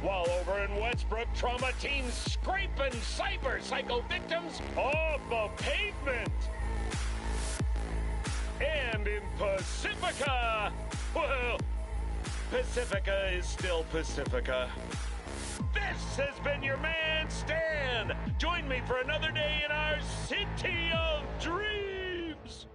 While over in Westbrook, trauma teams scraping cyber psycho victims off the pavement. And in Pacifica, well, Pacifica is still Pacifica. This has been your man, Stan. Join me for another day in our city of dreams.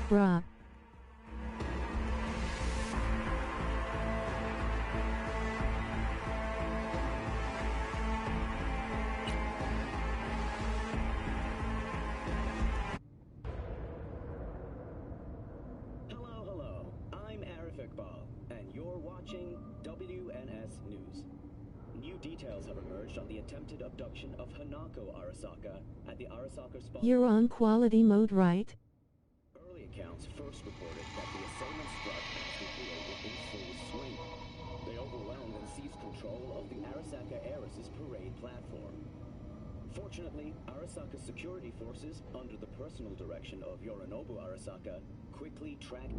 Bruh. Hello. I'm Arif Iqbal, and you're watching WNS News. New details have emerged on the attempted abduction of Hanako Arasaka at the Arasaka spot. You're on quality mode, right? Accounts first reported that the assailants struck as the parade in full swing. They overwhelmed and seized control of the Arasaka Heiress's parade platform. Fortunately, Arasaka's security forces, under the personal direction of Yorinobu Arasaka, quickly tracked...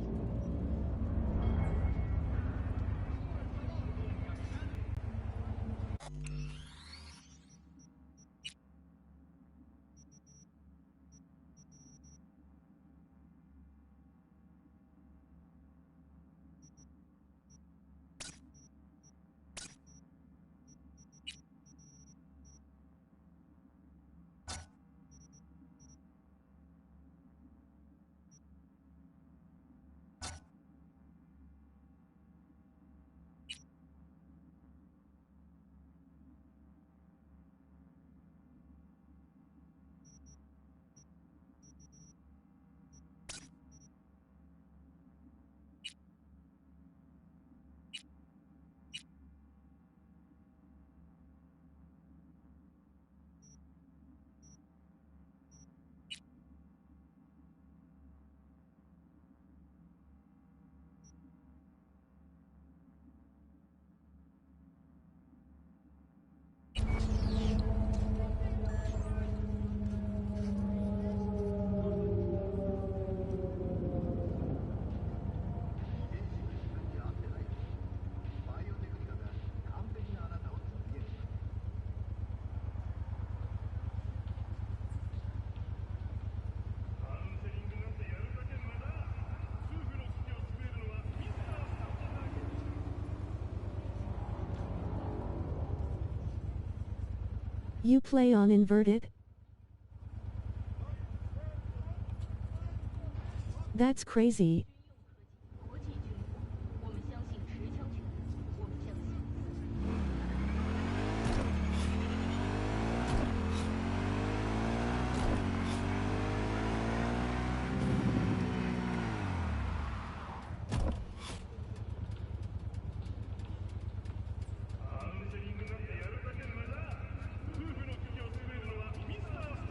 You play on inverted? That's crazy.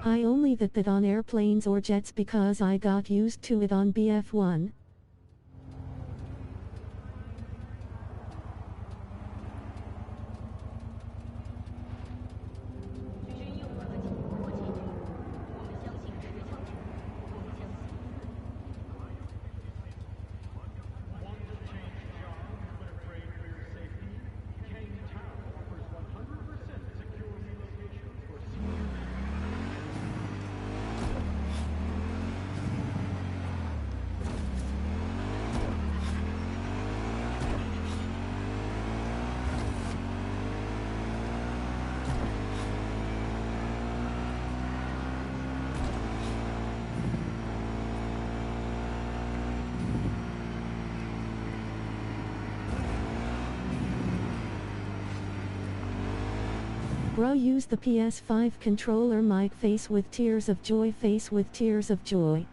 I only that on airplanes or jets because I got used to it on BF1. Bro, use the PS5 controller mic. Face with tears of joy, face with tears of joy.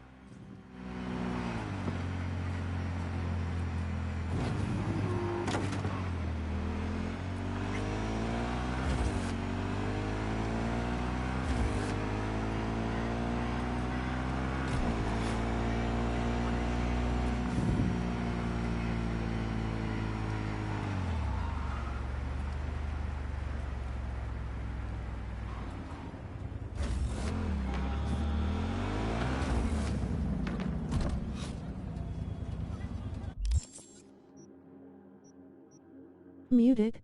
Muted.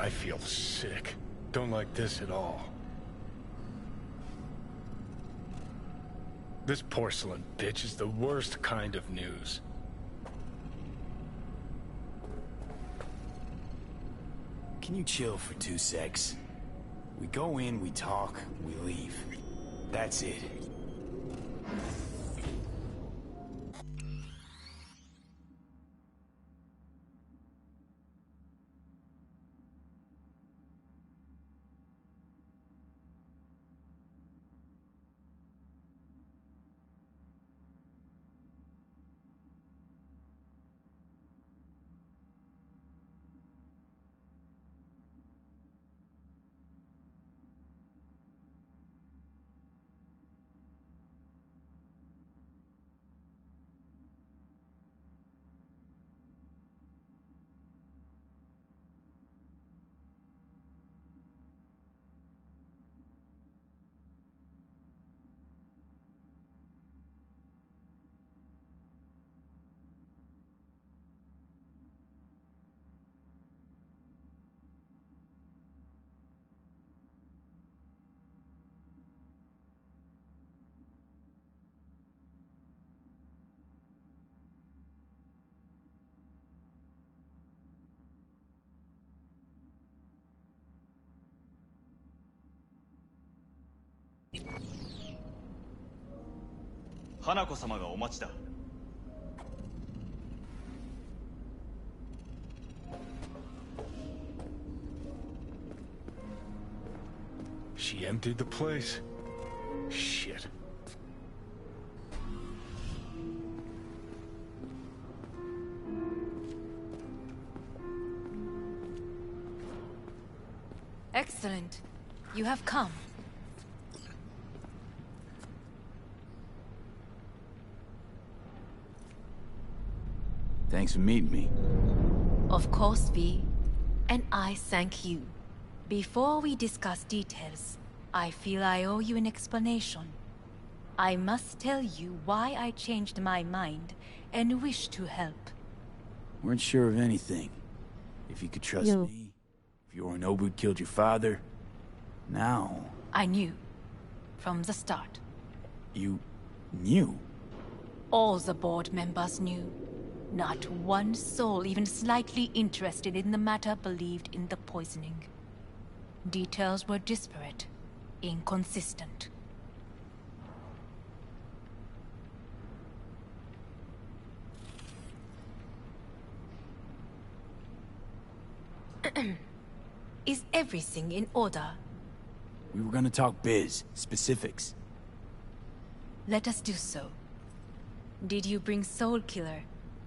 I feel sick. Don't like this at all. This porcelain bitch is the worst kind of news. Can you chill for 2 secs? We go in, we talk, we leave. That's it. She emptied the place? Shit. Excellent. You have come. Thanks for meeting me. Of course, V. And I thank you. Before we discuss details, I feel I owe you an explanation. I must tell you why I changed my mind and wish to help. Weren't sure of anything. If you could trust me, if Yorinobu killed your father, now... I knew. From the start. You... knew? All the board members knew. Not one soul even slightly interested in the matter believed in the poisoning. Details were disparate, inconsistent. Is everything in order? We were gonna talk biz, specifics. Let us do so. Did you bring Soul Killer,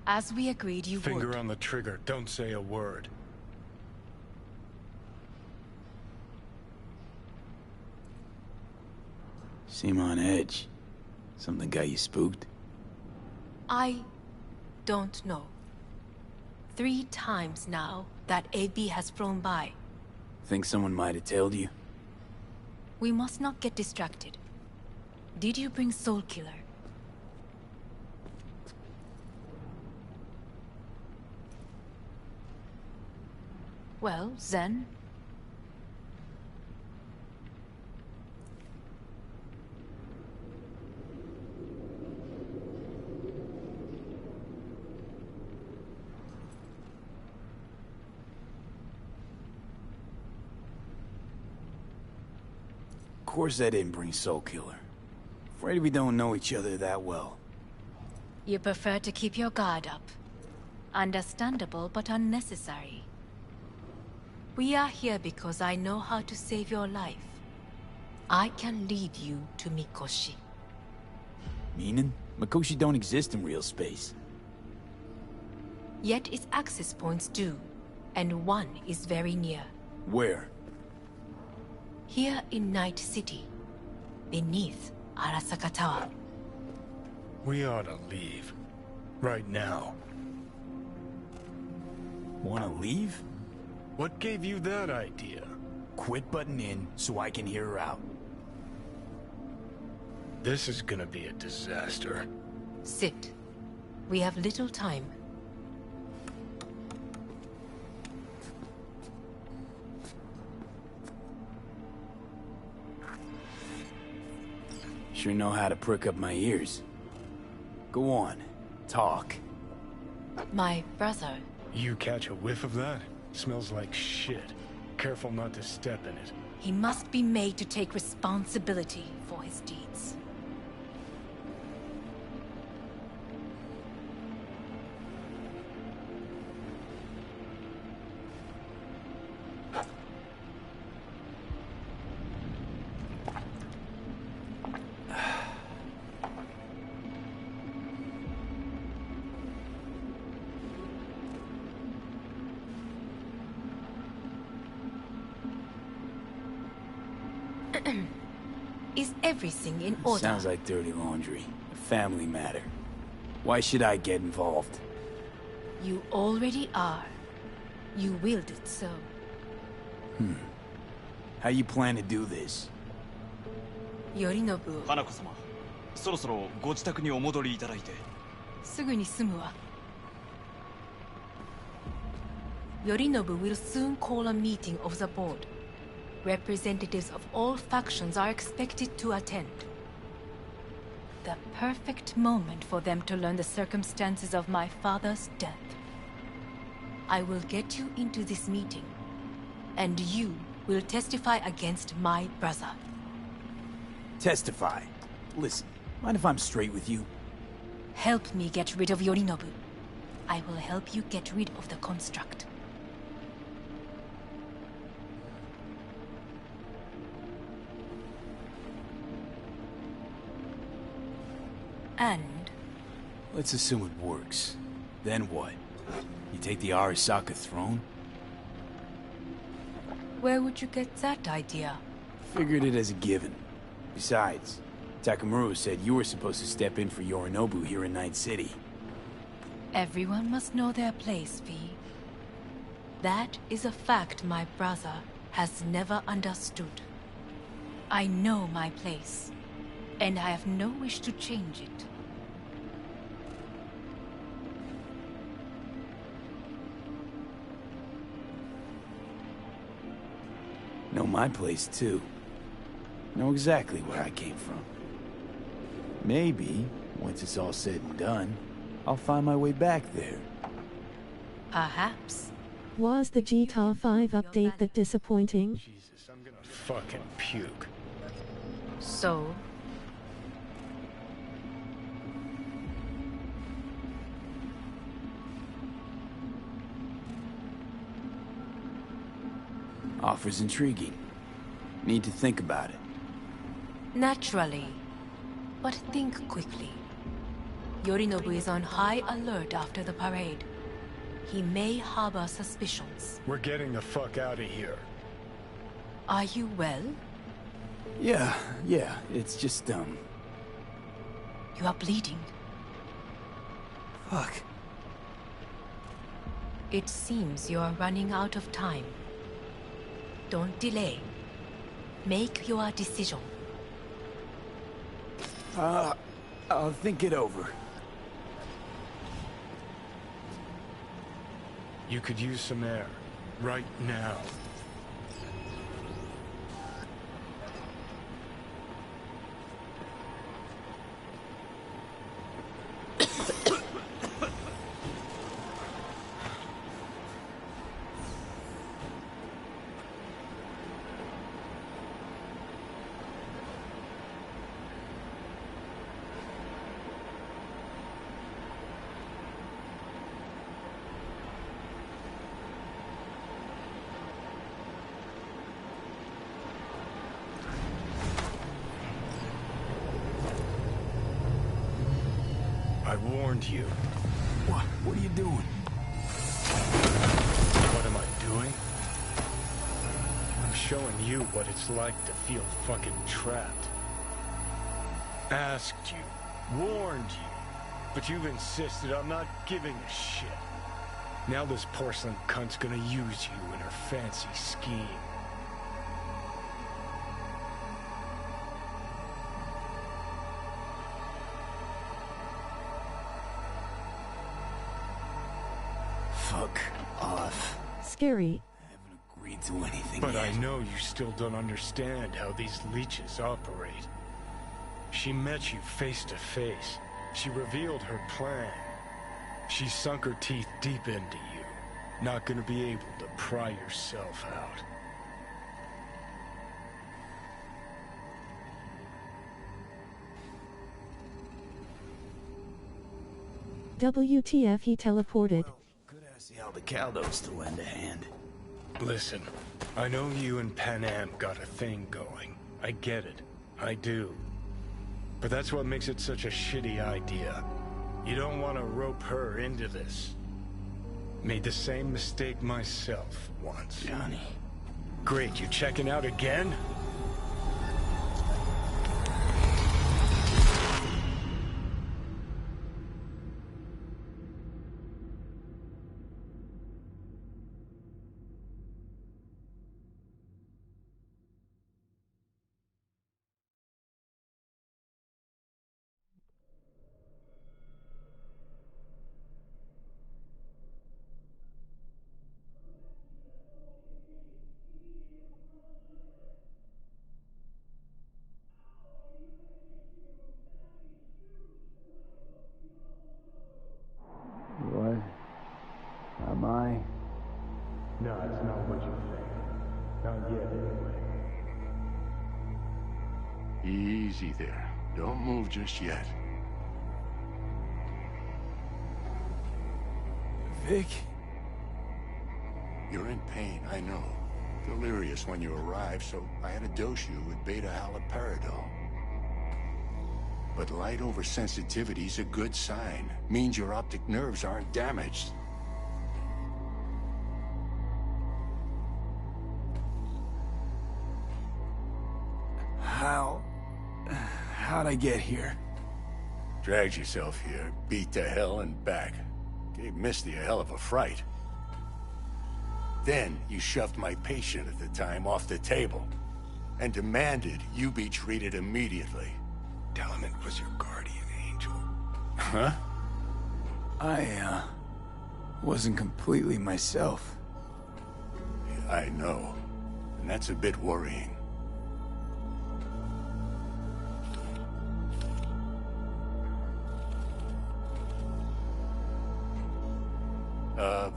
as we agreed you would? Finger on the trigger, don't say a word. Seem on edge. Something got you spooked? I don't know. 3 times now that AB has flown by. Think someone might have tailed you? We must not get distracted. Did you bring Soul Killer? Well, then... Of course I didn't bring Soul Killer. Afraid we don't know each other that well. You prefer to keep your guard up. Understandable, but unnecessary. We are here because I know how to save your life. I can lead you to Mikoshi. Meaning? Mikoshi don't exist in real space. Yet its access points do, and one is very near. Where? Here in Night City, beneath Arasaka Tower. We ought to leave. Right now. Wanna leave? What gave you that idea? Quit butting in so I can hear her out. This is gonna be a disaster. Sit. We have little time. Sure know how to prick up my ears. Go on, talk. My brother. You catch a whiff of that? Smells like shit. Careful not to step in it. He must be made to take responsibility for his deeds. Is everything in order? Sounds like dirty laundry. A family matter. Why should I get involved? You already are. You willed it so. How you plan to do this? Yorinobu. 花子様、そろそろご自宅にお戻りいただいて。すぐに済むわ。Yorinobu will soon call a meeting of the board. Representatives of all factions are expected to attend. The perfect moment for them to learn the circumstances of my father's death. I will get you into this meeting, and you will testify against my brother. Testify. Listen, mind if I'm straight with you? Help me get rid of Yorinobu. I will help you get rid of the construct. And? Let's assume it works. Then what? You take the Arasaka throne? Where would you get that idea? Figured it as a given. Besides, Takamura said you were supposed to step in for Yorinobu here in Night City. Everyone must know their place, V. That is a fact my brother has never understood. I know my place, and I have no wish to change it. Know my place, too. Know exactly where I came from. Maybe, once it's all said and done, I'll find my way back there. Perhaps. Was the GTA 5 update that disappointing? Jesus, I'm gonna fucking puke. So? Offer's intriguing. Need to think about it. Naturally. But think quickly. Yorinobu is on high alert after the parade. He may harbor suspicions. We're getting the fuck out of here. Are you well? Yeah, it's just, You are bleeding. Fuck. It seems you are running out of time. Don't delay. Make your decision. I'll think it over. You could use some air. Right now. I warned you. What are you doing? What am I doing? I'm showing you what it's like to feel fucking trapped. Asked you, warned you, but you've insisted I'm not giving a shit. Now this porcelain cunt's gonna use you in her fancy scheme. Fuck off. Scary. I haven't agreed to anything But yet. I know you still don't understand how these leeches operate. She met you face to face. She revealed her plan. She sunk her teeth deep into you. Not gonna be able to pry yourself out. WTF, he teleported. Could ask the Aldecaldos to lend a hand. Listen, I know you and Panam got a thing going. I get it. I do. But that's what makes it such a shitty idea. You don't want to rope her into this. Made the same mistake myself once. Johnny. Great, you checking out again? What? Am I? No, it's not what you think. Not yet, anyway. Easy there. Don't move just yet. Vic? You're in pain, I know. Delirious when you arrived, so I had to dose you with beta-haloperidol. But light oversensitivity's a good sign. Means your optic nerves aren't damaged. How'd I get here? Dragged yourself here, beat to hell and back. Gave Misty a hell of a fright. Then you shoved my patient at the time off the table and demanded you be treated immediately. Tell him it was your guardian angel. Huh? I, wasn't completely myself. I know. And that's a bit worrying.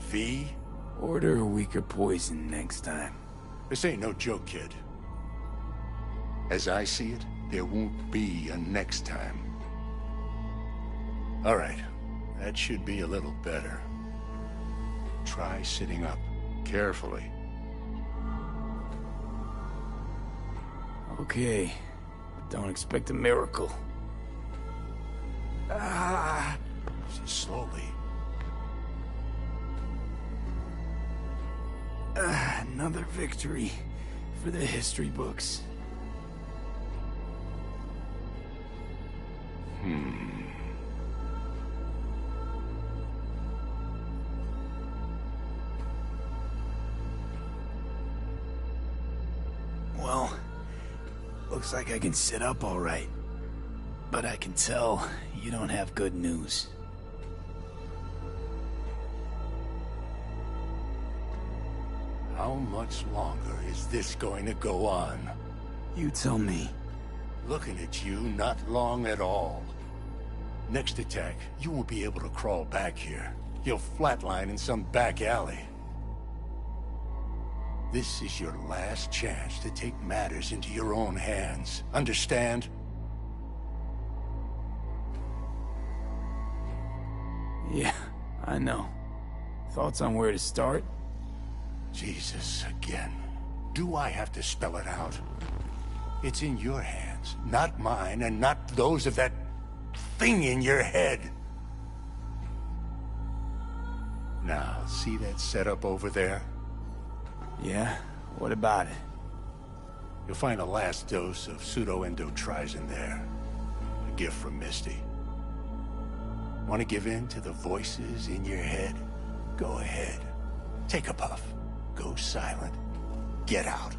V? Order a weaker poison next time. This ain't no joke, kid. As I see it, there won't be a next time. All right. That should be a little better. Try sitting up. Carefully. Okay. Don't expect a miracle. Just slowly. Another victory for the history books. Well, looks like I can sit up all right. But I can tell you don't have good news. How much longer is this going to go on? You tell me. Looking at you, not long at all. Next attack, you won't be able to crawl back here. You'll flatline in some back alley. This is your last chance to take matters into your own hands. Understand? Yeah, I know. Thoughts on where to start? Jesus, again. Do I have to spell it out? It's in your hands, not mine, and not those of that thing in your head. Now, see that setup over there? Yeah? What about it? You'll find a last dose of pseudo-endotrizin there. A gift from Misty. Want to give in to the voices in your head? Go ahead. Take a puff. Go silent. Get out.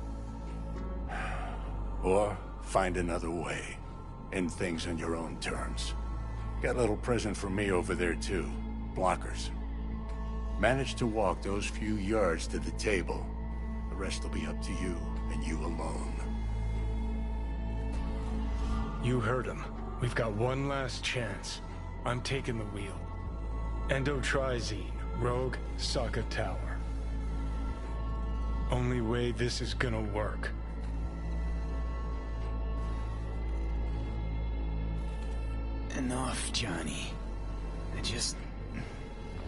Or find another way. End things on your own terms. Got a little present for me over there, too. Blockers. Manage to walk those few yards to the table. The rest will be up to you, and you alone. You heard him. We've got one last chance. I'm taking the wheel. Endotrizine, Rogue, Sokka Tower. Only way this is gonna work. Enough, Johnny. I just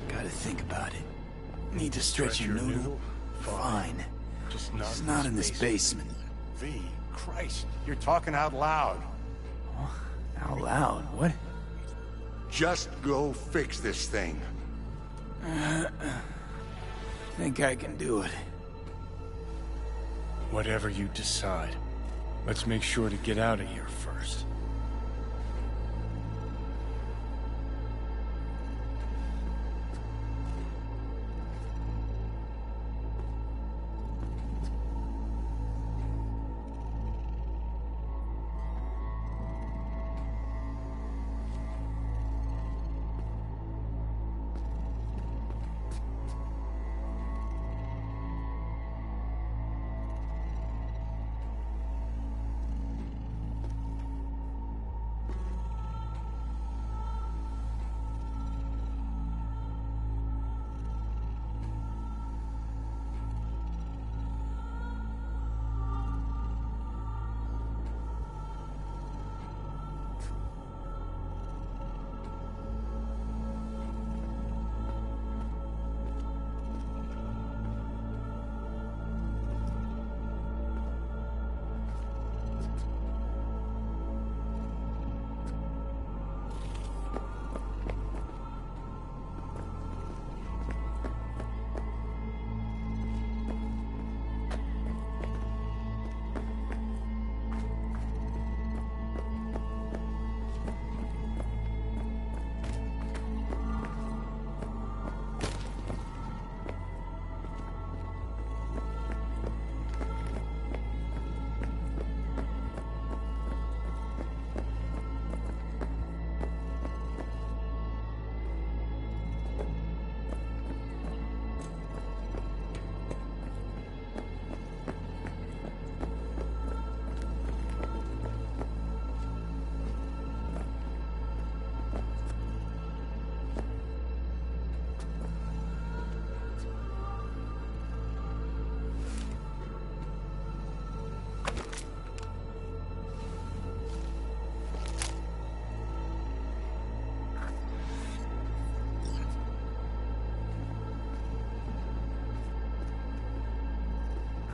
gotta think about it. Need to stretch your noodle? Fine. Just not in this basement. V, Christ, you're talking out loud. Out loud? What? Just go fix this thing. Think I can do it. Whatever you decide. Let's make sure to get out of here first.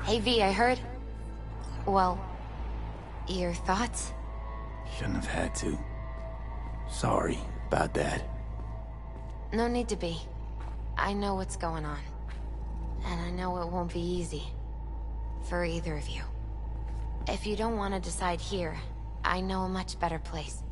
Hey V, I heard... Well, your thoughts? Shouldn't have had to. Sorry about that. No need to be. I know what's going on. And I know it won't be easy. For either of you. If you don't want to decide here, I know a much better place.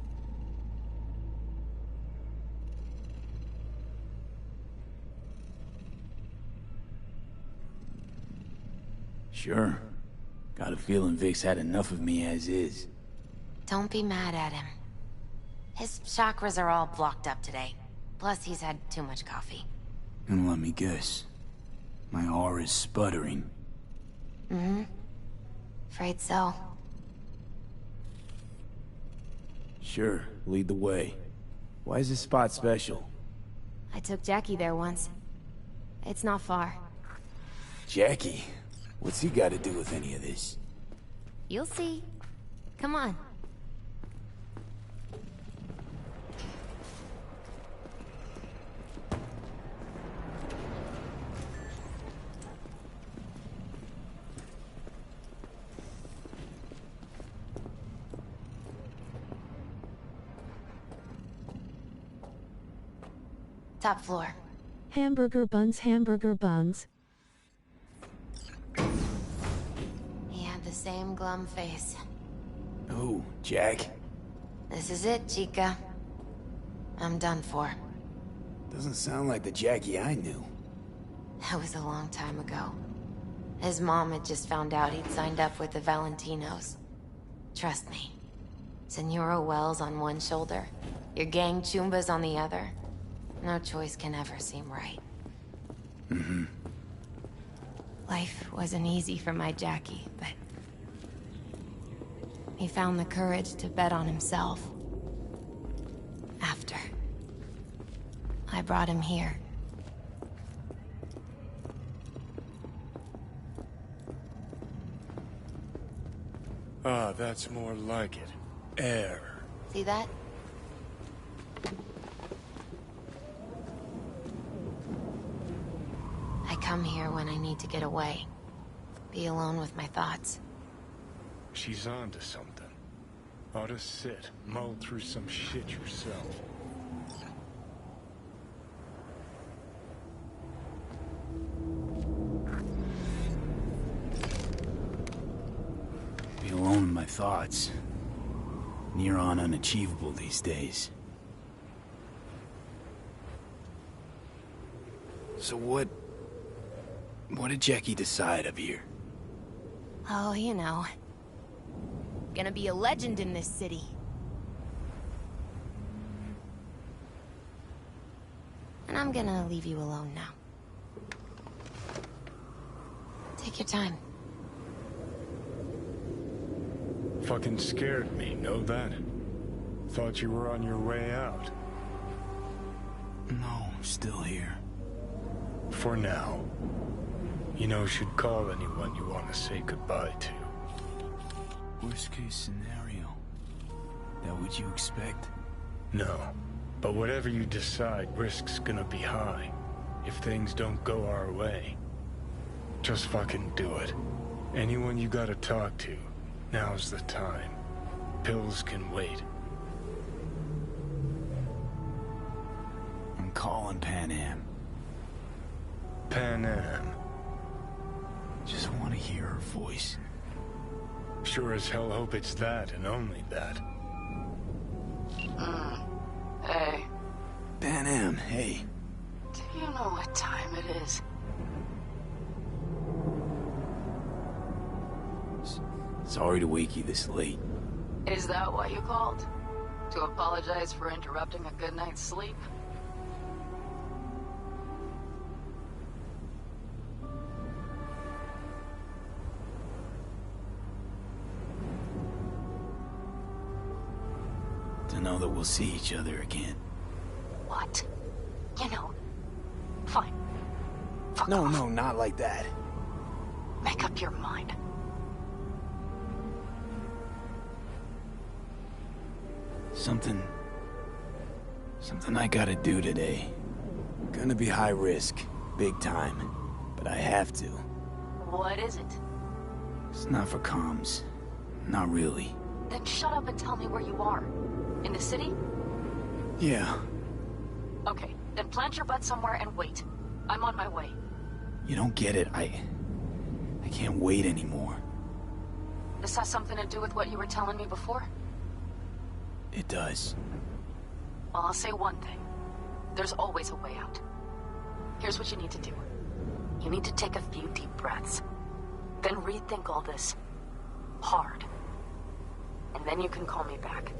Sure. Got a feeling Vic's had enough of me as is. Don't be mad at him. His chakras are all blocked up today. Plus, he's had too much coffee. And let me guess. My aura's sputtering. Mm-hmm. Afraid so. Sure, lead the way. Why is this spot special? I took Jackie there once. It's not far. Jackie? What's he got to do with any of this? You'll see. Come on. Top floor. Hamburger buns, hamburger buns. He had the same glum face. Oh, Jack? This is it, Chica. I'm done for. Doesn't sound like the Jackie I knew. That was a long time ago. His mom had just found out he'd signed up with the Valentinos. Trust me. Senora Wells on one shoulder, your gang Chumbas on the other. No choice can ever seem right. Mm-hmm. Life wasn't easy for my Jackie, but... He found the courage to bet on himself. After I brought him here. Ah, that's more like it. Air. See that? I come here when I need to get away. Be alone with my thoughts. She's on to something. Ought to sit, mull through some shit yourself. Be alone with my thoughts. Near on unachievable these days. So what did Jackie decide up here? Oh, you know. Gonna be a legend in this city. And I'm gonna leave you alone now. Take your time. Fucking scared me, know that? Thought you were on your way out. No, I'm still here. For now. You know, should call anyone you want to say goodbye to. Worst case scenario. That what you expect? No. But whatever you decide, risk's gonna be high. If things don't go our way. Just fucking do it. Anyone you gotta talk to, now's the time. Pills can wait. I'm calling Pan Am. Pan Am. Just want to hear her voice. Sure as hell hope it's that and only that. Hey. Pan Am, hey. Do you know what time it is? Sorry to wake you this late. Is that why you called? To apologize for interrupting a good night's sleep? To know that we'll see each other again. What? You know, fine. Fuck No, off. no, not like that. Make up your mind. Something I gotta do today. Gonna be high risk, big time, but I have to. What is it? It's not for comms. Not really. Then shut up and tell me where you are. In the city? Yeah. Okay, then plant your butt somewhere and wait. I'm on my way. You don't get it. I can't wait anymore. This has something to do with what you were telling me before? It does. Well, I'll say one thing. There's always a way out. Here's what you need to do. You need to take a few deep breaths. Then rethink all this. Hard. And then you can call me back.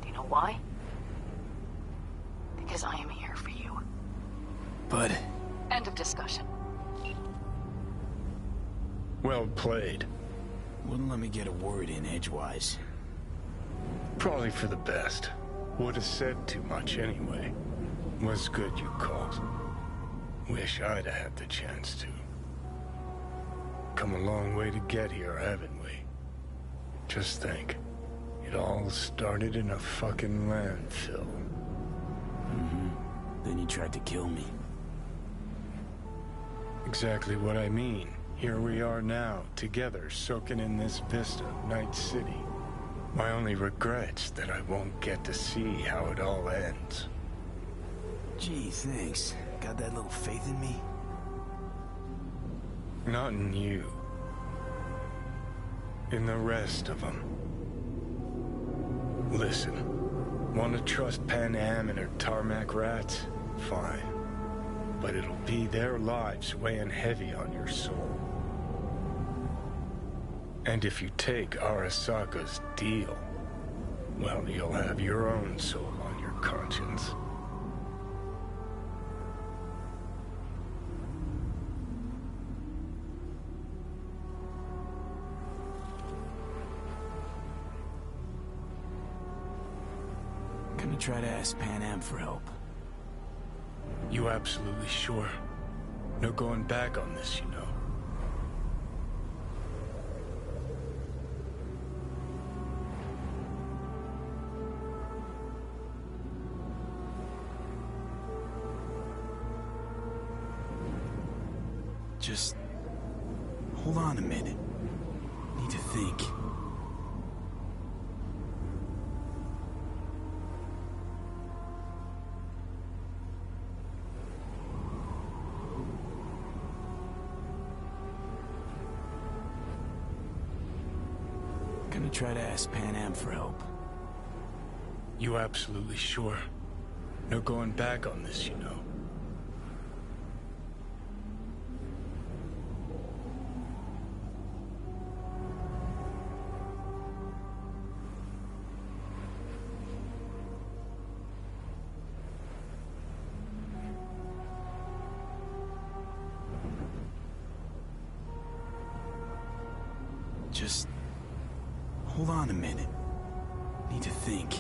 Do you know why? Because I am here for you. But... End of discussion. Well played. Wouldn't let me get a word in edgewise. Probably for the best. Would have said too much anyway. Was good you called. Wish I'd have had the chance to. Come a long way to get here, haven't we? Just think. It all started in a fucking landfill. Mm-hmm. Then you tried to kill me. Exactly what I mean. Here we are now, together, soaking in this vista of Night City. My only regret's that I won't get to see how it all ends. Gee, thanks. Got that little faith in me? Not in you. In the rest of them. Listen, want to trust Pan Am and her tarmac rats? Fine. But it'll be their lives weighing heavy on your soul. And if you take Arasaka's deal, well, you'll have your own soul on your conscience. Gonna try to ask Pan Am for help. You absolutely sure? No going back on this, you know. Just hold on a minute. Need to think. Gonna try to ask Pan Am for help. You absolutely sure? No going back on this, you know. Just hold on a minute. Need to think.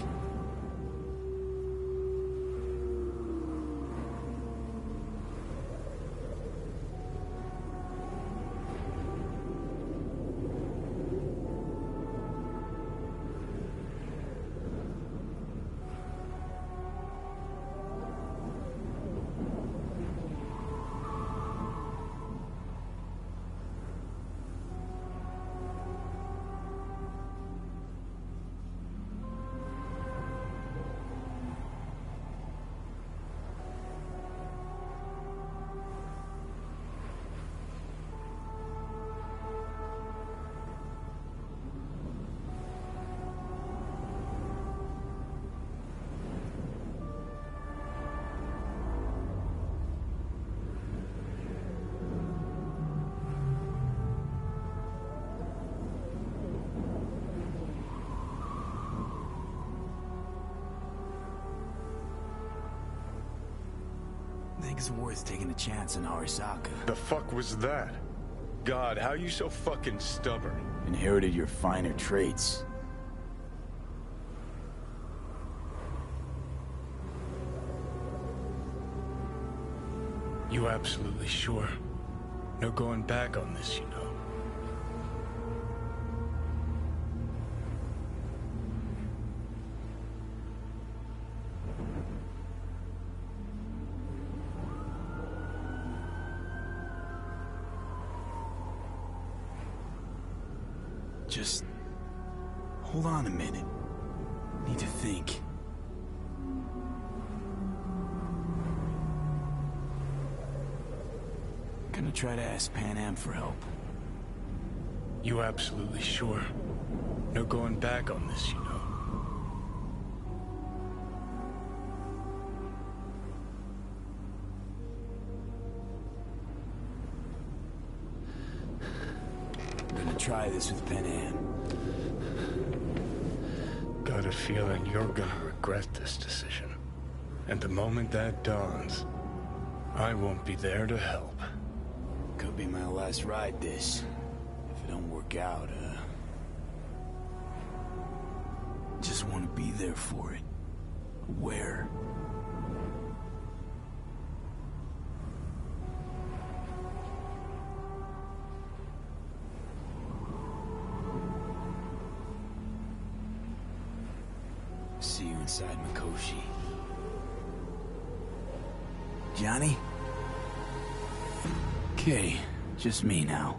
Think it's worth taking a chance in Arasaka. The fuck was that? God, how you so fucking stubborn? Inherited your finer traits. You absolutely sure? No going back on this, you know. Just hold on a minute. Need to think. Gonna try to ask Pan Am for help. You absolutely sure? No going back on this, you know. Try this with Pan Am. Got a feeling you're gonna regret this decision. And the moment that dawns, I won't be there to help. Could be my last ride this. If it don't work out, just want to be there for it. Where? See you inside Mikoshi. Johnny? Okay, just me now.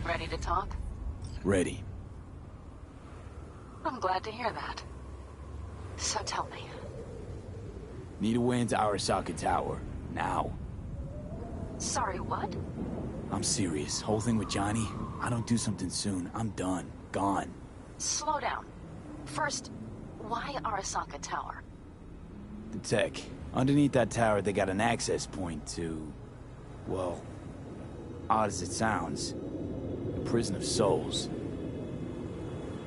Ready to talk? Ready. I'm glad to hear that. So tell me. Need a way into Arasaka Tower. Now. Sorry, what? I'm serious. Whole thing with Johnny, I don't do something soon, I'm done. Gone. Slow down. First, why Arasaka Tower? The tech. Underneath that tower, they got an access point to... well, odd as it sounds, a prison of souls.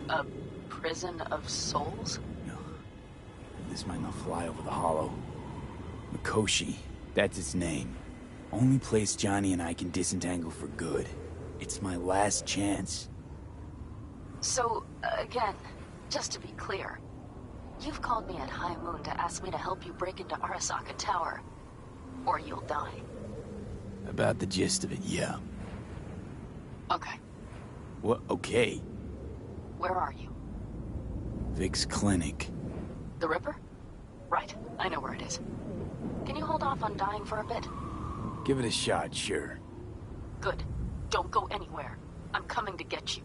A prison of souls? No. This might not fly over the hollow. Mikoshi, that's its name. Only place Johnny and I can disentangle for good. It's my last chance. So, again, just to be clear, you've called me at high moon to ask me to help you break into Arasaka Tower, or you'll die. About the gist of it, yeah. Okay. What? Okay. Where are you? Vic's clinic. The Ripper? Right, I know where it is. Can you hold off on dying for a bit? Give it a shot, sure. Good. Don't go anywhere. I'm coming to get you.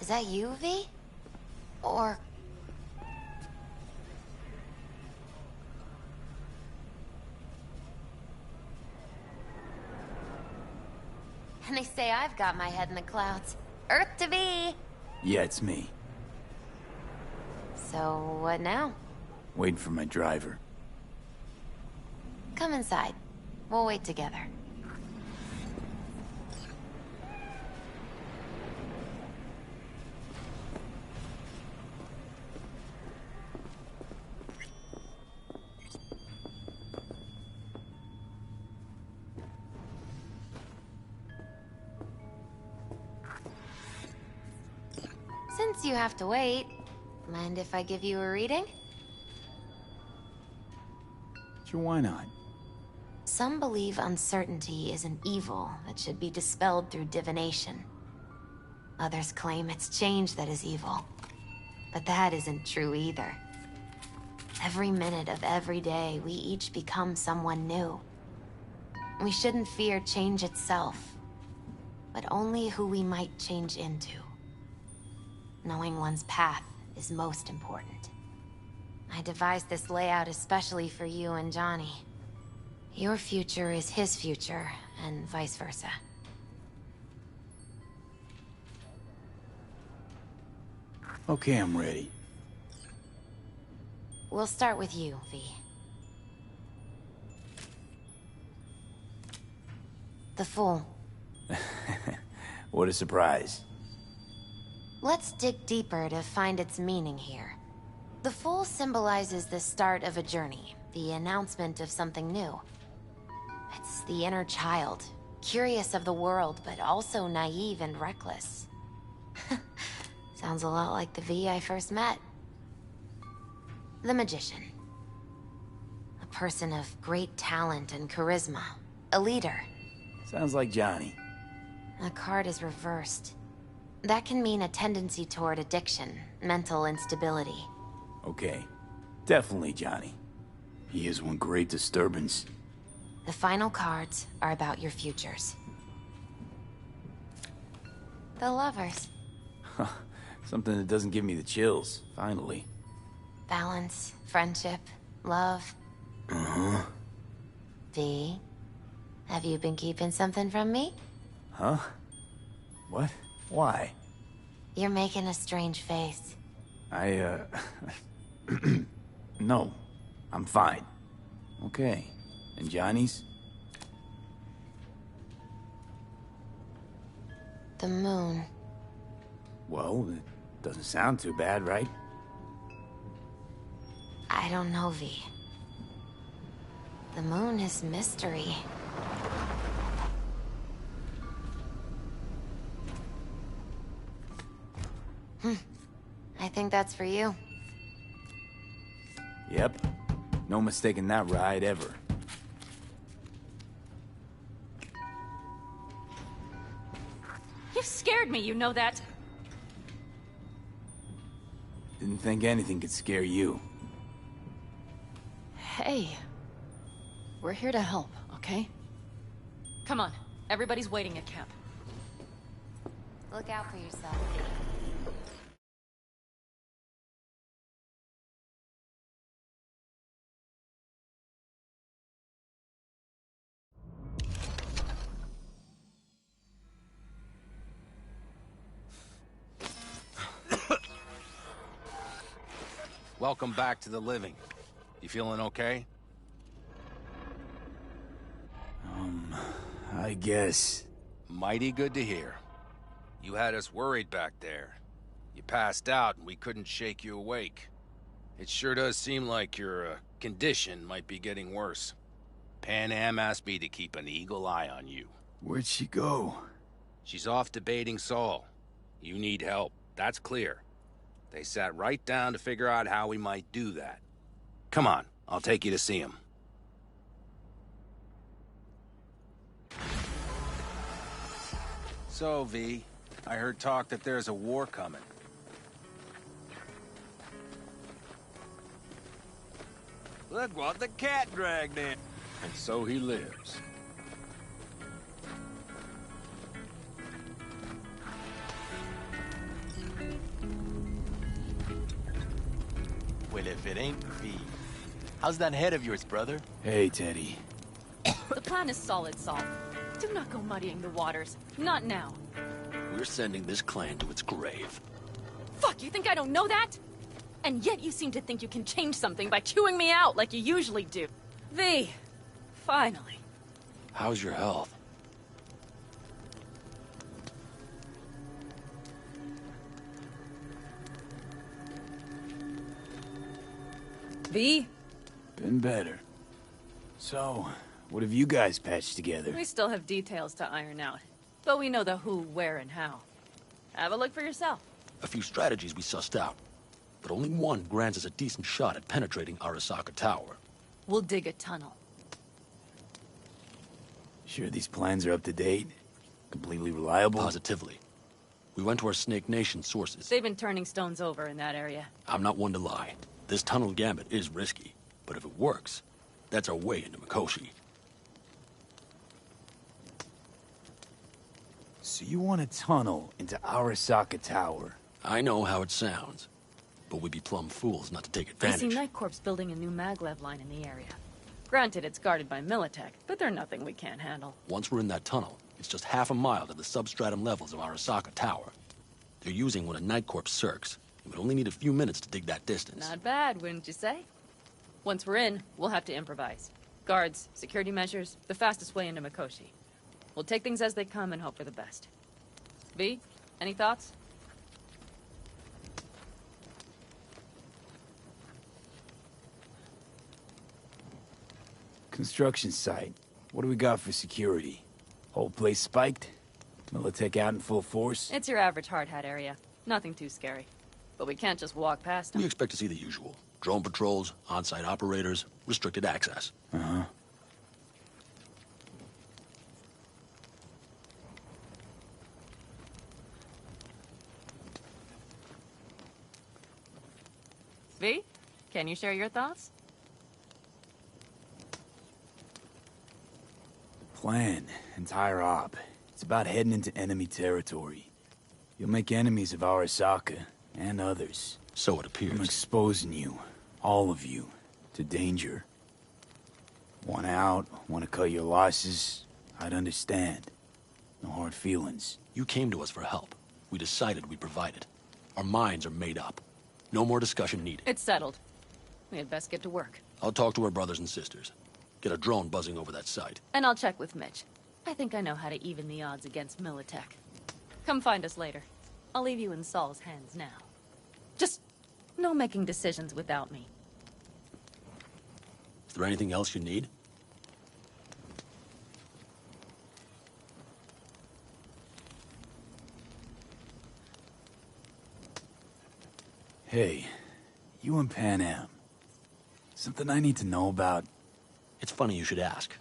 Is that you, V? Or... And they say I've got my head in the clouds. Earth to be! Yeah, it's me. So, what now? Waiting for my driver. Come inside. We'll wait together. Since you have to wait, mind if I give you a reading? Sure, why not? Some believe uncertainty is an evil that should be dispelled through divination. Others claim it's change that is evil. But that isn't true either. Every minute of every day, we each become someone new. We shouldn't fear change itself, but only who we might change into. Knowing one's path is most important. I devised this layout especially for you and Johnny. Your future is his future, and vice versa. Okay, I'm ready. We'll start with you, V. The Fool. What a surprise. Let's dig deeper to find its meaning here. The Fool symbolizes the start of a journey, the announcement of something new. It's the inner child, curious of the world, but also naive and reckless. Sounds a lot like the V I first met. The Magician. A person of great talent and charisma. A leader. Sounds like Johnny. The card is reversed. That can mean a tendency toward addiction, mental instability. Okay. Definitely Johnny. He is one great disturbance. The final cards are about your futures. The Lovers. Something that doesn't give me the chills, finally. Balance, friendship, love. Uh-huh. V, have you been keeping something from me? Huh? What? Why? You're making a strange face. No. I'm fine. Okay. And Johnny's? The moon. Well, it doesn't sound too bad, right? I don't know, V. The moon is mystery. I think that's for you. Yep. No mistaking that ride ever. You scared me, you know that. Didn't think anything could scare you. Hey. We're here to help, okay? Come on. Everybody's waiting at camp. Look out for yourself. Welcome back to the living. You feeling okay? I guess. Mighty good to hear. You had us worried back there. You passed out and we couldn't shake you awake. It sure does seem like your condition might be getting worse. Pan Am asked me to keep an eagle eye on you. Where'd she go? She's off debating Saul. You need help, that's clear. They sat right down to figure out how we might do that. Come on, I'll take you to see him. So, V, I heard talk that there's a war coming. Look what the cat dragged in. And so he lives. Well, if it ain't V. How's that head of yours, brother? Hey, Teddy. The plan is solid, Saul. Do not go muddying the waters. Not now. We're sending this clan to its grave. Fuck, you think I don't know that? And yet you seem to think you can change something by chewing me out like you usually do. V, finally. How's your health? V? Been better. So, what have you guys patched together? We still have details to iron out. But we know the who, where, and how. Have a look for yourself. A few strategies we sussed out, but only one grants us a decent shot at penetrating Arasaka Tower. We'll dig a tunnel. Sure these plans are up to date? Completely reliable? Positively. We went to our Snake Nation sources. They've been turning stones over in that area. I'm not one to lie. This tunnel gambit is risky, but if it works, that's our way into Mikoshi. So you want a tunnel into Arasaka Tower? I know how it sounds, but we'd be plumb fools not to take I advantage. see Night Corp's building a new maglev line in the area. Granted, it's guarded by Militech, but they're nothing we can't handle. Once we're in that tunnel, it's just half a mile to the substratum levels of Arasaka Tower. They're using one of Night Corp's circs. It would only need a few minutes to dig that distance. Not bad, wouldn't you say? Once we're in, we'll have to improvise. Guards, security measures, the fastest way into Mikoshi. We'll take things as they come and hope for the best. V, any thoughts? Construction site. What do we got for security? Whole place spiked? Militech out in full force? It's your average hard hat area. Nothing too scary. But we can't just walk past them. We expect to see the usual. Drone patrols, on-site operators, restricted access. Uh-huh. V, can you share your thoughts? Plan. Entire op. It's about heading into enemy territory. You'll make enemies of Arasaka, and others. So it appears. I'm exposing you, all of you, to danger. Want out, want to cut your losses, I'd understand. No hard feelings. You came to us for help. We decided we provided. Our minds are made up. No more discussion needed. It's settled. We had best get to work. I'll talk to our brothers and sisters. Get a drone buzzing over that site. And I'll check with Mitch. I think I know how to even the odds against Militech. Come find us later. I'll leave you in Saul's hands now. Just no making decisions without me. Is there anything else you need? Hey, you and Pan Am. Something I need to know about? It's funny you should ask.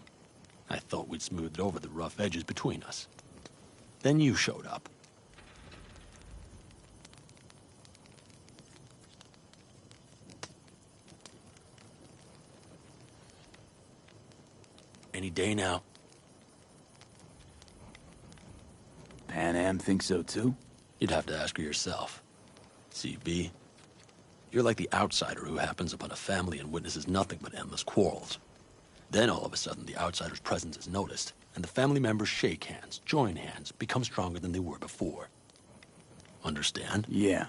I thought we'd smoothed over the rough edges between us. Then you showed up. Any day now. Pan Am thinks so too? You'd have to ask her yourself. CB, you're like the outsider who happens upon a family and witnesses nothing but endless quarrels. Then all of a sudden the outsider's presence is noticed, and the family members shake hands, join hands, become stronger than they were before. Understand? Yeah.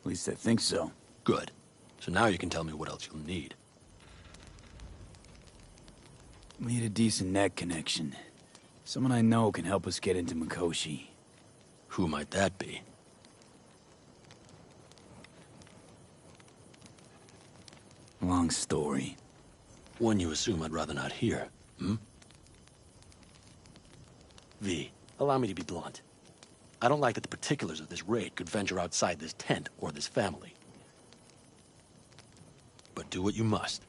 At least I think so. Good. So now you can tell me what else you'll need. Need a decent net connection. Someone I know can help us get into Mikoshi. Who might that be? Long story. One you assume I'd rather not hear, hmm? V, allow me to be blunt. I don't like that the particulars of this raid could venture outside this tent or this family. But do what you must.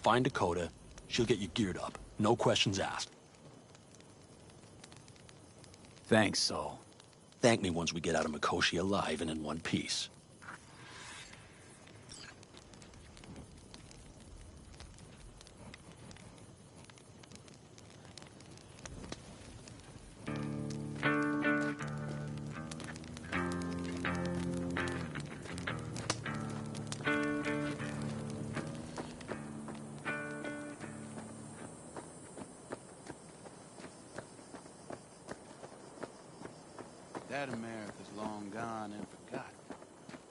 Find Dakota, she'll get you geared up. No questions asked. Thanks, Saul. Thank me once we get out of Mikoshi alive and in one piece. That America's long gone and forgotten.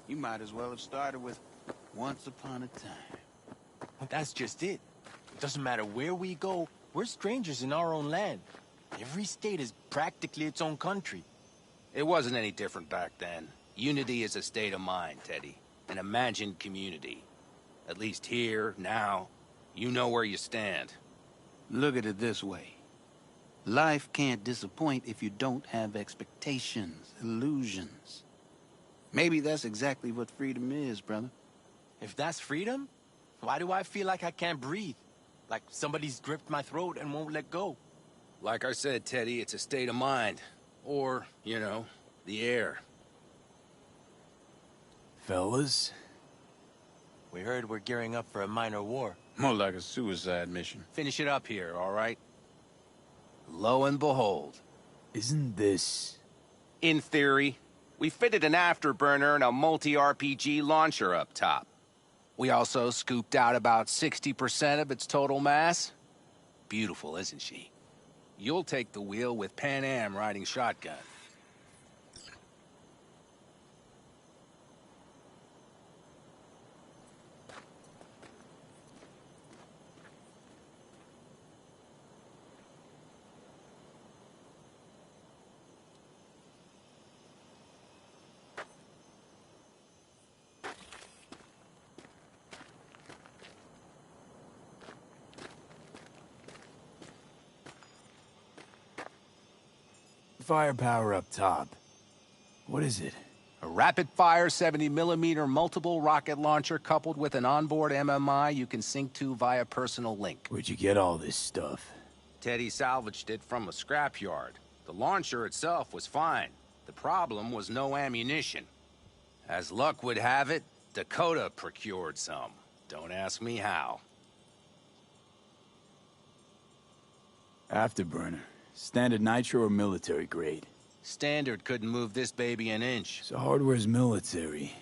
You might as well have started with once upon a time. That's just it. It doesn't matter where we go, we're strangers in our own land. Every state is practically its own country. It wasn't any different back then. Unity is a state of mind, Teddy. An imagined community. At least here, now, you know where you stand. Look at it this way. Life can't disappoint if you don't have expectations, illusions. Maybe that's exactly what freedom is, brother. If that's freedom, why do I feel like I can't breathe? Like somebody's gripped my throat and won't let go? Like I said, Teddy, it's a state of mind. Or, you know, the air. Fellas? We heard we're gearing up for a minor war. More like a suicide mission. Finish it up here, all right? Lo and behold. Isn't this... In theory, we fitted an afterburner and a multi-RPG launcher up top. We also scooped out about 60% of its total mass. Beautiful, isn't she? You'll take the wheel with Pan Am riding shotgun. Firepower up top. What is it? A rapid-fire 70mm multiple rocket launcher coupled with an onboard MMI you can sync to via personal link. Where'd you get all this stuff? Teddy salvaged it from a scrapyard. The launcher itself was fine. The problem was no ammunition. As luck would have it, Dakota procured some. Don't ask me how. Afterburner. Standard nitro or military grade? Standard couldn't move this baby an inch. So hardware's military.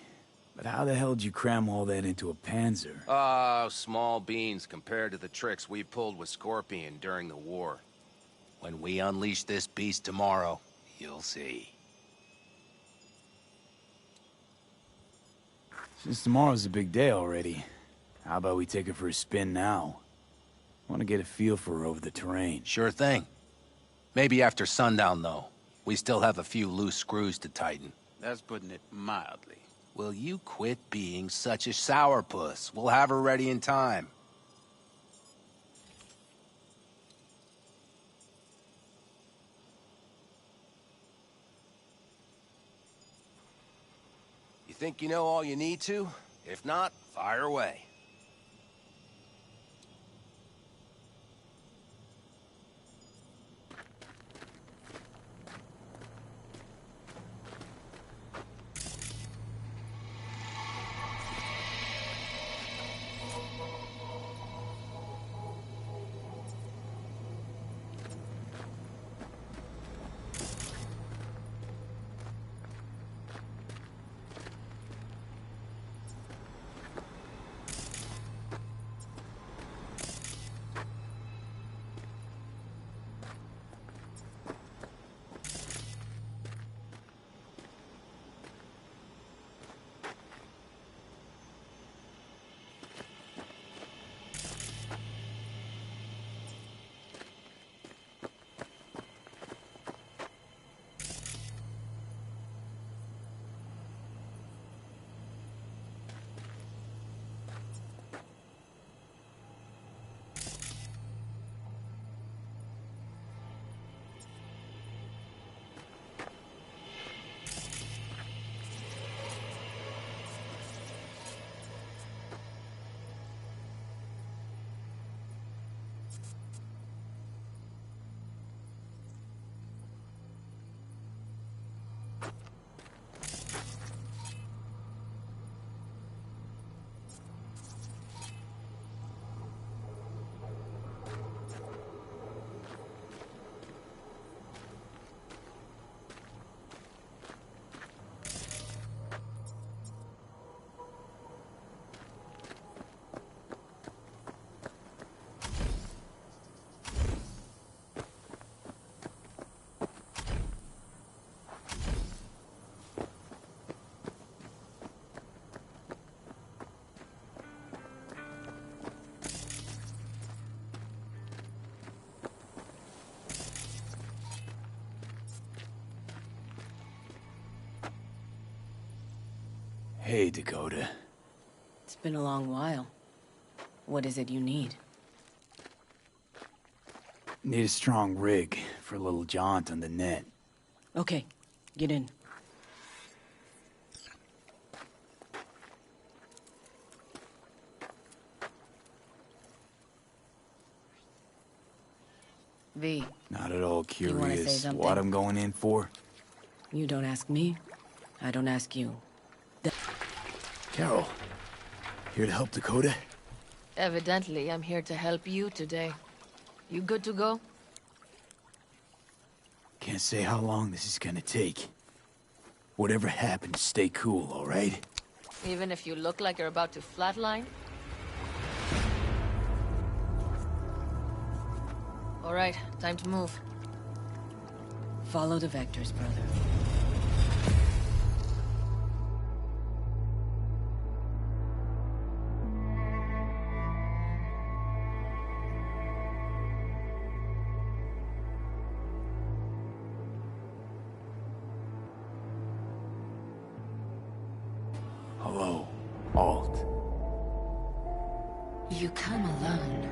But how the hell did you cram all that into a Panzer? Small beans compared to the tricks we pulled with Scorpion during the war. When we unleash this beast tomorrow, you'll see. Since tomorrow's a big day already, how about we take her for a spin now? I want to get a feel for her over the terrain. Sure thing. Maybe after sundown, though. We still have a few loose screws to tighten. That's putting it mildly. Will you quit being such a sourpuss? We'll have her ready in time. You think you know all you need to? If not, fire away. Hey, Dakota. It's been a long while. What is it you need? Need a strong rig for a little jaunt on the net. Okay, get in. V. Not at all You wanna say curious something? what I'm going in for. You don't ask me, I don't ask you. Carol, here to help Dakota? Evidently, I'm here to help you today. You good to go? Can't say how long this is gonna take. Whatever happens, stay cool, all right? Even if you look like you're about to flatline? All right, time to move. Follow the vectors, brother. Hello, Alt. You come alone.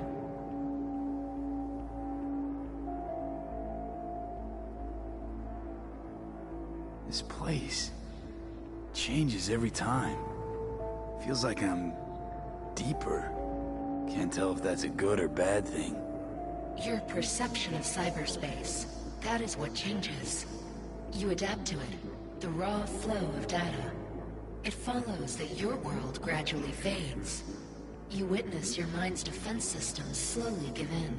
This place changes every time. Feels like I'm deeper. Can't tell if that's a good or bad thing. Your perception of cyberspace, that is what changes. You adapt to it, the raw flow of data. It follows that your world gradually fades. You witness your mind's defense systems slowly give in.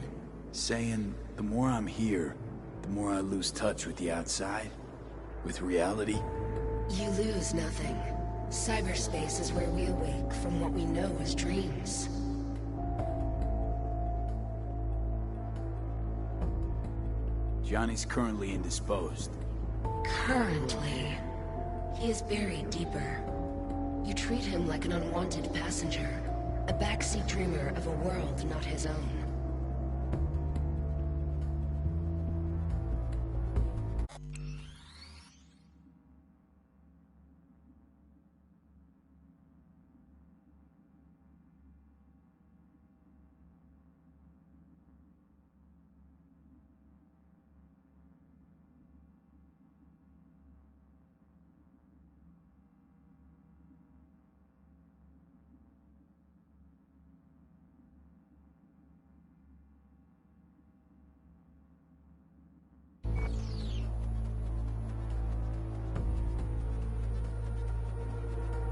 Saying the more I'm here, the more I lose touch with the outside, with reality. You lose nothing. Cyberspace is where we awake from what we know as dreams. Johnny's currently indisposed. Currently. He is buried deeper. You treat him like an unwanted passenger, a backseat dreamer of a world not his own.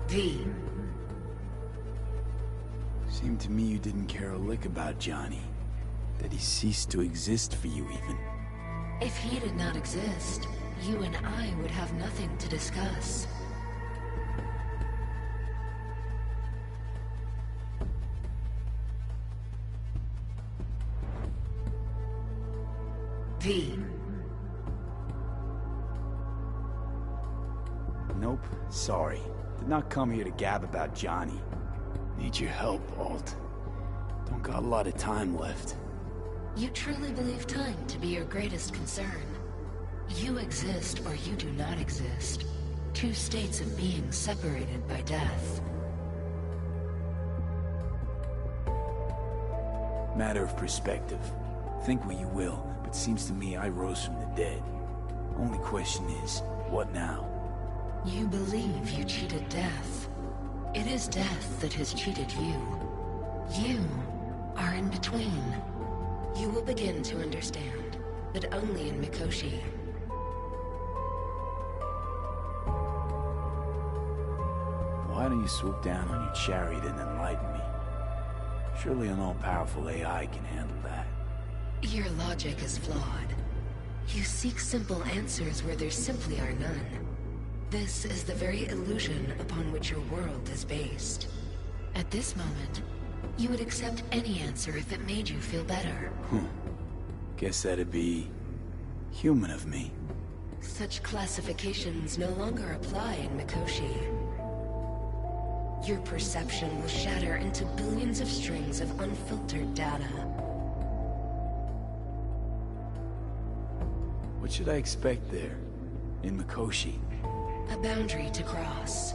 V. Seemed to me you didn't care a lick about Johnny. That he ceased to exist for you even. If he did not exist, you and I would have nothing to discuss. V. Nope, sorry. Did not come here to gab about Johnny. Need your help, Alt. Don't got a lot of time left. You truly believe time to be your greatest concern. You exist or you do not exist. Two states of being separated by death. Matter of perspective. Think what you will, but seems to me I rose from the dead. Only question is, what now? You believe you cheated death. It is death that has cheated you. You are in between. You will begin to understand that only in Mikoshi. Why don't you swoop down on your chariot and enlighten me? Surely an all-powerful AI can handle that. Your logic is flawed. You seek simple answers where there simply are none. This is the very illusion upon which your world is based. At this moment, you would accept any answer if it made you feel better. Guess that'd be human of me. Such classifications no longer apply in Mikoshi. Your perception will shatter into billions of strings of unfiltered data. What should I expect there, in Mikoshi? A boundary to cross.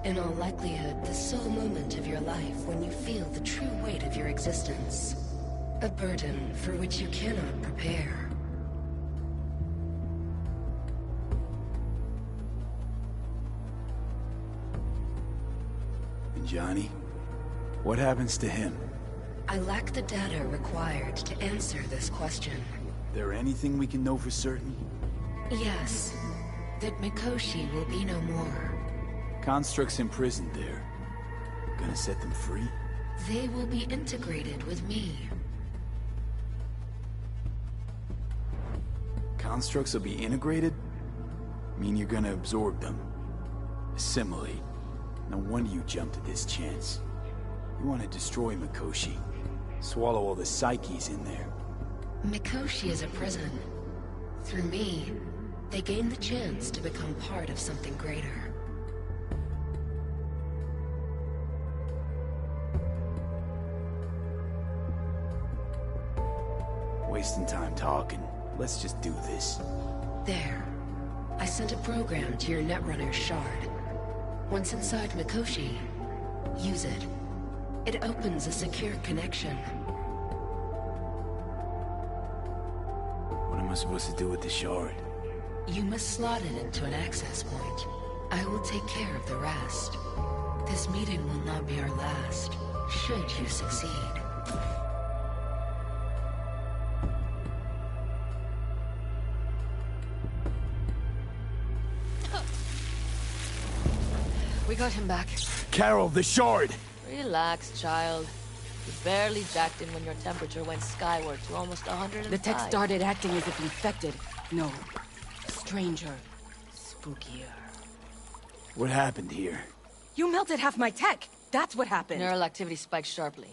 In all likelihood, the sole moment of your life when you feel the true weight of your existence. A burden for which you cannot prepare. And Johnny? What happens to him? I lack the data required to answer this question. There anything we can know for certain? Yes, that Mikoshi will be no more. Constructs imprisoned there. Gonna set them free? They will be integrated with me. Constructs will be integrated? Mean you're gonna absorb them? Assimilate? No wonder you jumped at this chance. You want to destroy Mikoshi. Swallow all the psyches in there. Mikoshi is a prison. Through me, they gain the chance to become part of something greater. Wasting time talking. Let's just do this. There. I sent a program to your Netrunner shard. Once inside Mikoshi, use it. It opens a secure connection. What am I supposed to do with the shard? You must slot it into an access point. I will take care of the rest. This meeting will not be our last, should you succeed. We got him back. Carol, the shard! Relax, child. You barely jacked in when your temperature went skyward to almost 105. The tech started acting as if infected. No. Stranger. Spookier. What happened here? You melted half my tech! That's what happened! Neural activity spiked sharply.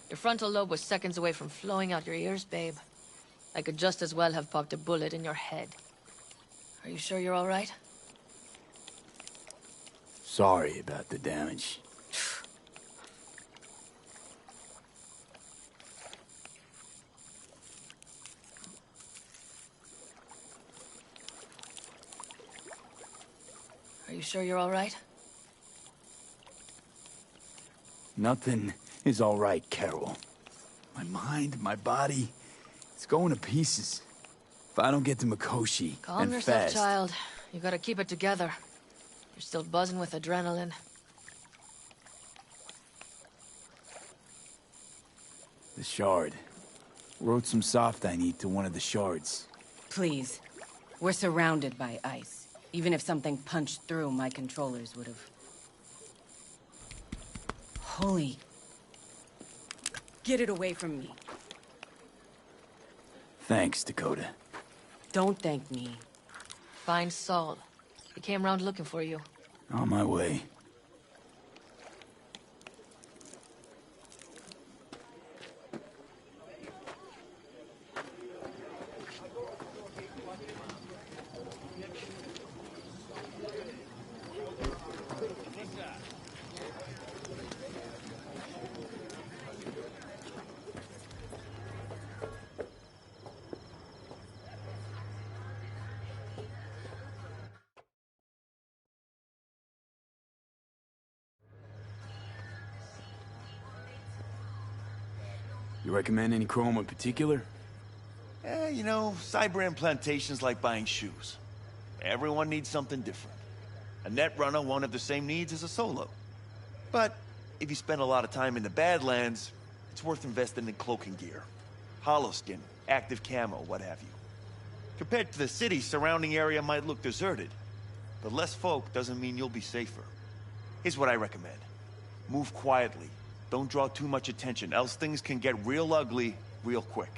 Your frontal lobe was seconds away from flowing out your ears, babe. I could just as well have popped a bullet in your head. Are you sure you're all right? Sorry about the damage. Are you sure you're all right? Nothing is all right, Carol. My mind, my body, it's going to pieces. If I don't get to Mikoshi, Calm and yourself, fast. child. You gotta keep it together. You're still buzzing with adrenaline. The shard. Wrote some soft I need to one of the shards. Please. We're surrounded by ice. Even if something punched through, my controllers would have... Holy... Get it away from me. Thanks, Dakota. Don't thank me. Find Saul. He came round looking for you. On my way. You recommend any chrome in particular? You know, cyber implantation's like buying shoes. Everyone needs something different. A netrunner won't have the same needs as a solo. But if you spend a lot of time in the Badlands, it's worth investing in cloaking gear. Hollow skin, active camo, what have you. Compared to the city, surrounding area might look deserted. But less folk doesn't mean you'll be safer. Here's what I recommend. Move quietly. Don't draw too much attention, else things can get real ugly real quick.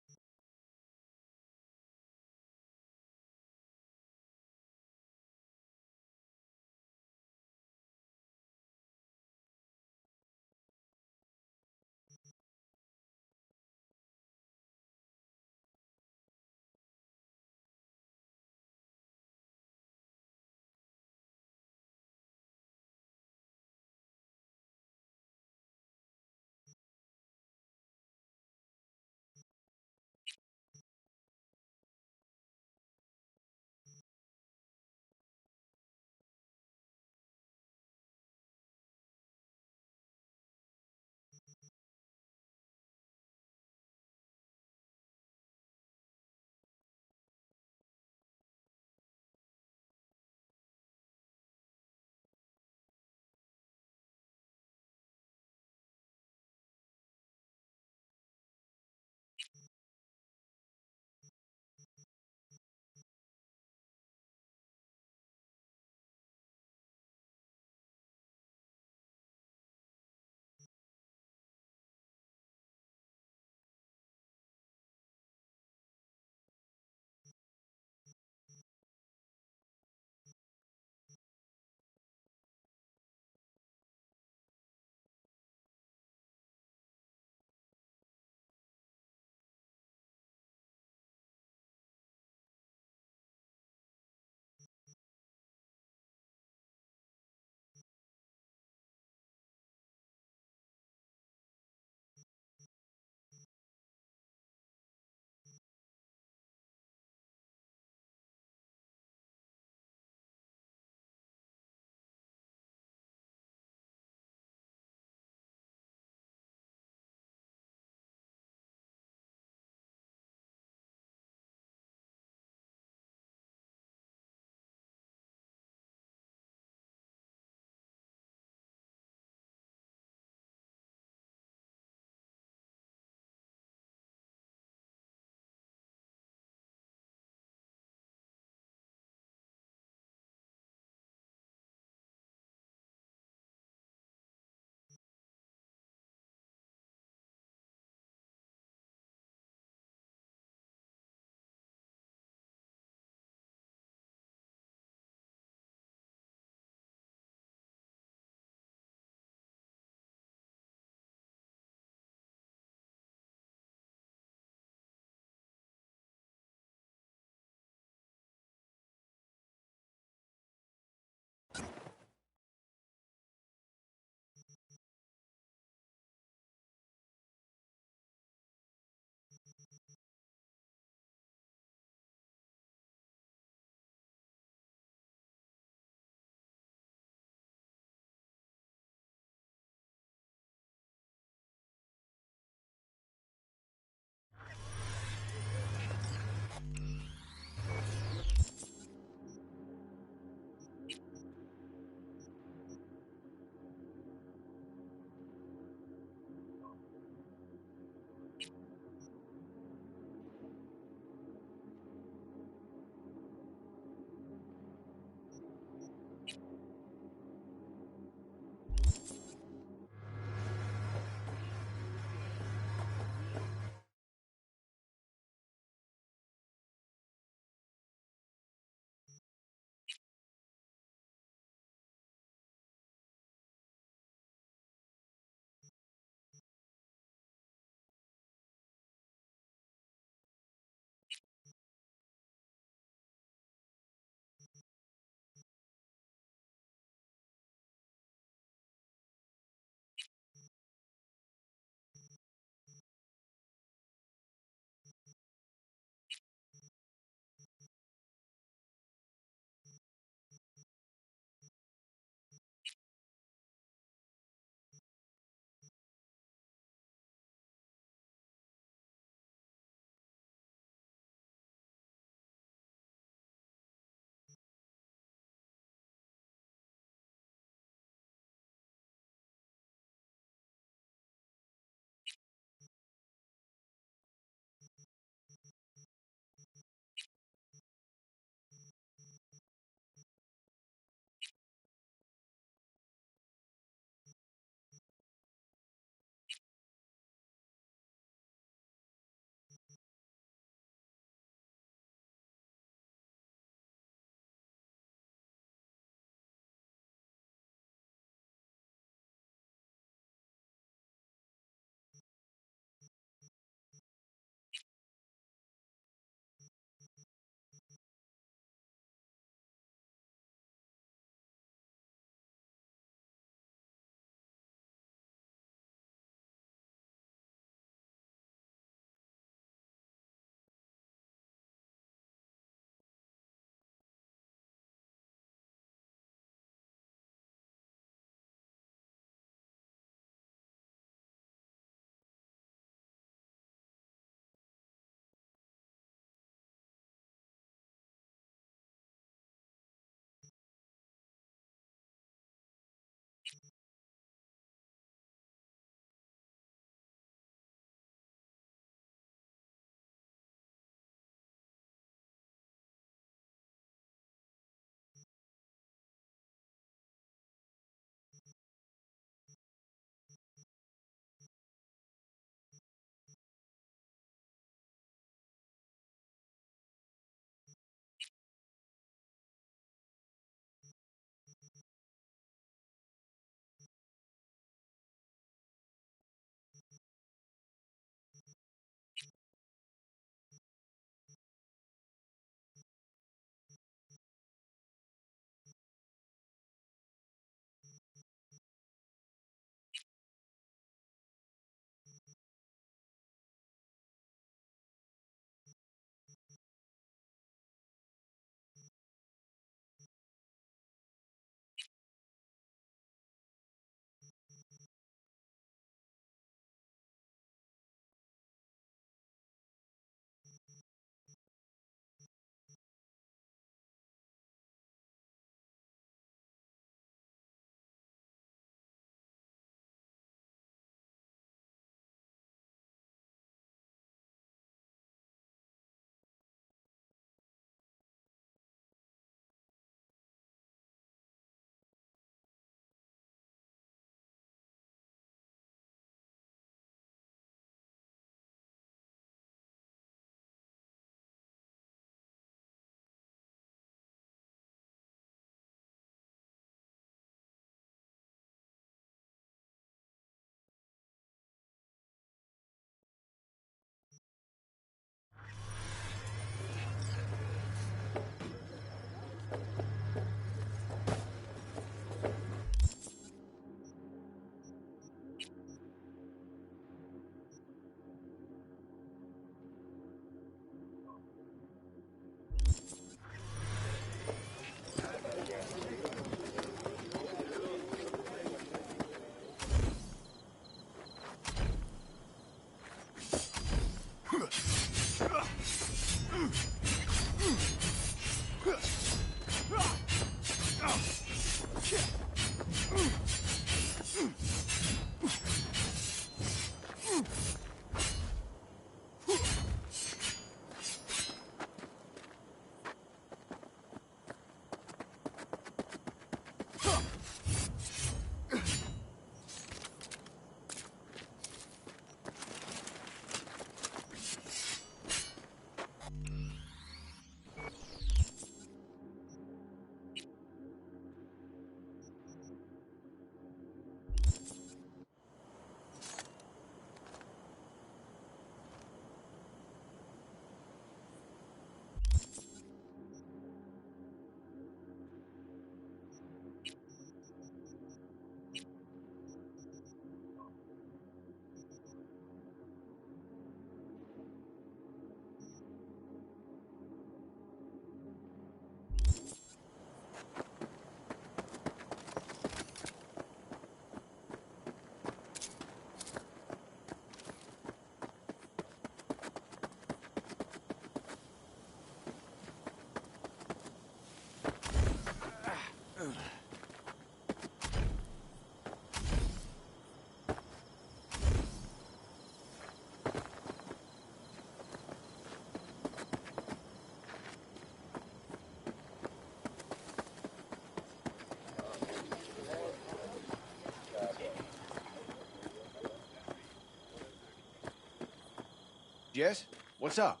Jess, what's up?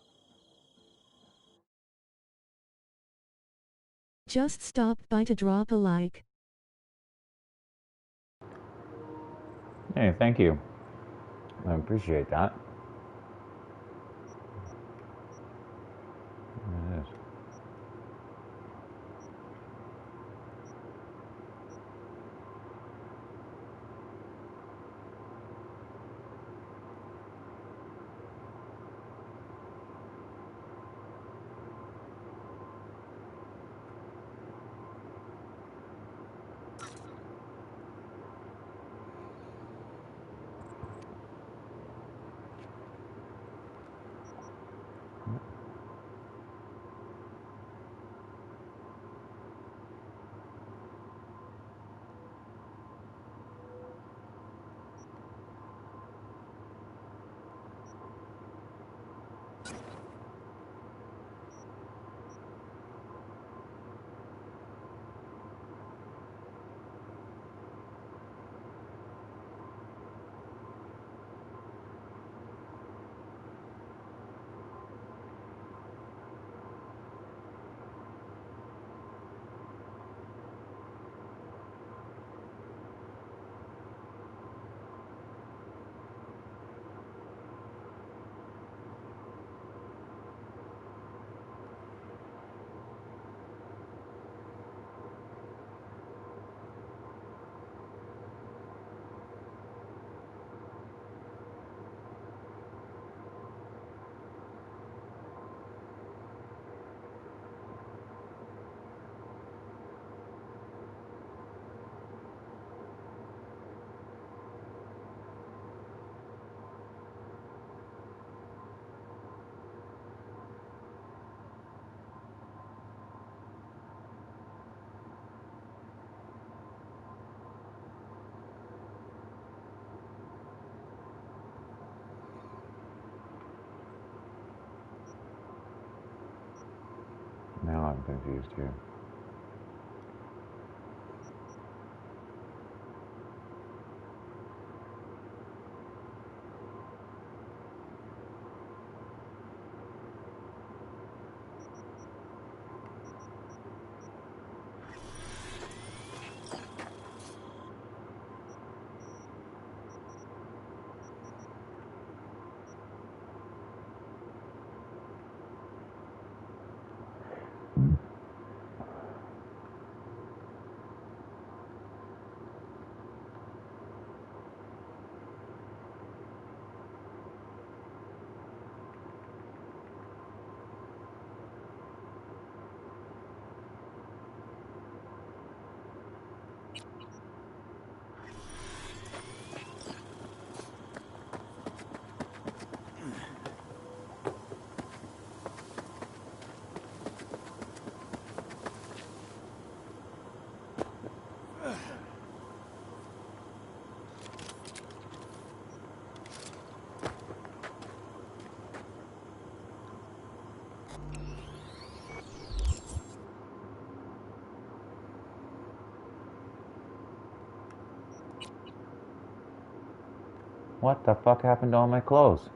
Just stopped by to drop a like. Hey, thank you. I appreciate that. There it is. Now I'm confused here. What the fuck happened to all my clothes?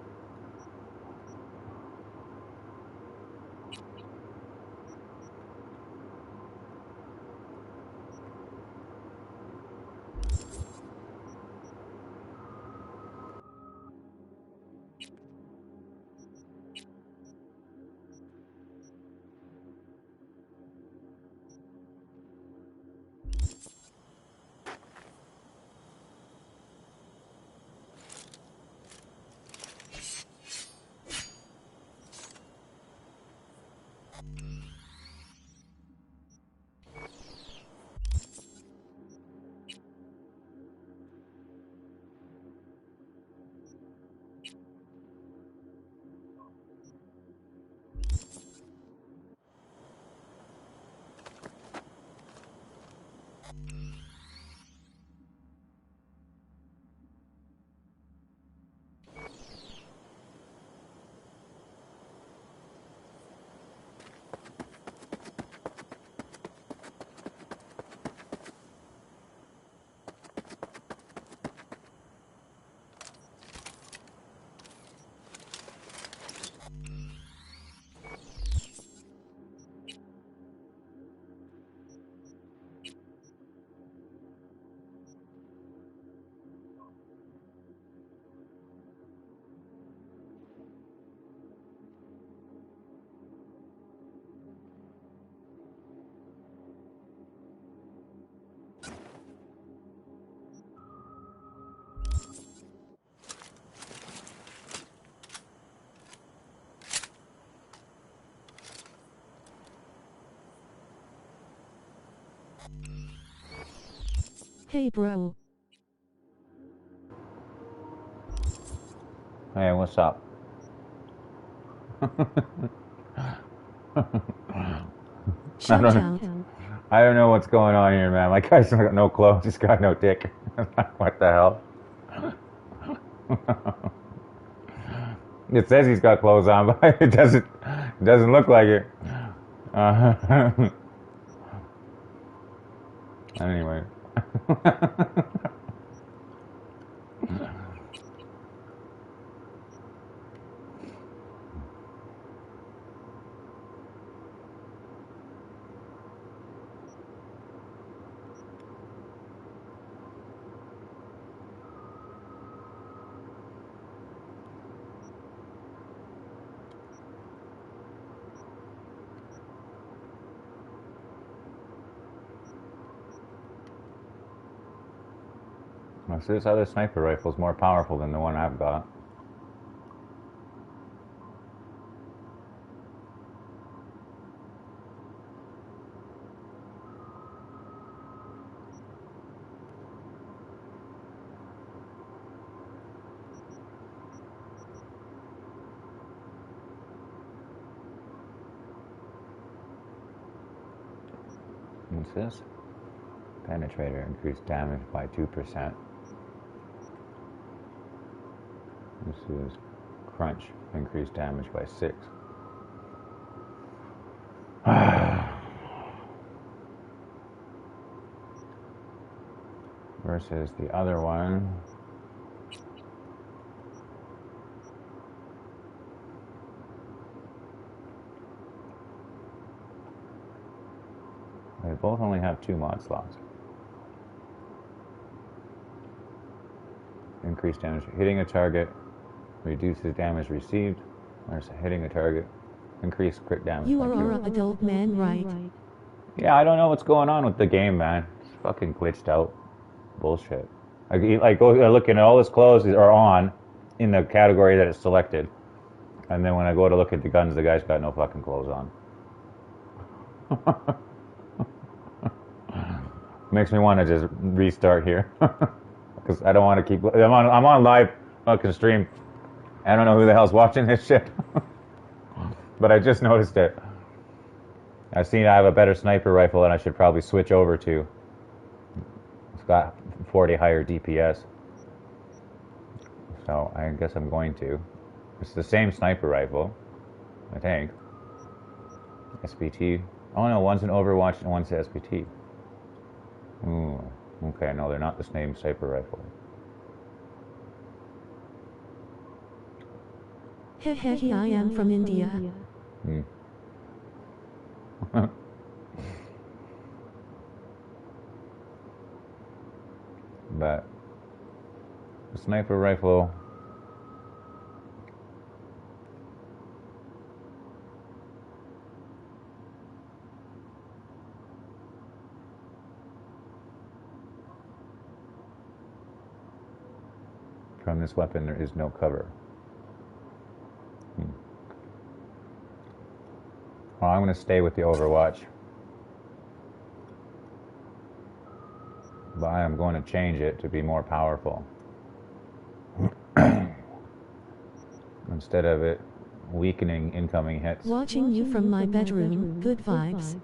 Hey bro. Hey, what's up? I don't know what's going on here, man. My guy's got no clothes, he's got no dick. What the hell? It says he's got clothes on, but it doesn't look like it. Anyway. So this other sniper rifle is more powerful than the one I've got. What's this? Penetrator, increased damage by 2%. This is crunch, increased damage by 6. Versus the other one. They both only have 2 mod slots. Increased damage. Hitting a target reduces damage received. There's hitting a target. Increased crit damage. You are an adult man, right? Yeah, I don't know what's going on with the game, man. It's fucking glitched out. Bullshit. I go looking at all his clothes are on in the category that it's selected. And then when I go to look at the guns, the guy's got no fucking clothes on. Makes me want to just restart here. Because I don't want to keep... I'm on live fucking stream. I don't know who the hell's watching this shit. But I just noticed it. I've seen I have a better sniper rifle and I should probably switch over to. It's got 40 higher DPS. So I guess I'm going to. It's the same sniper rifle, I think. SPT. Oh no, one's an Overwatch and one's an SPT. Ooh, okay, no, they're not the same sniper rifle. Hehe, I am from India. But the sniper rifle from this weapon there is no cover. Well, I'm going to stay with the Overwatch. But I am going to change it to be more powerful. Instead of it weakening incoming hits. Watching you from my bedroom, good vibes.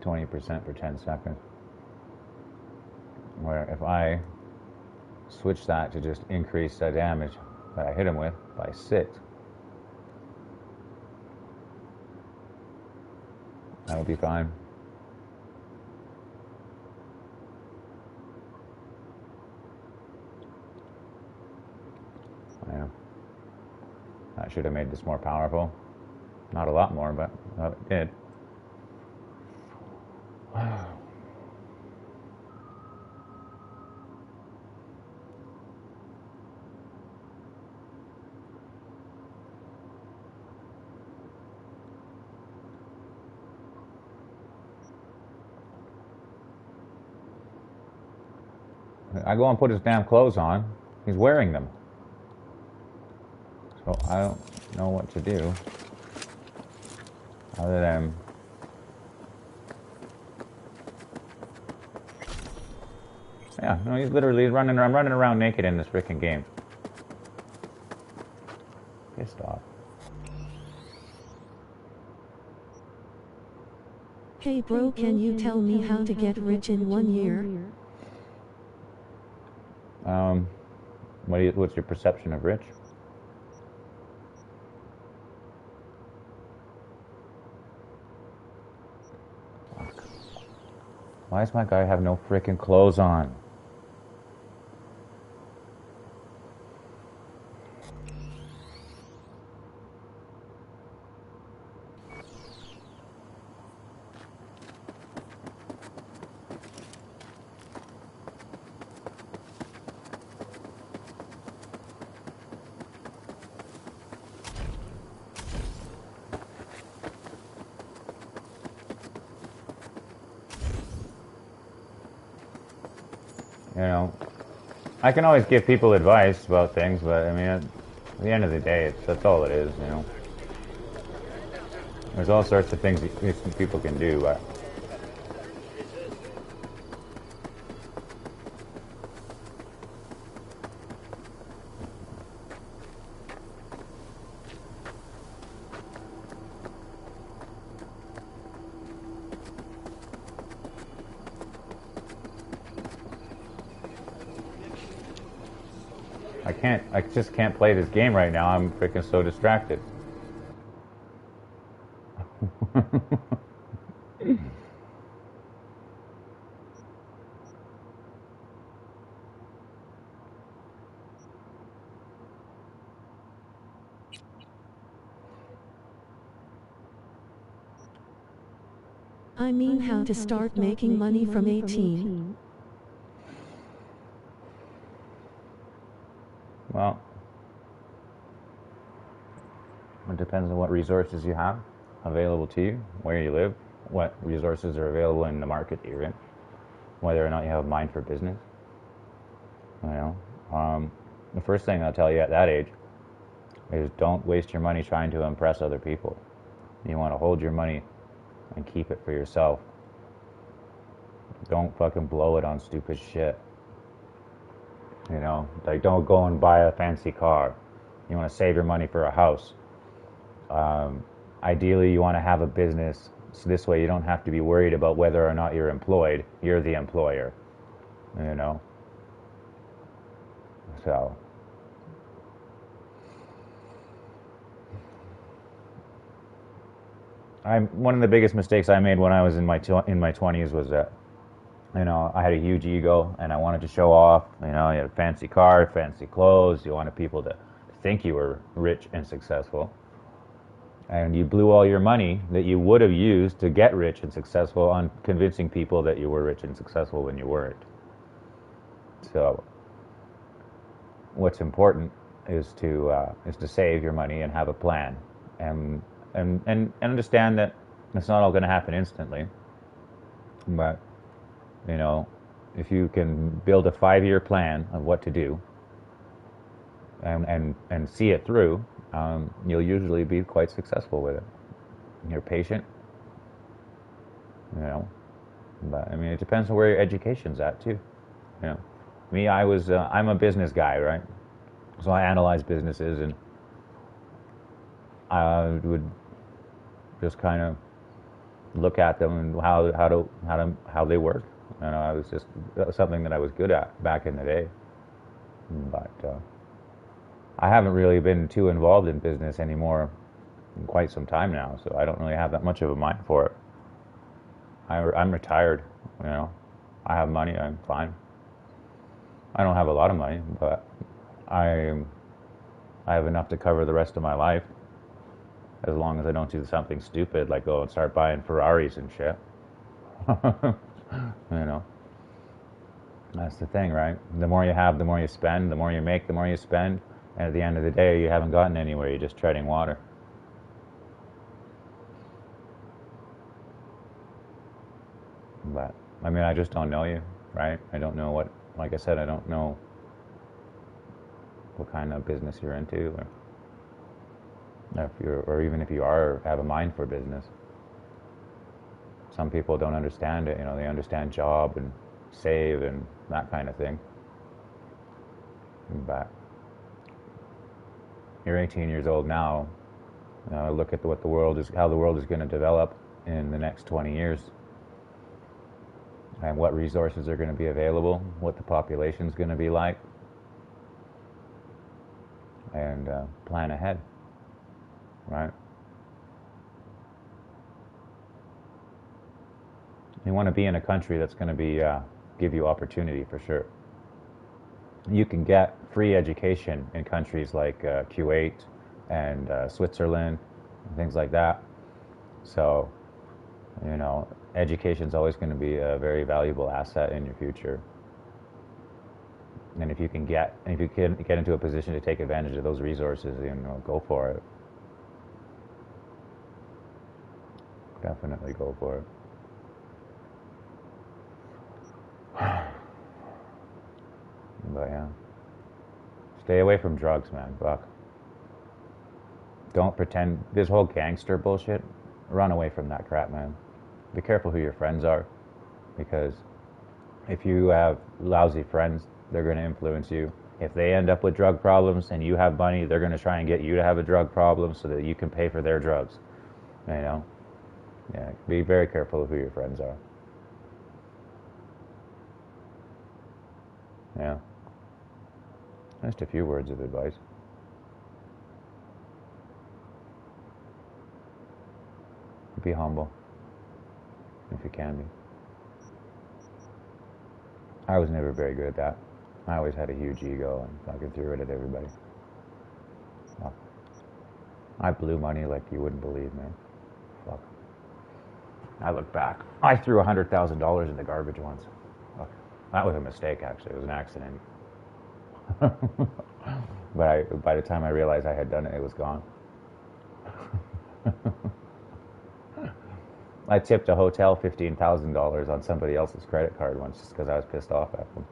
%, for 10 seconds. Where if I switch that to just increase the damage that I hit him with by 6, that would be fine. Yeah. I should have made this more powerful. Not a lot more, but it did. I go and put his damn clothes on. He's wearing them. So I don't know what to do other than no, he's literally running around naked in this freaking game. Pissed off. Hey bro, can you tell me how to get rich in 1 year? What's your perception of rich? Why does my guy have no freaking clothes on? You know, I can always give people advice about things, but I mean, at the end of the day, that's all it is, you know. There's all sorts of things that people can do, but I just can't play this game right now. I'm freaking so distracted. I mean how to start making money from 18. Well, it depends on what resources you have available to you, where you live, what resources are available in the market that you're in, whether or not you have a mind for business. You know, the first thing I'll tell you at that age is don't waste your money trying to impress other people. You want to hold your money and keep it for yourself. Don't fucking blow it on stupid shit. You know, like don't go and buy a fancy car. You want to save your money for a house. Ideally, you want to have a business, so this way you don't have to be worried about whether or not you're employed. You're the employer, you know. So, one of the biggest mistakes I made when I was in my 20s was that You know, I had a huge ego, and I wanted to show off. You know, you had a fancy car, fancy clothes. You wanted people to think you were rich and successful. And you blew all your money that you would have used to get rich and successful on convincing people that you were rich and successful when you weren't. So, what's important is to save your money and have a plan, and understand that it's not all going to happen instantly. But you know, if you can build a 5-year plan of what to do, and see it through, you'll usually be quite successful with it. You're patient, you know. But I mean, it depends on where your education's at too. You know, me, I'm a business guy, right? So I analyze businesses, and I would just kind of look at them and how they work. You know, that was something that I was good at back in the day. But I haven't really been too involved in business anymore in quite some time now, so I don't really have that much of a mind for it. I'm retired, you know. I have money, I'm fine. I don't have a lot of money, but I have enough to cover the rest of my life, as long as I don't do something stupid like go and start buying Ferraris and shit. You know, that's the thing, right? The more you have, the more you spend. The more you make, the more you spend. And at the end of the day, you haven't gotten anywhere. You're just treading water. But, I mean, I just don't know you, right? I don't know what, like I said, I don't know what kind of business you're into, or even if you are, have a mind for business. Some people don't understand it, you know, they understand job and save and that kind of thing. But you're 18 years old now. Look at how the world is going to develop in the next 20 years, and what resources are going to be available, what the population is going to be like, and plan ahead, right? You want to be in a country that's going to give you opportunity for sure. You can get free education in countries like Kuwait and Switzerland and things like that. So, you know, education is always going to be a very valuable asset in your future. And if you can get into a position to take advantage of those resources, you know, go for it. Definitely go for it. But yeah, stay away from drugs, man. Fuck. Don't pretend this whole gangster bullshit. Run away from that crap, man. Be careful who your friends are, because if you have lousy friends, they're going to influence you. If they end up with drug problems and you have money, they're going to try and get you to have a drug problem so that you can pay for their drugs. You know? Yeah, be very careful of who your friends are. Yeah. Just a few words of advice. Be humble, if you can be. I was never very good at that. I always had a huge ego and fucking threw it at everybody. Fuck. I blew money like you wouldn't believe, man. Fuck. I look back. I threw $100,000 in the garbage once. Fuck. That was a mistake, actually. It was an accident. But by the time I realized I had done it, it was gone. I tipped a hotel $15,000 on somebody else's credit card once just because I was pissed off at them.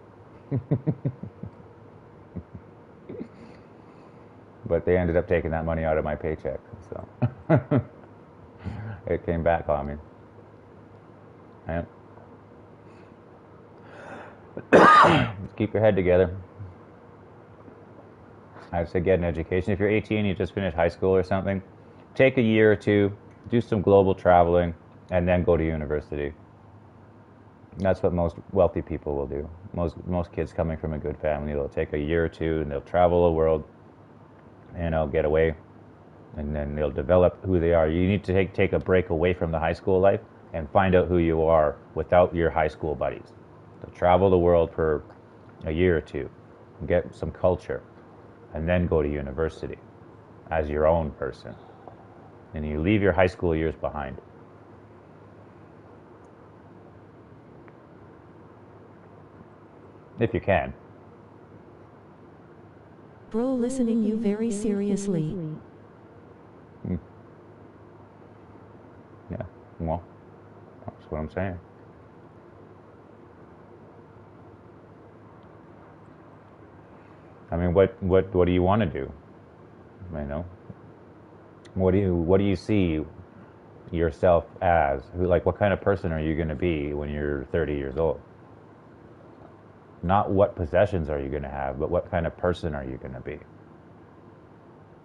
But they ended up taking that money out of my paycheck, so it came back on me. Yeah. Just keep your head together. I'd say get an education. If you're 18, you just finished high school or something, take a year or two, do some global traveling, and then go to university. That's what most wealthy people will do. Most kids coming from a good family, they'll take a year or two and they'll travel the world, and they'll get away, and then they'll develop who they are. You need to take a break away from the high school life and find out who you are without your high school buddies. to travel the world for a year or two, get some culture, and then go to university as your own person. And you leave your high school years behind. If you can. Bro, listening you very seriously. Yeah, well, that's what I'm saying. I mean, what do you want to do? You know, what do you see yourself as? Like, what kind of person are you going to be when you're 30 years old? Not what possessions are you going to have, but what kind of person are you going to be?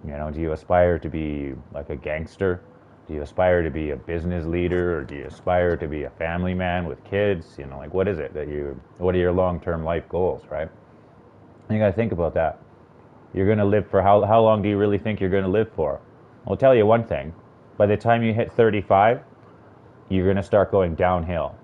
You know, do you aspire to be like a gangster? Do you aspire to be a business leader, or do you aspire to be a family man with kids? You know, like, what is it that what are your long-term life goals, right? And you got to think about that. You're going to live for how long do you really think you're going to live for? I'll tell you one thing. By the time you hit 35, you're going to start going downhill.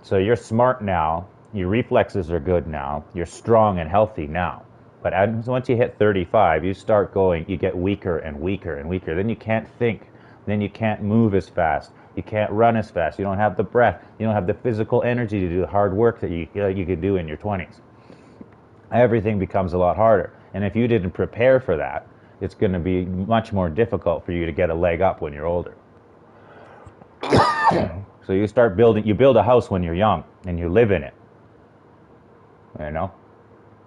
So you're smart now. Your reflexes are good now. You're strong and healthy now. But once you hit 35, you start going, you get weaker and weaker and weaker. Then you can't think. Then you can't move as fast. You can't run as fast. You don't have the breath. You don't have the physical energy to do the hard work that you could do in your 20s. Everything becomes a lot harder. And if you didn't prepare for that, it's going to be much more difficult for you to get a leg up when you're older. So you build a house when you're young and you live in it. You know?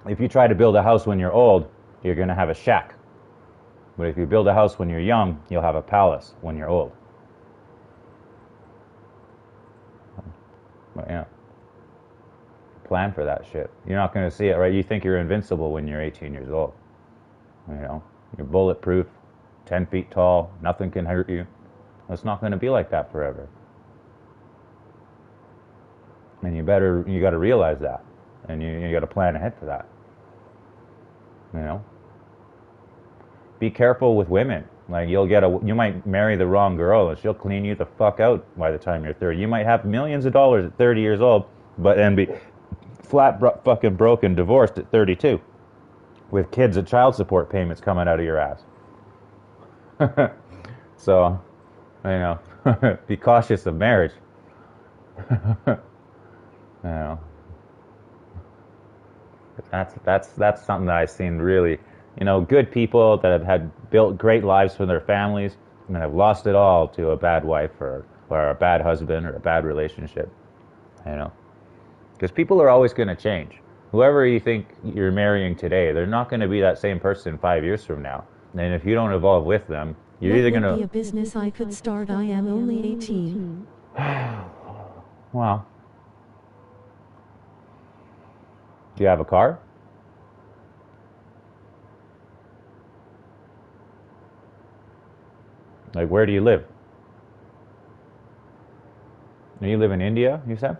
If you try to build a house when you're old, you're going to have a shack. But if you build a house when you're young, you'll have a palace when you're old. But yeah. Plan for that shit. You're not going to see it, right? You think you're invincible when you're 18 years old. You know? You're bulletproof, 10 feet tall, nothing can hurt you. It's not going to be like that forever. And you got to realize that. And you got to plan ahead for that. You know? Be careful with women. Like, you might marry the wrong girl and she'll clean you the fuck out by the time you're 30. You might have millions of dollars at 30 years old, but then be flat fucking broken, divorced at 32. With kids and child support payments coming out of your ass. So, you know, be cautious of marriage. You know. That's something that I've seen really, you know, good people that have built great lives for their families and have lost it all to a bad wife or a bad husband or a bad relationship, you know. Because people are always going to change. Whoever you think you're marrying today, they're not going to be that same person 5 years from now. And if you don't evolve with them, you're either going to... be a business I could start. I am only 18. Well... Do you have a car? Like, where do you live? Do you live in India, you said?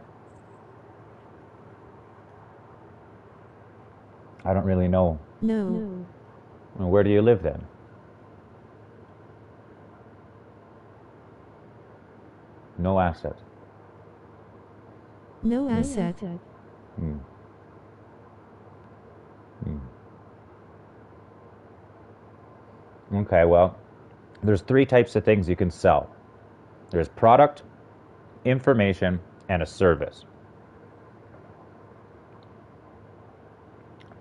I don't really know. No. Well, where do you live then? No asset. No asset. Hmm. Okay, well, there's three types of things you can sell. There's product, information, and a service.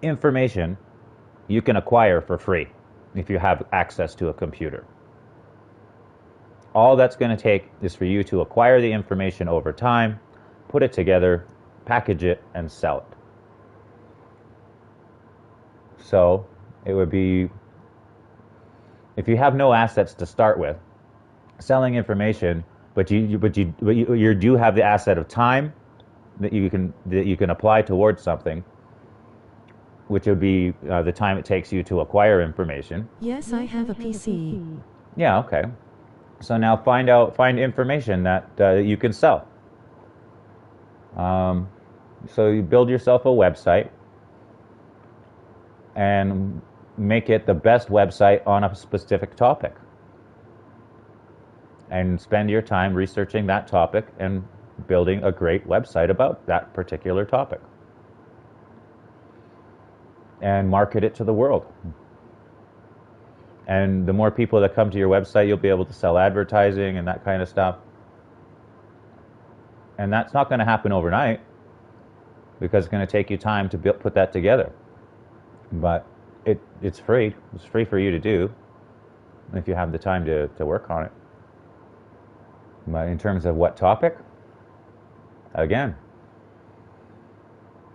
Information you can acquire for free if you have access to a computer. All that's going to take is for you to acquire the information over time, put it together, package it, and sell it. So it would be, if you have no assets to start with, selling information, but you do have the asset of time that you can apply towards something, which would be the time it takes you to acquire information. Yes, I have a PC. Yeah, okay. So now find information that you can sell. So you build yourself a website and make it the best website on a specific topic. And spend your time researching that topic and building a great website about that particular topic and market it to the world. And the more people that come to your website, you'll be able to sell advertising and that kind of stuff. And that's not going to happen overnight because it's going to take you time to put that together. But it's free. It's free for you to do if you have the time to work on it. But in terms of what topic, again,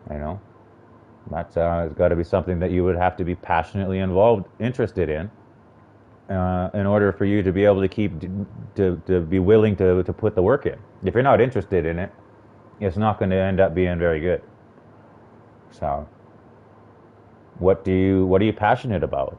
you know, that's it's got to be something that you would have to be passionately interested in order for you to be able to to be willing to put the work in. If you're not interested in it, it's not going to end up being very good. So, what are you passionate about?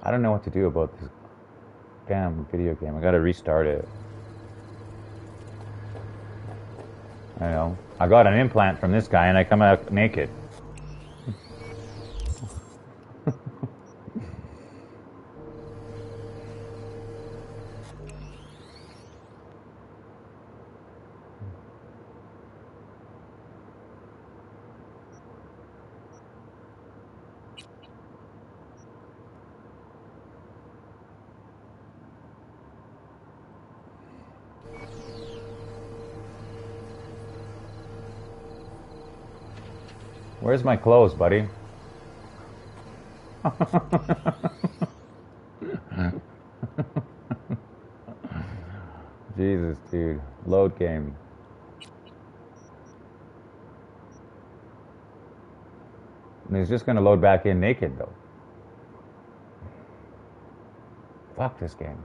I don't know what to do about this damn video game. I gotta restart it. I know. I got an implant from this guy and I come out naked. Where's my clothes, buddy? Jesus, dude. Load game. And he's just gonna load back in naked, though. Fuck this game.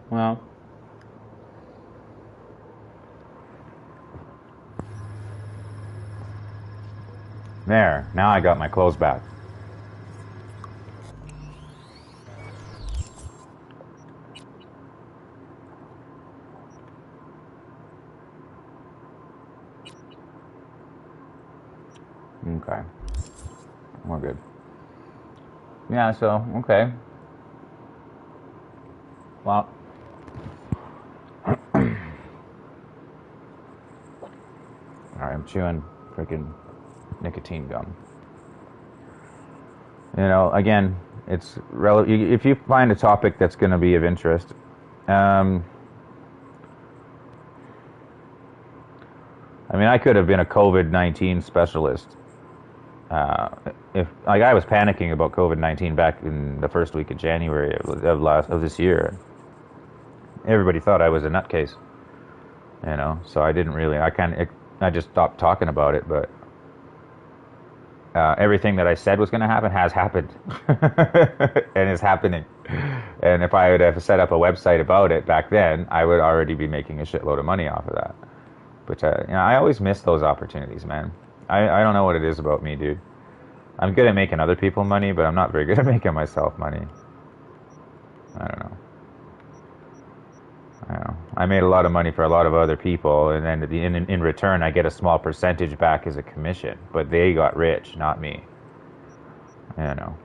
Well, there. Now I got my clothes back. Okay. We're good. Yeah, so, okay. Well, alright, I'm chewing freaking nicotine gum. You know, again, it's if you find a topic that's going to be of interest, I mean, I could have been a COVID-19 specialist. If like I was panicking about COVID-19 back in the first week of January of this year. Everybody thought I was a nutcase, you know. So I didn't really. I just stopped talking about it. But everything that I said was going to happen has happened, and is happening. And if I would have set up a website about it back then, I would already be making a shitload of money off of that. But you know, I always miss those opportunities, man. I don't know what it is about me, dude. I'm good at making other people money, but I'm not very good at making myself money. I don't know. I made a lot of money for a lot of other people, and then in return, I get a small percentage back as a commission. But they got rich, not me. You know.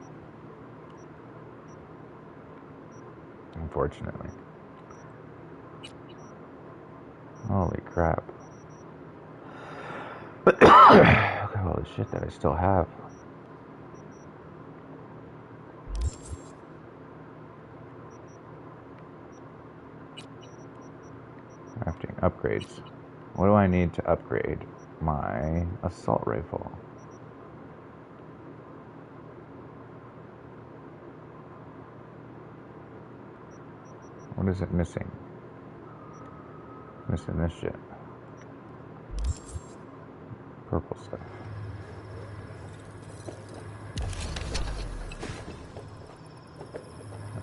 Unfortunately. Holy crap. Look at all the shit that I still have. Crafting upgrades. What do I need to upgrade my assault rifle? What is it missing? Missing this shit. Purple stuff.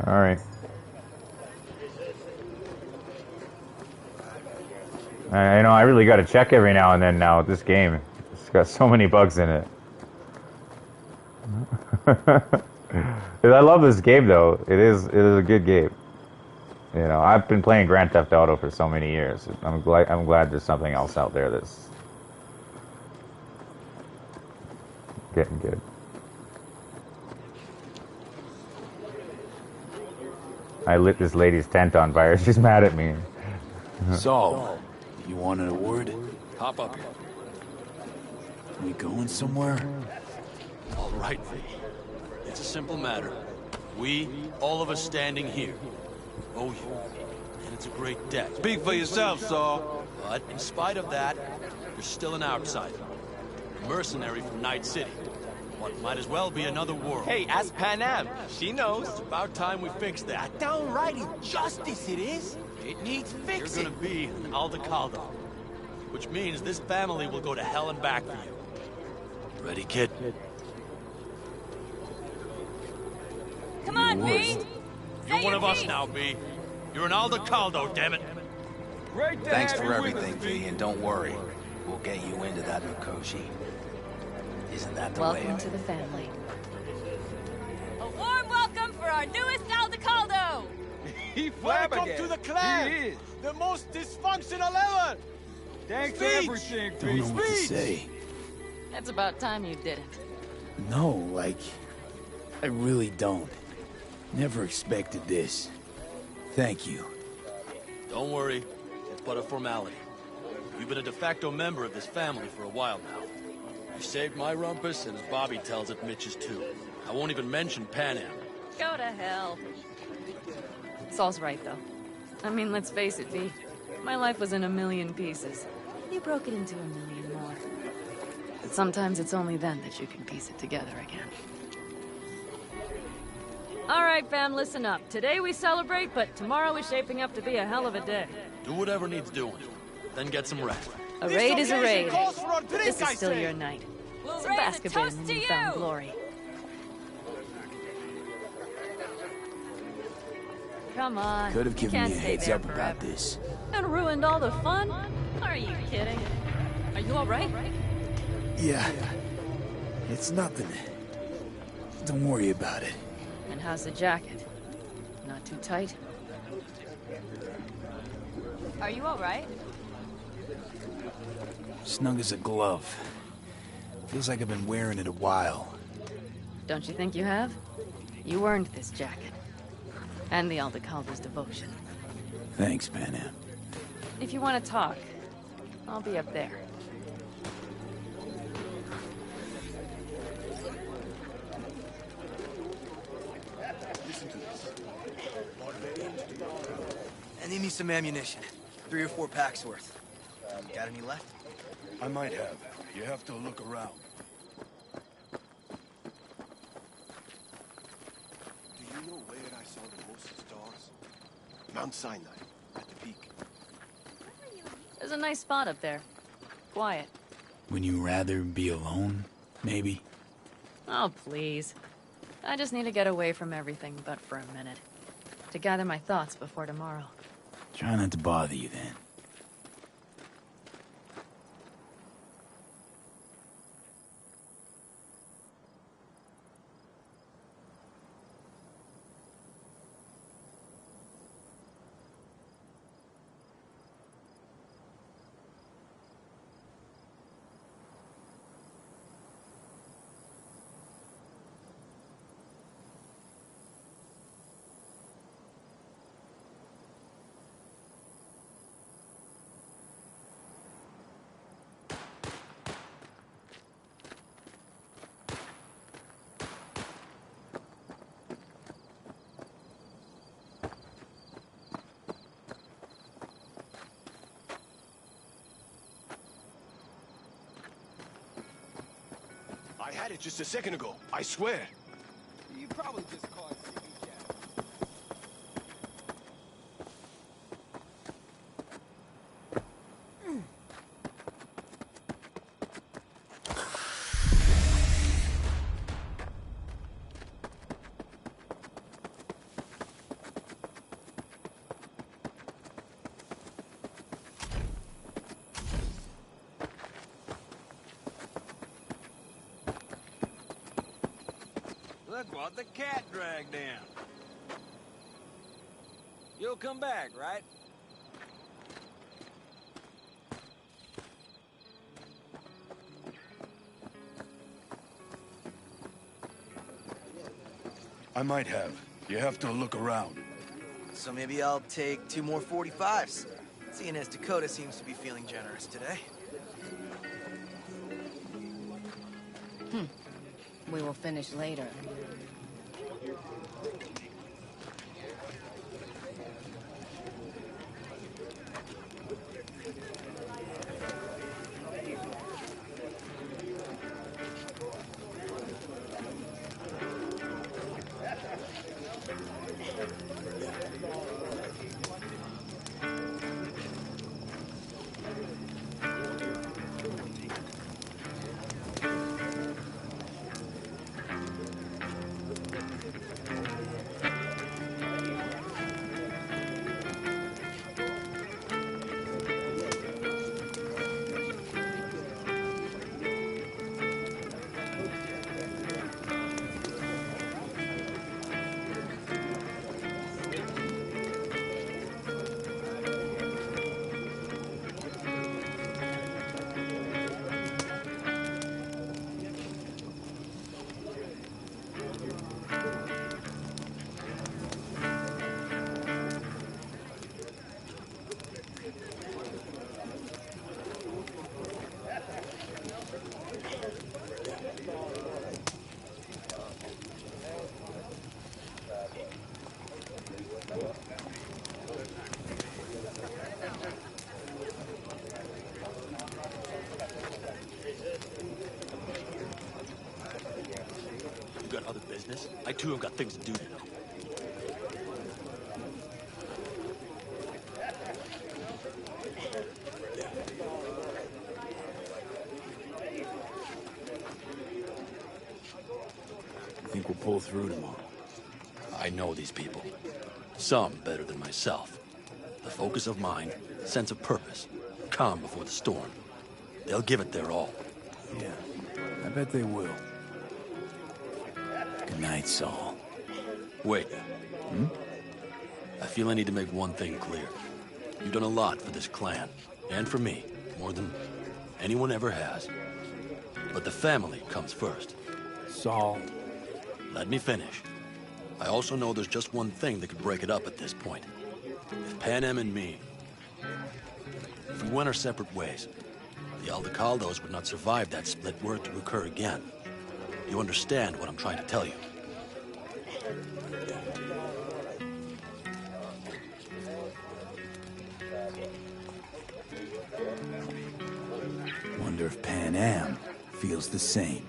Alright. I know I really gotta check every now and then now with this game. It's got so many bugs in it. I love this game though. It is a good game. You know, I've been playing Grand Theft Auto for so many years. I'm glad there's something else out there that's getting good. I lit this lady's tent on fire. She's mad at me. Saul, you want an award? Hop up here. We going somewhere? All right, V. It's a simple matter. We, all of us standing here, owe you. And it's a great debt. Speak for yourself, Saul. But in spite of that, you're still an outsider. A mercenary from Night City. What might as well be another world. Hey, ask Pan Am. She knows. It's about time we fix that. A downright injustice it is. It needs fixing. You're gonna be an Aldecaldo. Which means this family will go to hell and back for you. Ready, kid? Come on, B! You're one of us now, B. You're an Aldecaldo, damn it. Thanks for everything, V, and don't worry. We'll get you into that Mikoshi. Isn't that the way? Welcome to the family. A warm welcome for our newest Aldecaldo! Welcome to the clan! He is. The most dysfunctional ever! Thanks for everything, Don't know what to say. It's about time you did it. No, like, I really don't. Never expected this. Thank you. Don't worry. It's but a formality. You've been a de facto member of this family for a while now. You saved my rumpus, and as Bobby tells it, Mitch's too. I won't even mention Pan Am. Go to hell. Saul's right, though. I mean, let's face it, V. My life was in a million pieces. You broke it into a million more. But sometimes it's only then that you can piece it together again. All right, fam, listen up. Today we celebrate, but tomorrow is shaping up to be a hell of a day. Do whatever needs doing. Then get some rest. A raid is a raid. This is still your night. Some raise a basketball toast and to newfound you. glory. Come on. Could have you given can't me a stay heads there up forever. about this. And ruined all the fun? Are you kidding? Are you all right? Yeah. It's nothing. Don't worry about it. And how's the jacket? Not too tight? Are you alright? Snug as a glove. Feels like I've been wearing it a while. Don't you think you have? You earned this jacket. And the Aldecaldo's devotion. Thanks, Pan Am. If you want to talk, I'll be up there. I need me some ammunition. 3 or 4 packs worth. Got any left? I might have. You have to look around. Do you know where I saw the most stars? Mount Sinai, at the peak. There's a nice spot up there. Quiet. Would you rather be alone, maybe? Oh, please. I just need to get away from everything but for a minute. To gather my thoughts before tomorrow. Try not to bother you then. I had it just a second ago, I swear. You probably just caught Look what the cat dragged down. You'll come back, right? I might have. You have to look around. So maybe I'll take 2 more 45s. Seeing as Dakota seems to be feeling generous today. We will finish later. I too have got things to do, you know. You think we'll pull through tomorrow? I know these people. Some better than myself. The focus of mind, sense of purpose, calm before the storm. They'll give it their all. Yeah, I bet they will. Good night, Saul. Wait. I feel I need to make one thing clear. You've done a lot for this clan, and for me, more than anyone ever has. But the family comes first. Saul. Let me finish. I also know there's just one thing that could break it up at this point. If Pan Am and me... If we went our separate ways, the Aldecaldos would not survive that split were it to occur again. You understand what I'm trying to tell you? Wonder if Pan Am feels the same.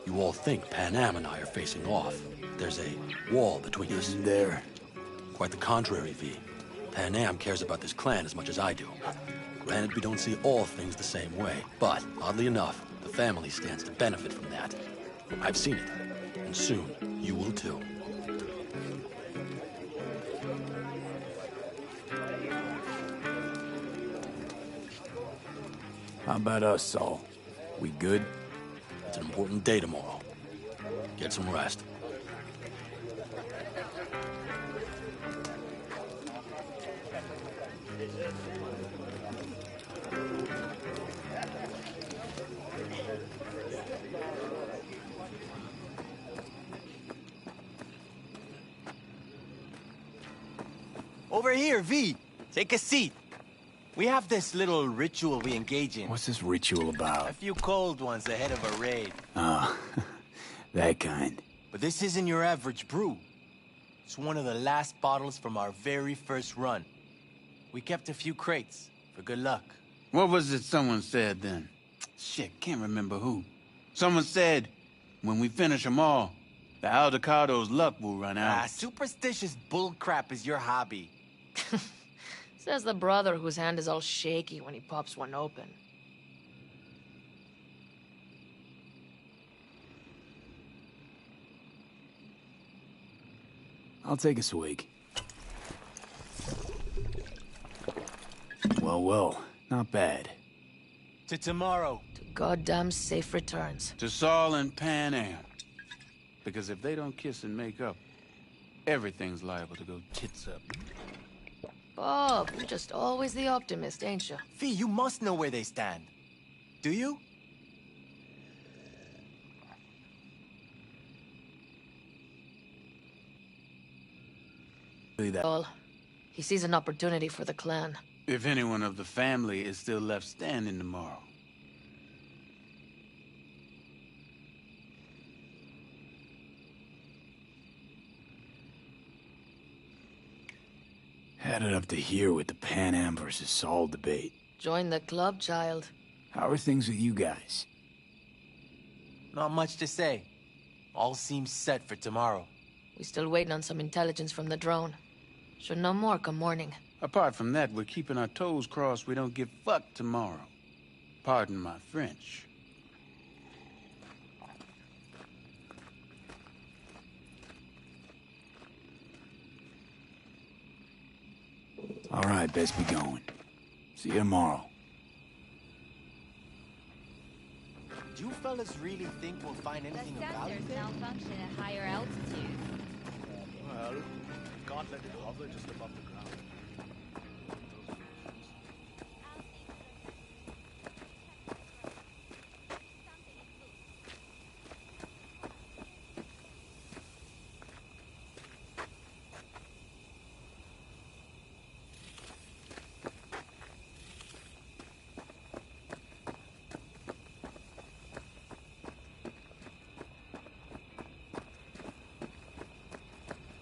You all think Pan Am and I are facing off. There's a wall between us. Isn't there? Quite the contrary, V. Pan Am cares about this clan as much as I do. Granted, we don't see all things the same way, but, oddly enough, the family stands to benefit from that. I've seen it, and soon, you will too. How about us, Saul? We good? It's an important day tomorrow. Get some rest. Over here, V. Take a seat. We have this little ritual we engage in. What's this ritual about? A few cold ones ahead of a raid. Ah, that kind. But this isn't your average brew. It's one of the last bottles from our very first run. We kept a few crates, for good luck. What was it someone said then? Shit, can't remember who. Someone said, when we finish them all, the Aldecado's luck will run out. Superstitious bullcrap is your hobby. Says the brother whose hand is all shaky when he pops one open. I'll take a swig. Well, not bad. To tomorrow. To goddamn safe returns. To Saul and Pan Am. Because if they don't kiss and make up, everything's liable to go tits up. Bob, you're just always the optimist, ain't you? Fee, you must know where they stand. Do you? Well, he sees an opportunity for the clan. If anyone of the family is still left standing tomorrow. Had it up to here with the Pan Am versus Saul debate. Join the club, child. How are things with you guys? Not much to say. All seems set for tomorrow. We still waiting on some intelligence from the drone. Should know more come morning. Apart from that, we're keeping our toes crossed we don't get fucked tomorrow. Pardon my French. All right, best be going. See you tomorrow. Do you fellas really think we'll find anything about it? Malfunction at higher altitude. Well, can't let it hover just above the ground.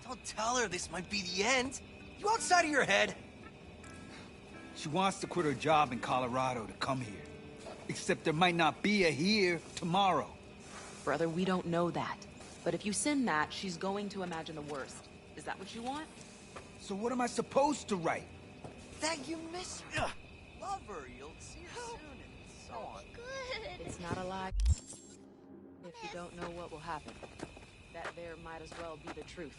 Don't tell her this might be the end. You outside of your head? She wants to quit her job in Colorado to come here. Except there might not be a here tomorrow. Brother, we don't know that. But if you send that, she's going to imagine the worst. Is that what you want? So what am I supposed to write? That you miss me. Love her, you'll see her soon, and so on. It's not a lie. If you don't know what will happen, that there might as well be the truth.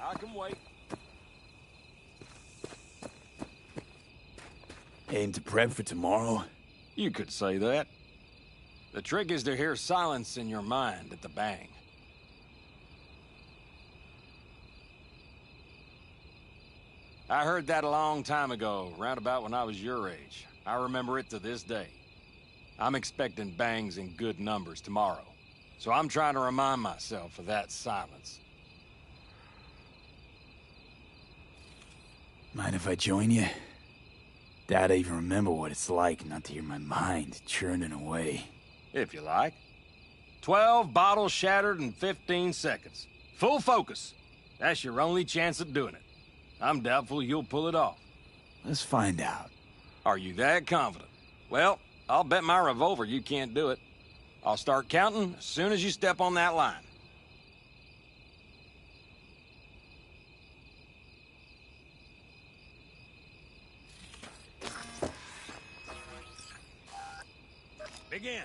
I can wait. Aim to prep for tomorrow? You could say that. The trick is to hear silence in your mind at the bang. I heard that a long time ago, round about when I was your age. I remember it to this day. I'm expecting bangs in good numbers tomorrow, so I'm trying to remind myself of that silence. Mind if I join you? Doubt I even remember what it's like not to hear my mind churning away. If you like. 12 bottles shattered in 15 seconds. Full focus. That's your only chance at doing it. I'm doubtful you'll pull it off. Let's find out. Are you that confident? Well, I'll bet my revolver you can't do it. I'll start counting as soon as you step on that line. Begin.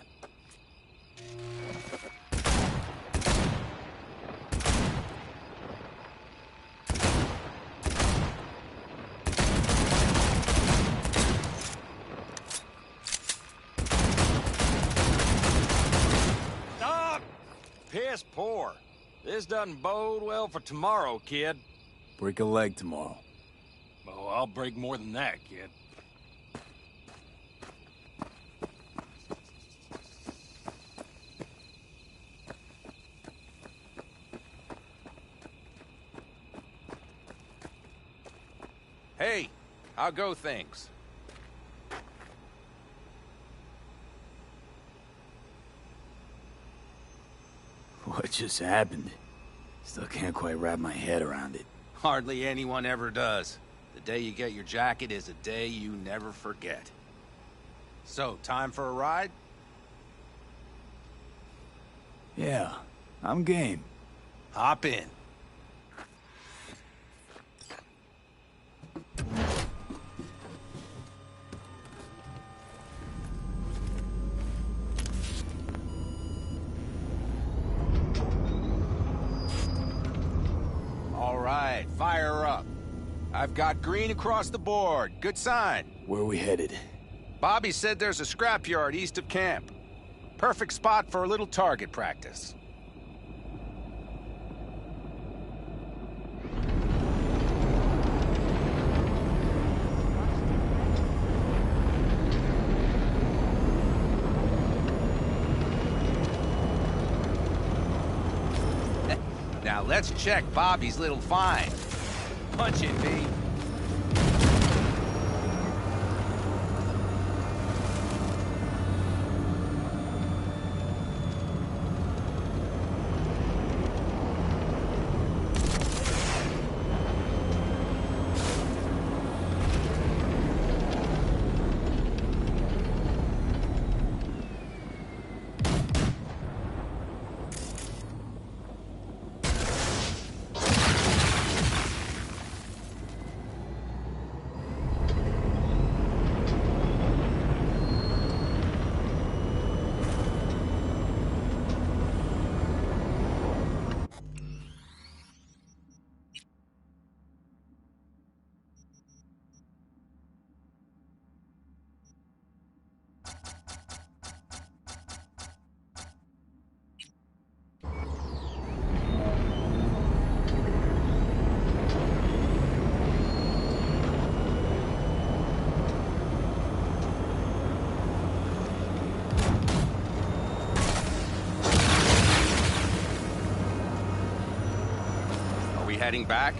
Stop! Piss poor. This doesn't bode well for tomorrow, kid. Break a leg tomorrow. Oh, I'll break more than that, kid. Hey, how go things? What just happened? Still can't quite wrap my head around it. Hardly anyone ever does. The day you get your jacket is a day you never forget. So, time for a ride? Yeah, I'm game. Hop in. All right, fire up. I've got green across the board. Good sign. Where are we headed? Bobby said there's a scrapyard east of camp. Perfect spot for a little target practice. Now let's check Bobby's little find. Punch it, B. Heading back?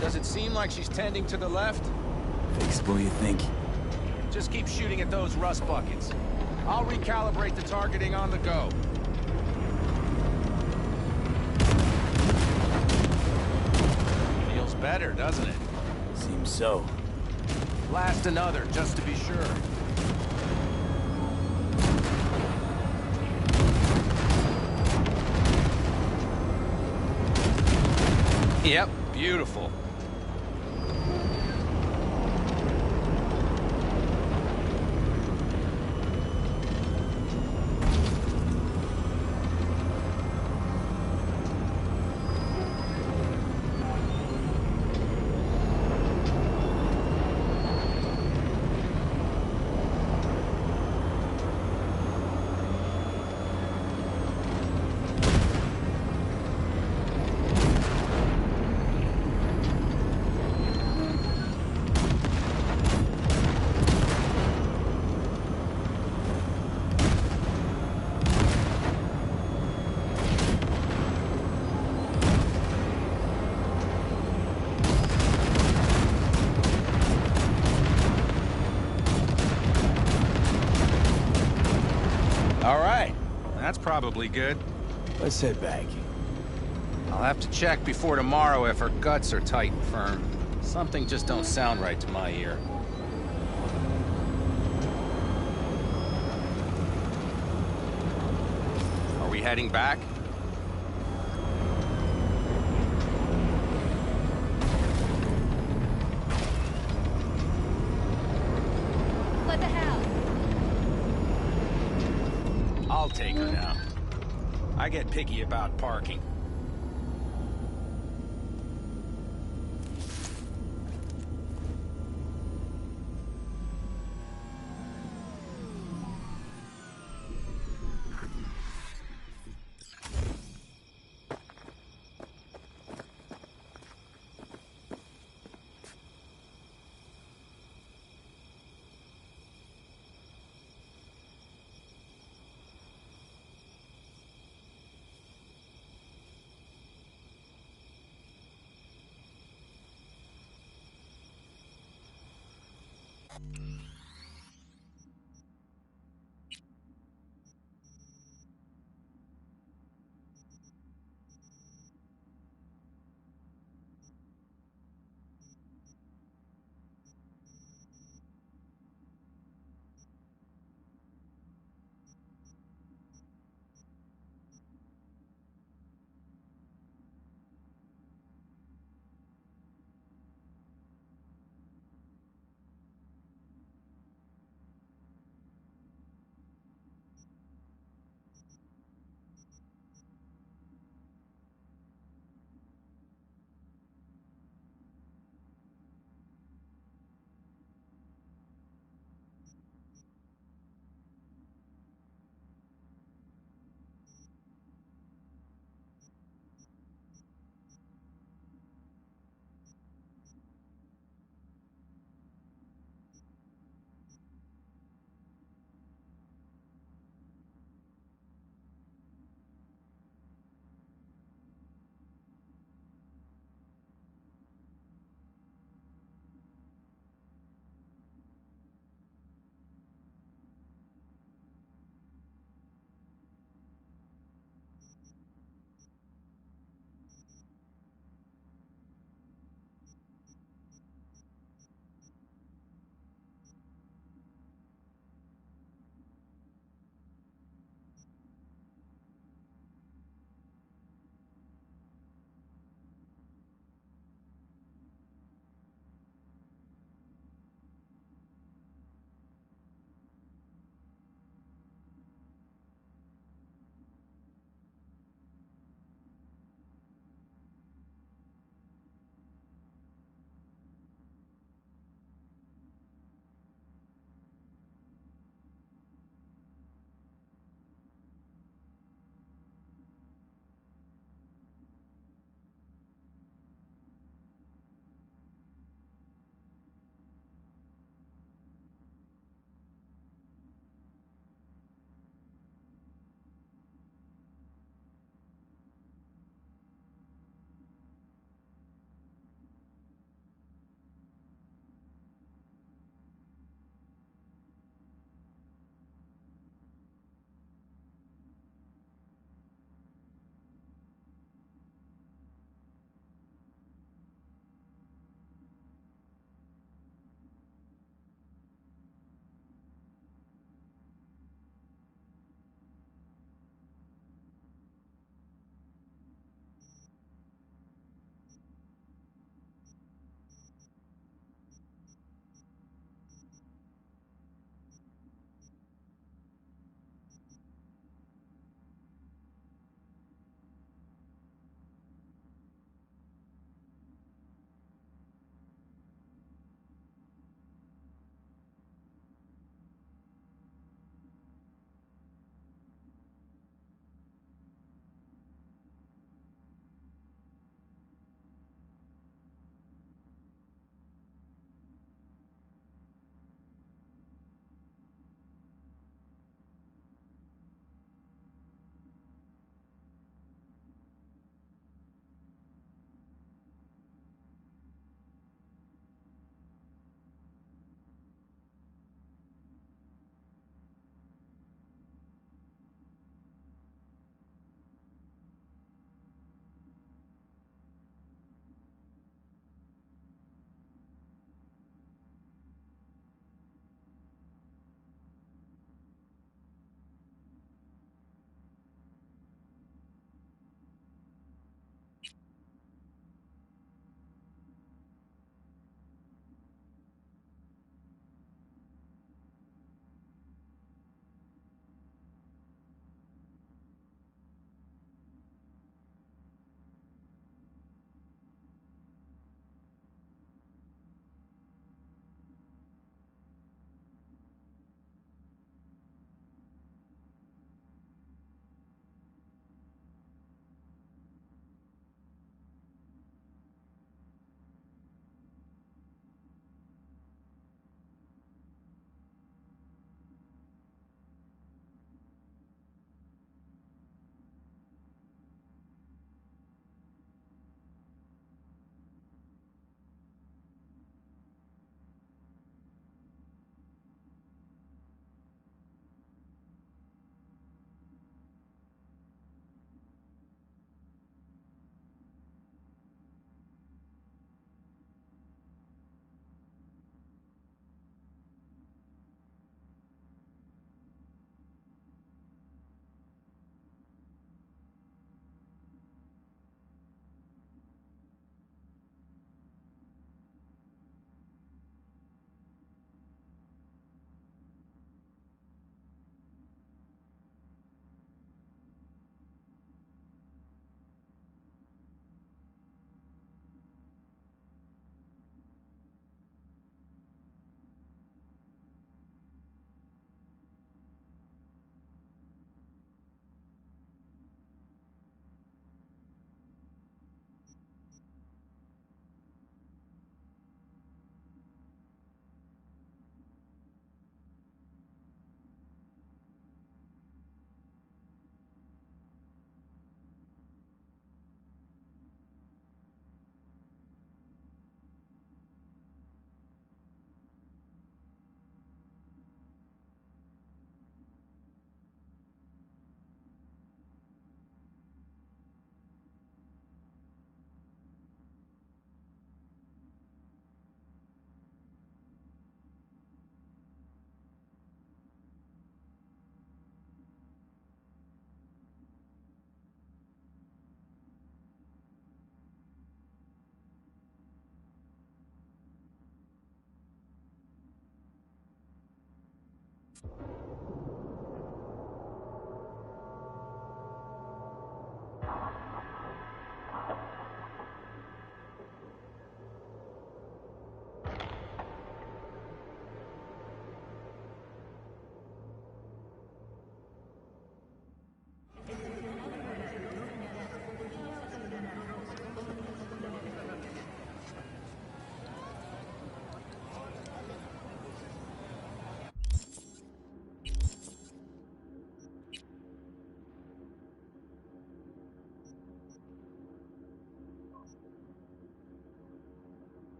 Does it seem like she's tending to the left? Fixable, you think? Just keep shooting at those rust buckets. I'll recalibrate the targeting on the go. Feels better, doesn't it? Seems so. Blast another, just to be sure. Yep, beautiful. That's probably good. Let's head back. I'll have to check before tomorrow if her guts are tight and firm. Something just don't sound right to my ear. Are we heading back? What the hell? I'll take her now. I get picky about parking.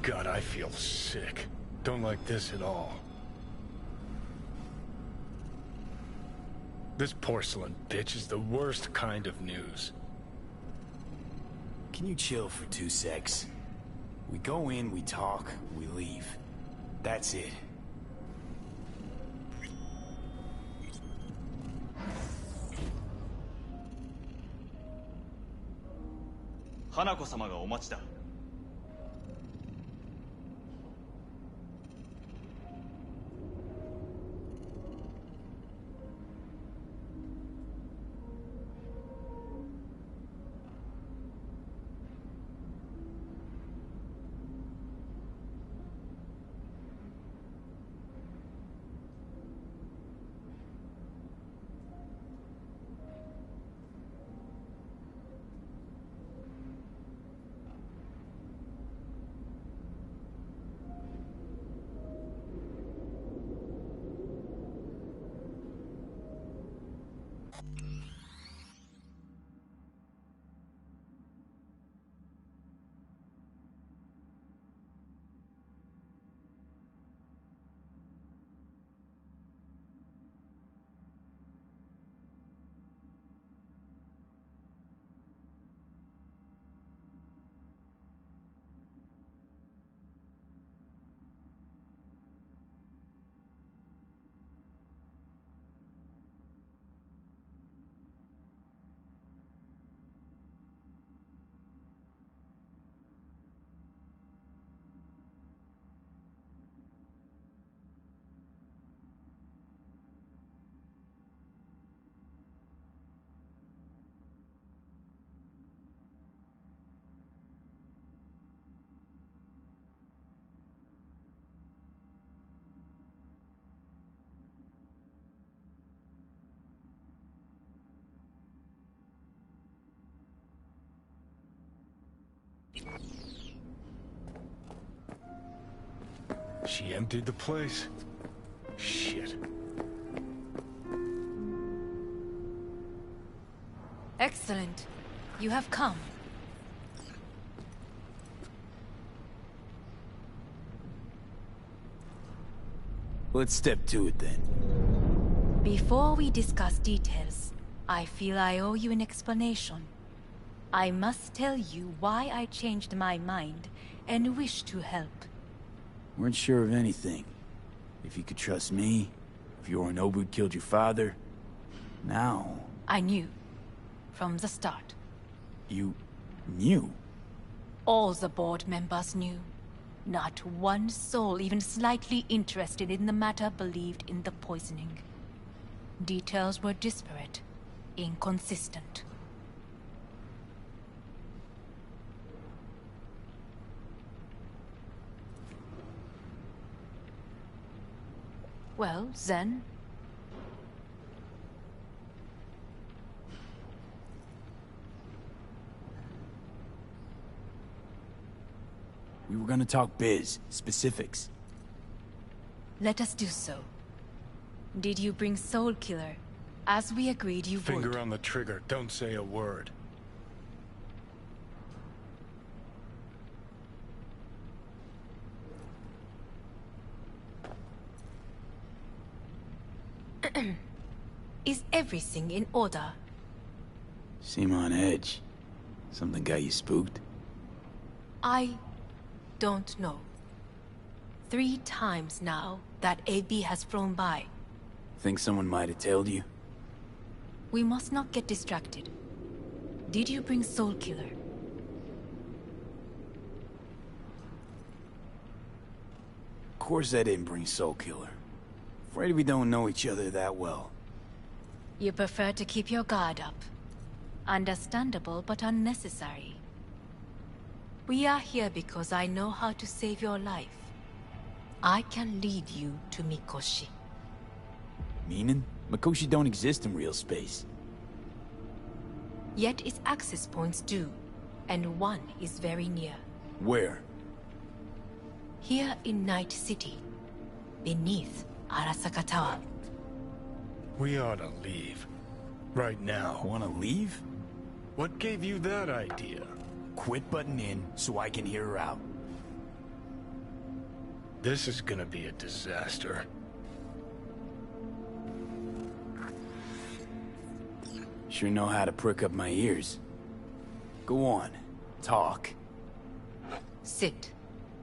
God, I feel sick. Don't like this at all. This porcelain bitch is the worst kind of news. Can you chill for 2 secs? We go in, we talk, we leave. That's it. Hanako-samaがお待ちだ。She emptied the place. Shit. Excellent. You have come. Let's step to it then. Before we discuss details, I feel I owe you an explanation. I must tell you why I changed my mind and wish to help. Weren't sure of anything. If you could trust me, if Yorinobu killed your father. Now... I knew. From the start. You... knew? All the board members knew. Not one soul even slightly interested in the matter believed in the poisoning. Details were disparate, inconsistent. Well, then... We were gonna talk biz, specifics. Let us do so. Did you bring Soul Killer? As we agreed you would. Finger on the trigger, don't say a word. Is everything in order? Seem on edge. Something got you spooked? I don't know. 3 times now that AB has flown by. Think someone might have tailed you? We must not get distracted. Did you bring Soul Killer? Of course I didn't bring Soul Killer. Afraid we don't know each other that well. You prefer to keep your guard up. Understandable, but unnecessary. We are here because I know how to save your life. I can lead you to Mikoshi. Meaning? Mikoshi don't exist in real space. Yet its access points do, and one is very near. Where? Here in Night City, beneath Arasaka Tower. We ought to leave. Right now. Wanna leave? What gave you that idea? Quit butting in so I can hear her out. This is gonna be a disaster. Sure know how to prick up my ears. Go on. Talk. Sit.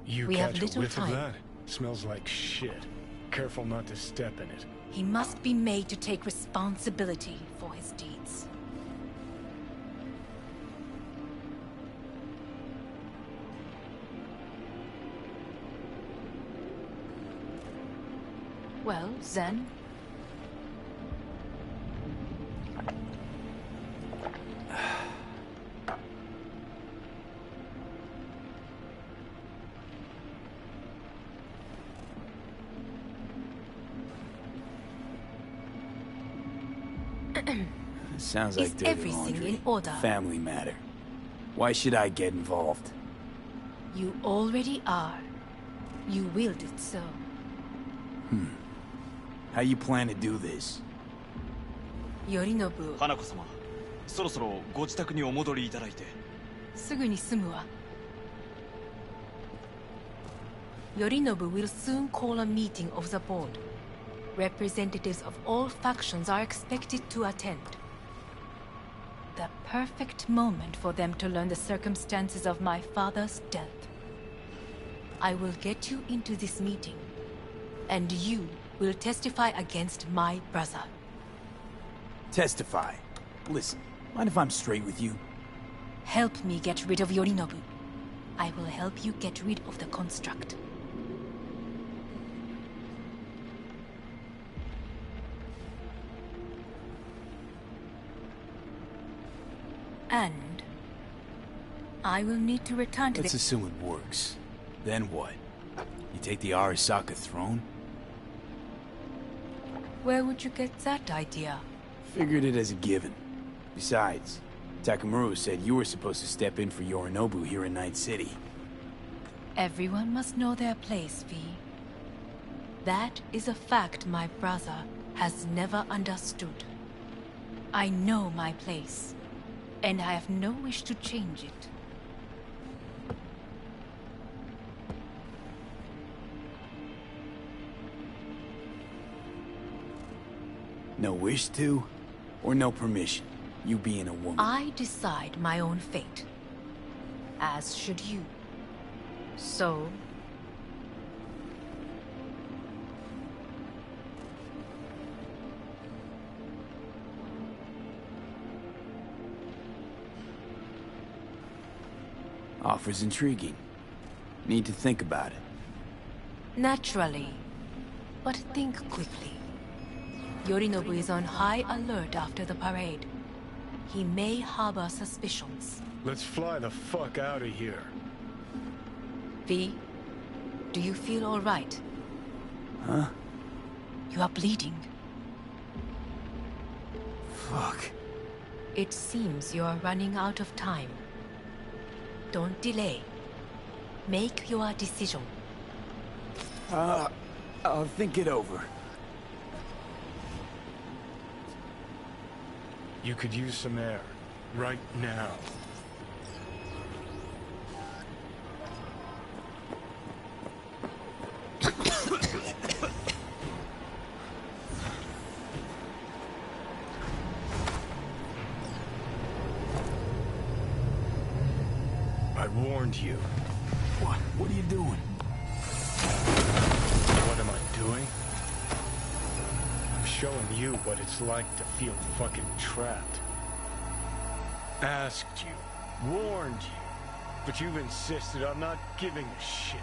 You we have catch a little whiff time. of that? Smells like shit. Careful not to step in it. He must be made to take responsibility for his deeds. Well, then... Sounds like dirty everything laundry. in order? Family matter. Why should I get involved? You already are. You willed it so. How you plan to do this? Yorinobu. 花子様、そろそろご自宅にお戻りいただいて。すぐに済むわ。Yorinobu will soon call a meeting of the board. Representatives of all factions are expected to attend. The perfect moment for them to learn the circumstances of my father's death. I will get you into this meeting, and you will testify against my brother. Testify. Listen, mind if I'm straight with you? Help me get rid of Yorinobu. I will help you get rid of the construct. And I will need to return to Let's the... assume it works. Then what? You take the Arasaka throne? Where would you get that idea? Figured it as a given. Besides, Takamura said you were supposed to step in for Yorinobu here in Night City. Everyone must know their place, V. That is a fact my brother has never understood. I know my place, and I have no wish to change it. No wish to, or no permission, you being a woman? I decide my own fate, as should you. So... Offer's intriguing. Need to think about it. Naturally. But think quickly. Yorinobu is on high alert after the parade. He may harbor suspicions. Let's fly the fuck out of here. V, do you feel all right? Huh? You are bleeding. Fuck. It seems you are running out of time. Don't delay. Make your decision. I'll think it over. You could use some air. Right now. I warned you. What? What are you doing? What am I doing? I'm showing you what it's like to feel fucking trapped. Asked you, warned you, but you've insisted on not giving a shit.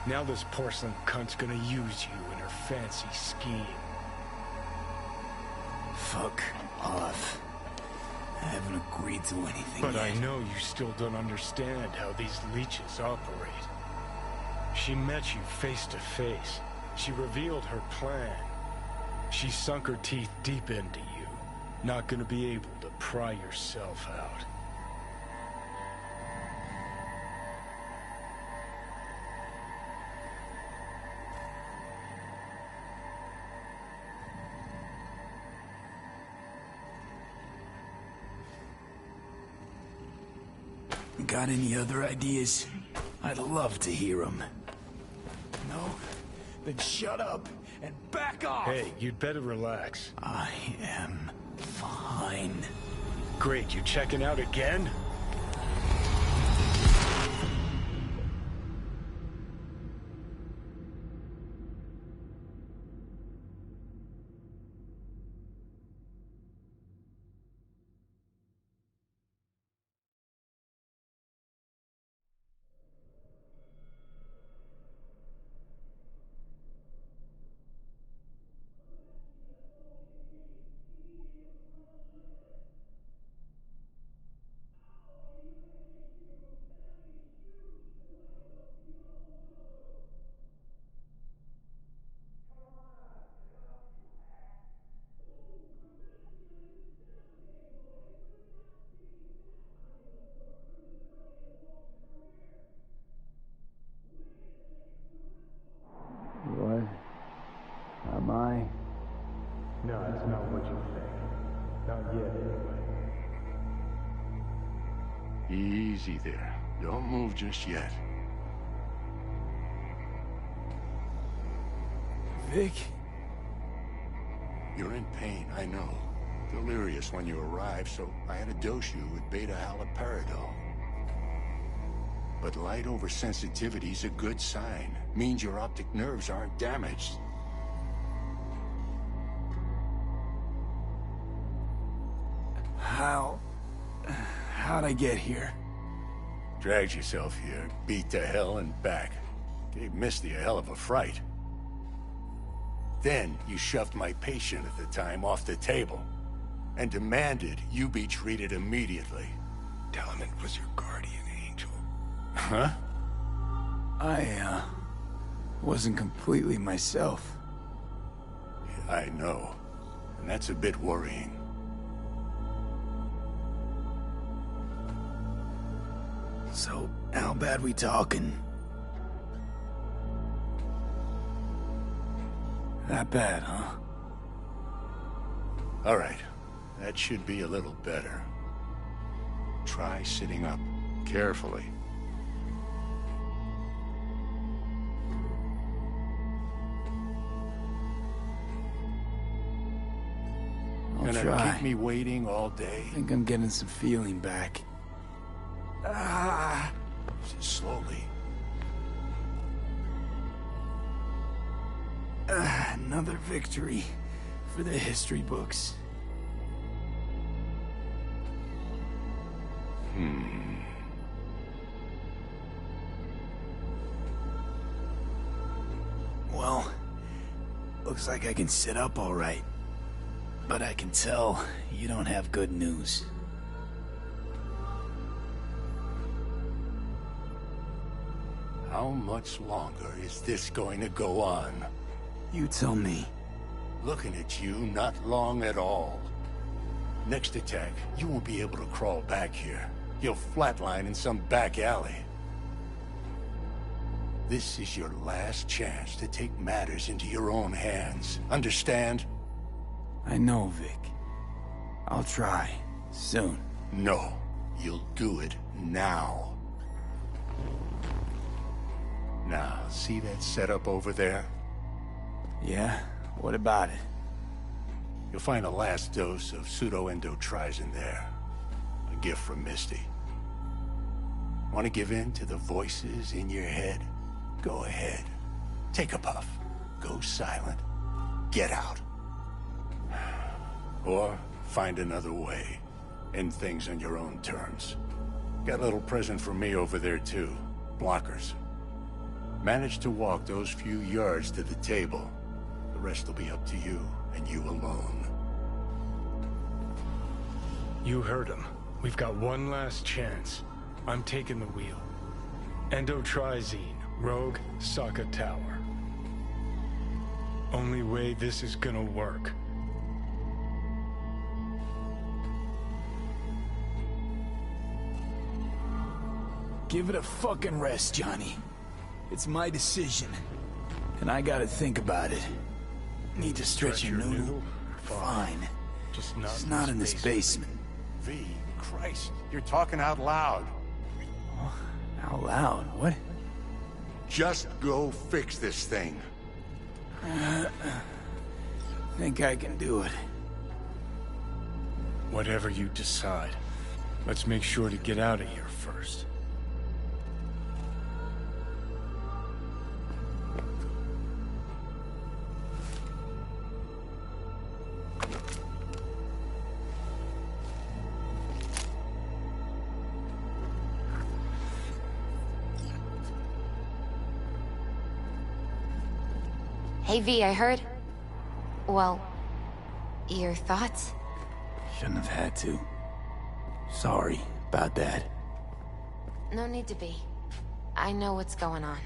Now this porcelain cunt's gonna use you in her fancy scheme. Fuck off. I haven't agreed to anything But yet. I know you still don't understand how these leeches operate. She met you face to face. She revealed her plan. She sunk her teeth deep into you. Not gonna be able to pry yourself out. Got any other ideas? I'd love to hear them. No? Then shut up and back off! Hey, you'd better relax. I am fine. Great, you checking out again? What? Am I? No, it's not what you think. Not yet, anyway. Easy there. Don't move just yet. Vic? You're in pain, I know. Delirious when you arrived, so I had to dose you with beta-haloperidol. But light oversensitivity's a good sign. Means your optic nerves aren't damaged. How'd I get here? Dragged yourself here, beat to hell and back. Gave Misty a hell of a fright. Then you shoved my patient at the time off the table and demanded you be treated immediately. Tell him it was your guardian angel. Huh? I, wasn't completely myself. I know. And that's a bit worrying. So, how bad we talking? That bad, huh? All right. That should be a little better. Try sitting up carefully. I'll Gonna try. keep me waiting all day? I think I'm getting some feeling back. Just slowly. Another victory for the history books. Well, looks like I can sit up all right. But I can tell you don't have good news. How much longer is this going to go on? You tell me. Looking at you, not long at all. Next attack, you won't be able to crawl back here. You'll flatline in some back alley. This is your last chance to take matters into your own hands. Understand? I know, Vic. I'll try. Soon. No. You'll do it now. Now, see that setup over there? Yeah? What about it? You'll find a last dose of pseudo-endotrizin there. A gift from Misty. Want to give in to the voices in your head? Go ahead. Take a puff. Go silent. Get out. Or find another way. End things on your own terms. Got a little present for me over there too. Blockers. Manage to walk those few yards to the table. The rest will be up to you, and you alone. You heard him. We've got one last chance. I'm taking the wheel. Endotrizine, Rogue, Saka Tower. Only way this is gonna work. Give it a fucking rest, Johnny. It's my decision. And I gotta think about it. Need to stretch your noodle? Fine. Just It's not in this basement. V, Christ, you're talking out loud. Out loud? What? Just go fix this thing. Think I can do it. Whatever you decide. Let's make sure to get out of here first. Hey, V, I heard... Well, your thoughts? Shouldn't have had to. Sorry about that. No need to be. I know what's going on.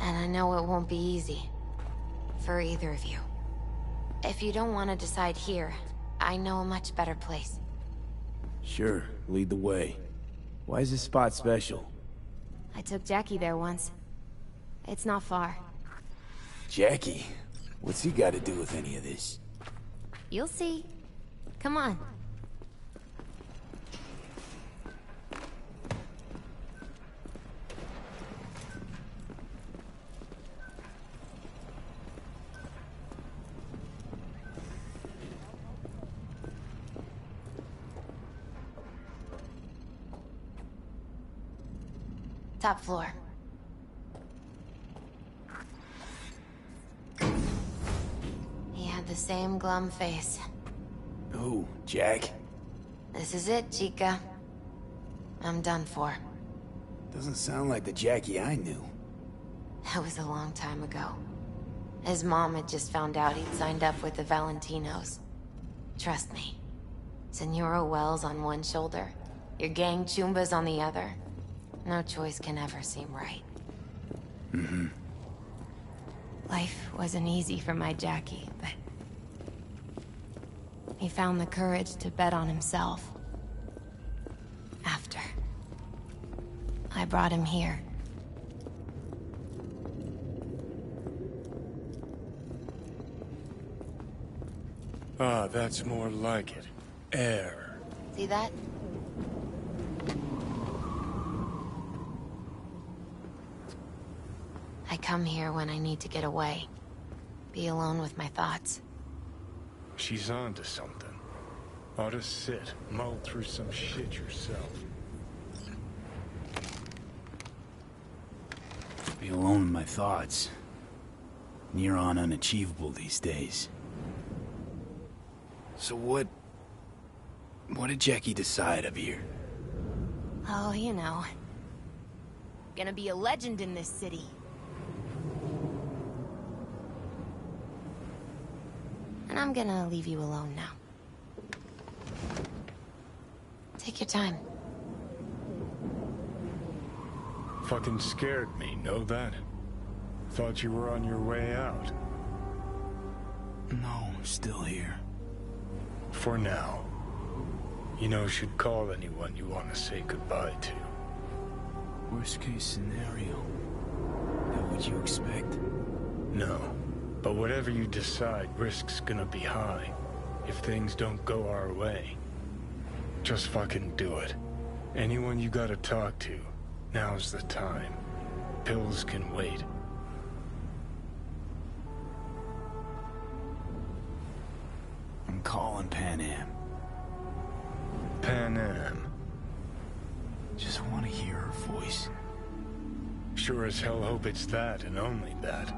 And I know it won't be easy. For either of you. If you don't want to decide here, I know a much better place. Sure, lead the way. Why is this spot special? I took Jackie there once. It's not far. Jackie? What's he got to do with any of this? You'll see. Come on. Top floor. He had the same glum face. Who, Jack? This is it, Chica. I'm done for. Doesn't sound like the Jackie I knew. That was a long time ago. His mom had just found out he'd signed up with the Valentinos. Trust me. Senora Wells on one shoulder, your gang Chumbas on the other. No choice can ever seem right. Mm-hmm. Life wasn't easy for my Jackie, but... he found the courage to bet on himself. After. brought him here. Ah, that's more like it. Air. See that? I come here when I need to get away. Be alone with my thoughts. She's onto something. Ought to sit, mull through some shit yourself. Be alone with my thoughts. Near on unachievable these days. So what did Jackie decide of here? Oh, you know. Gonna be a legend in this city. And I'm gonna leave you alone now. Take your time. Fucking scared me, know that? Thought you were on your way out. No, still here. For now. You know, should call anyone you want to say goodbye to. Worst case scenario. What would you expect? No. But whatever you decide, risk's gonna be high. If things don't go our way. Just fucking do it. Anyone you gotta talk to, now's the time. Pills can wait. I'm calling Pan Am. Pan Am. Just want to hear her voice. Sure as hell hope it's that and only that.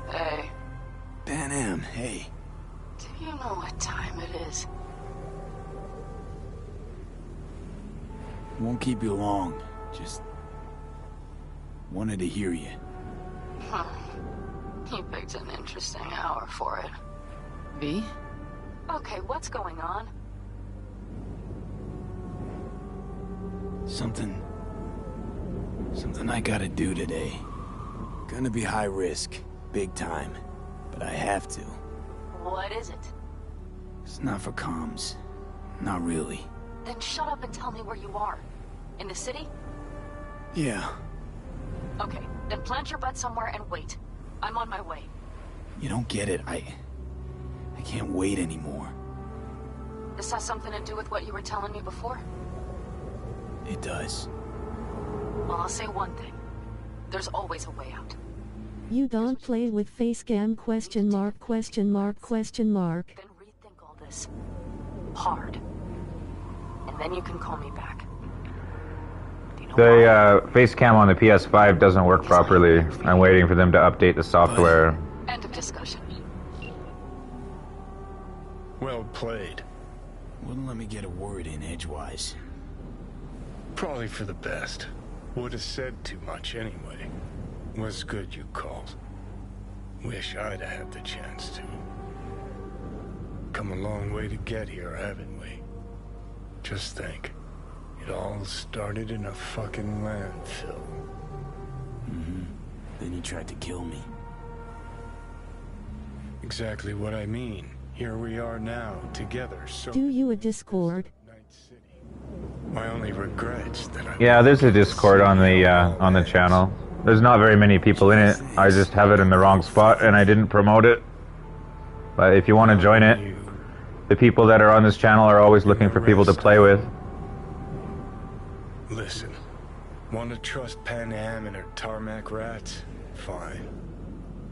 Hey. Pan Am, hey. Do you know what time it is? Won't keep you long. Just wanted to hear you. Huh. You picked an interesting hour for it. V? Okay, what's going on? Something I gotta do today. Gonna be high risk, big time, but I have to. What is it? It's not for comms. Not really. Then shut up and tell me where you are. In the city? Yeah. Okay, then plant your butt somewhere and wait. I'm on my way. You don't get it. I can't wait anymore. This has something to do with what you were telling me before? It does. Well, I'll say one thing. There's always a way out. You don't play with face cam ? Then rethink all this. Hard. And then you can call me back. The face cam on the PS5 doesn't work properly. I'm waiting for them to update the software. End of discussion. Well played. Wouldn't let me get a word in edgewise. Probably for the best. Would have said too much anyway. Was good you called. Wish I'd have had the chance to. Come a long way to get here, haven't we? Just think. It all started in a fucking landfill. Mm-hmm. Then you tried to kill me. Exactly what I mean. Here we are now, together, so... Do you a Discord? My only regret's that I... Yeah, there's a Discord on the channel. There's not very many people in it. I just have it in the wrong spot and I didn't promote it. But if you want to join it, the people that are on this channel are always looking for people to play with. Listen, want to trust Pan Am and her tarmac rats? Fine.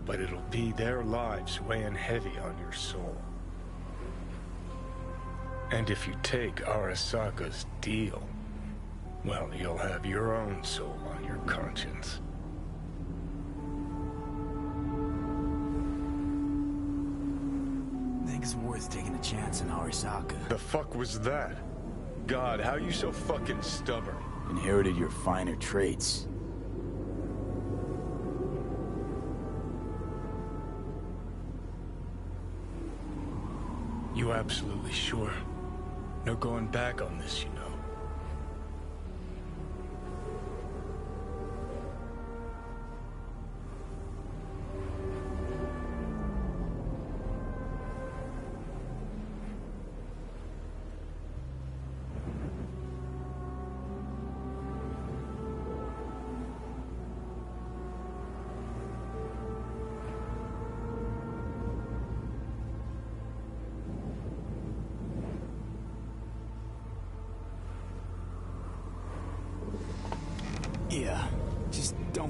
But it'll be their lives weighing heavy on your soul. And if you take Arasaka's deal, well, you'll have your own soul on your conscience. Think it's worth taking a chance in Arasaka. The fuck was that? God, how you so fucking stubborn? Inherited your finer traits. You absolutely sure? No going back on this, you know.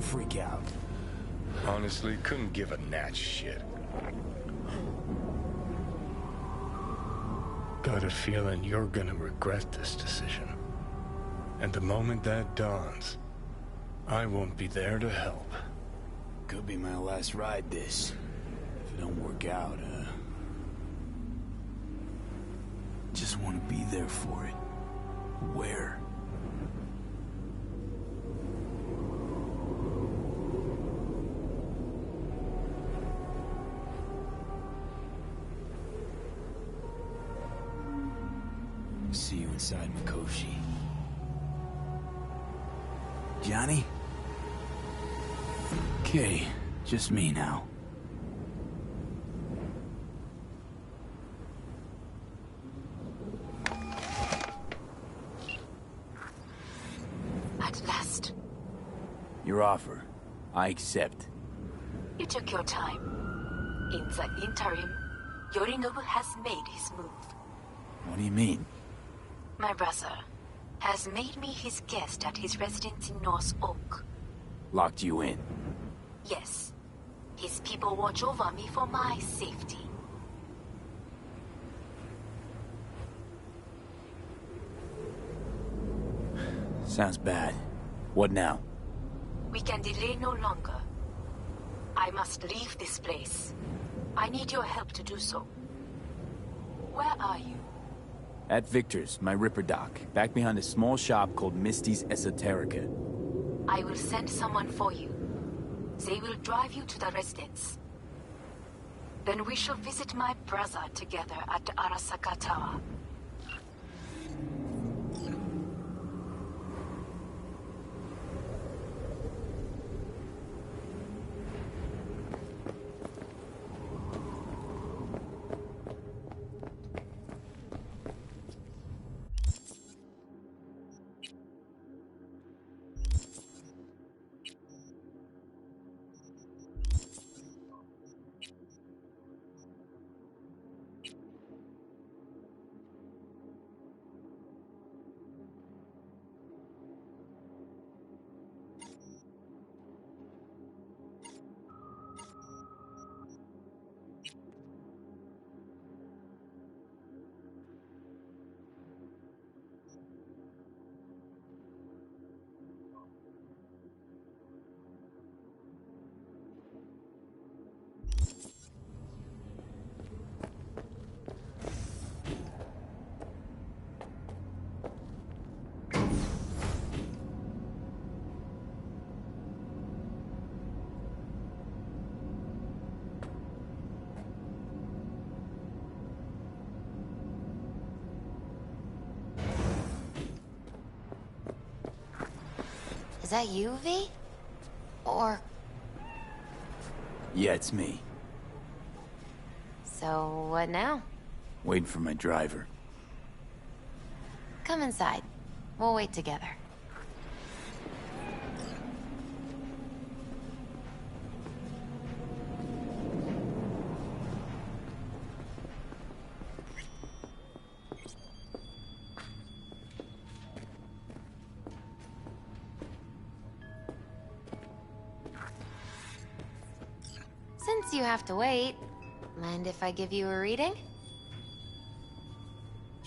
don't freak out. Honestly, couldn't give a gnat's shit. Got a feeling you're gonna regret this decision. And the moment that dawns, I won't be there to help. Could be my last ride this. If it don't work out, just want to be there for it. Where? See you inside Mikoshi. Johnny? Okay, just me now. At last. Your offer. I accept. You took your time. In the interim, Yorinobu has made his move. What do you mean? My brother has made me his guest at his residence in North Oak. Locked you in? Yes. His people watch over me for my safety. Sounds bad. What now? We can delay no longer. I must leave this place. I need your help to do so. Where are you? At Victor's, my Ripper Dock, back behind a small shop called Misty's Esoterica. I will send someone for you. They will drive you to the residence. Then we shall visit my brother together at the Arasaka Tower. Is that you, V? Or... Yeah, it's me. So, what now? Waiting for my driver. Come inside. We'll wait together. Since you have to wait, mind if I give you a reading?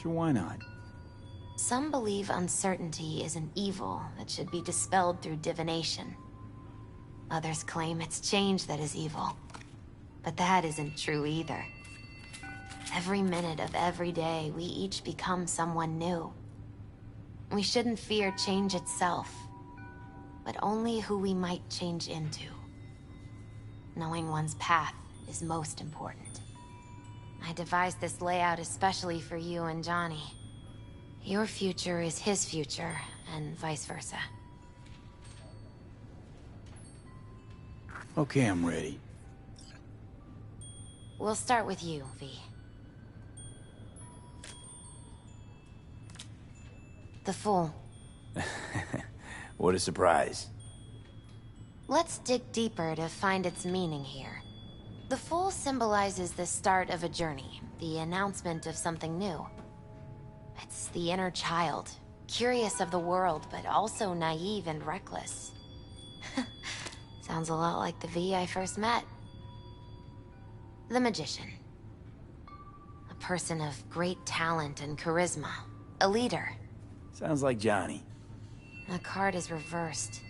Sure, why not? Some believe uncertainty is an evil that should be dispelled through divination. Others claim it's change that is evil. But that isn't true either. Every minute of every day, we each become someone new. We shouldn't fear change itself, but only who we might change into. Knowing one's path is most important. I devised this layout especially for you and Johnny. Your future is his future, and vice versa. Okay, I'm ready. We'll start with you, V. The Fool. What a surprise. Let's dig deeper to find its meaning here. The Fool symbolizes the start of a journey, the announcement of something new. It's the inner child, curious of the world, but also naive and reckless. Sounds a lot like the V I first met. The magician. A person of great talent and charisma. A leader. Sounds like Johnny. The card is reversed.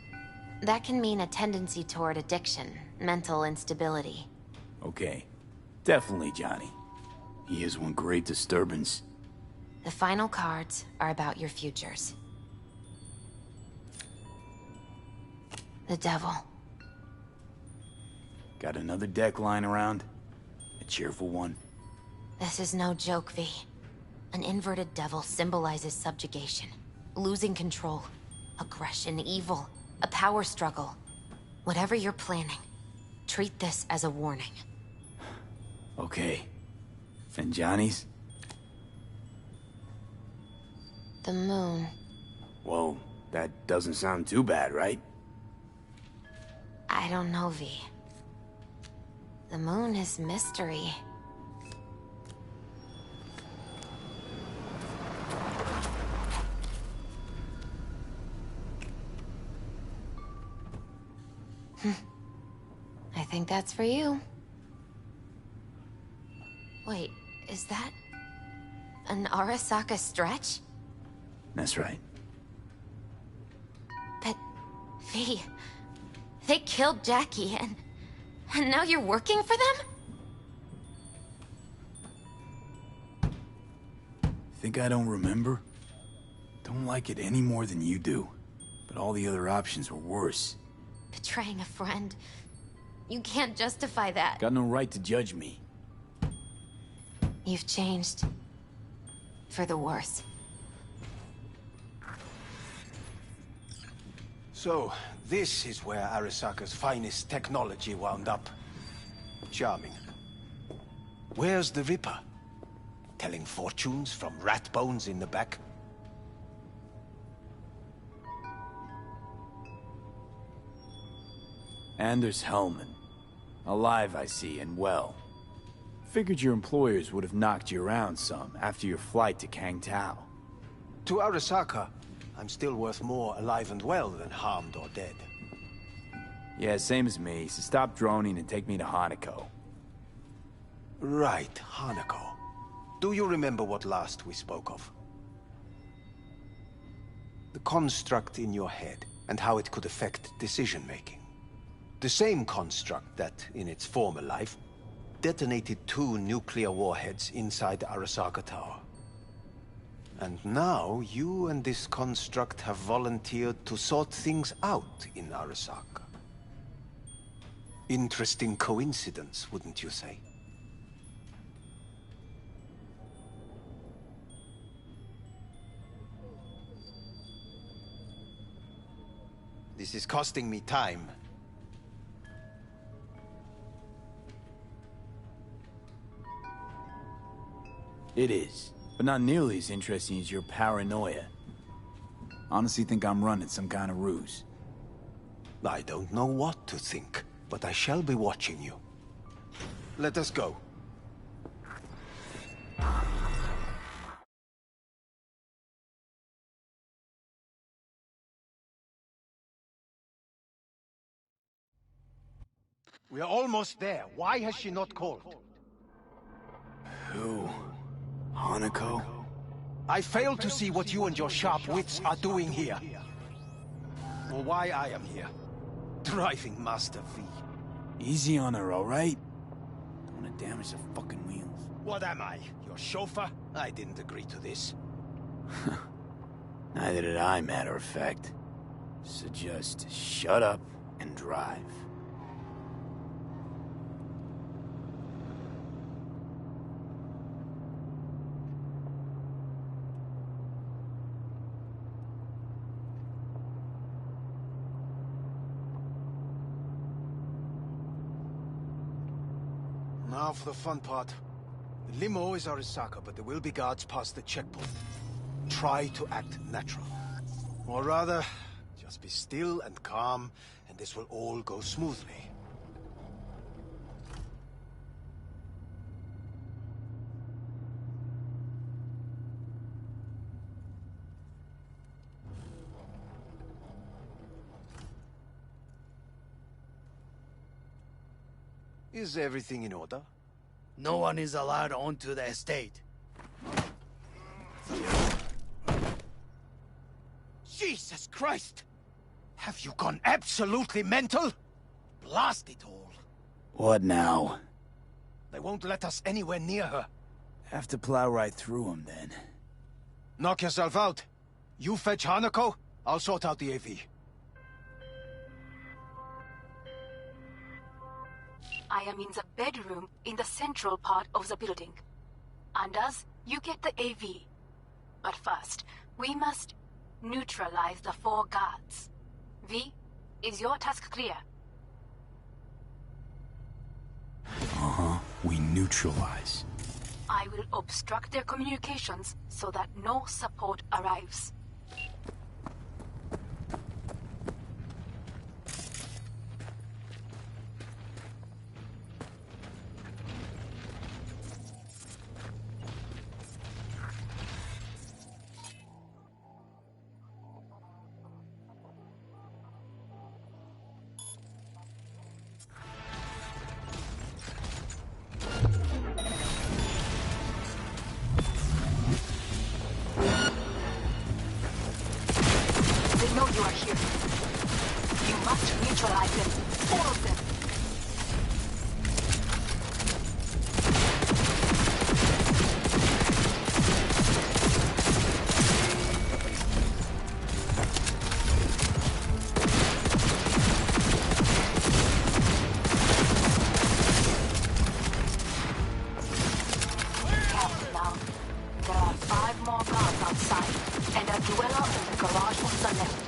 That can mean a tendency toward addiction, mental instability. Okay. Definitely Johnny. He is one great disturbance. The final cards are about your futures. The devil. Got another deck lying around? A cheerful one? This is no joke, V. An inverted devil symbolizes subjugation, losing control, aggression, evil, a power struggle. Whatever you're planning, treat this as a warning. Okay. And Johnny's? The moon. Whoa, that doesn't sound too bad, right? I don't know, V. The moon is mystery. I think that's for you. Wait, is that an Arasaka stretch? That's right. But, V, they killed Jackie and now you're working for them? Think I don't remember? Don't like it any more than you do. But all the other options were worse. Betraying a friend. You can't justify that. Got no right to judge me. You've changed. For the worse. So, this is where Arasaka's finest technology wound up. Charming. Where's the Ripper? Telling fortunes from rat bones in the back? Anders Hellman. Alive, I see, and well. Figured your employers would have knocked you around some after your flight to Kangtao. To Arasaka, I'm still worth more alive and well than harmed or dead. Yeah, same as me, so stop droning and take me to Hanako. Right, Hanako. Do you remember what last we spoke of? The construct in your head, and how it could affect decision-making. The same construct that, in its former life, detonated 2 nuclear warheads inside the Arasaka Tower. And now, you and this construct have volunteered to sort things out in Arasaka. Interesting coincidence, wouldn't you say? This is costing me time. It is, but not nearly as interesting as your paranoia. Honestly think I'm running some kind of ruse. I don't know what to think, but I shall be watching you. Let us go. We are almost there. Why has she not called? Who? Hanako? I fail to see what you and your sharp wits are doing here. Or why I am here. Driving Master V. Easy on her, alright? Don't want to damage the fucking wheels. What am I? Your chauffeur? I didn't agree to this. Neither did I, matter of fact. So just shut up and drive. Now for the fun part. The limo is Arasaka, but there will be guards past the checkpoint. Try to act natural. Or rather, just be still and calm, and this will all go smoothly. Is everything in order? No one is allowed onto the estate. Jesus Christ! Have you gone absolutely mental? Blast it all. What now? They won't let us anywhere near her. Have to plow right through them, then. Knock yourself out. You fetch Hanako, I'll sort out the AV. I am in the bedroom in the central part of the building. Anders, you get the AV. But first, we must neutralize the 4 guards. V, is your task clear? Uh-huh. We neutralize. I will obstruct their communications so that no support arrives. They know you are here. You must neutralize them. All of them. Careful now. There are 5 more guards outside, and a dweller in the garage on the left.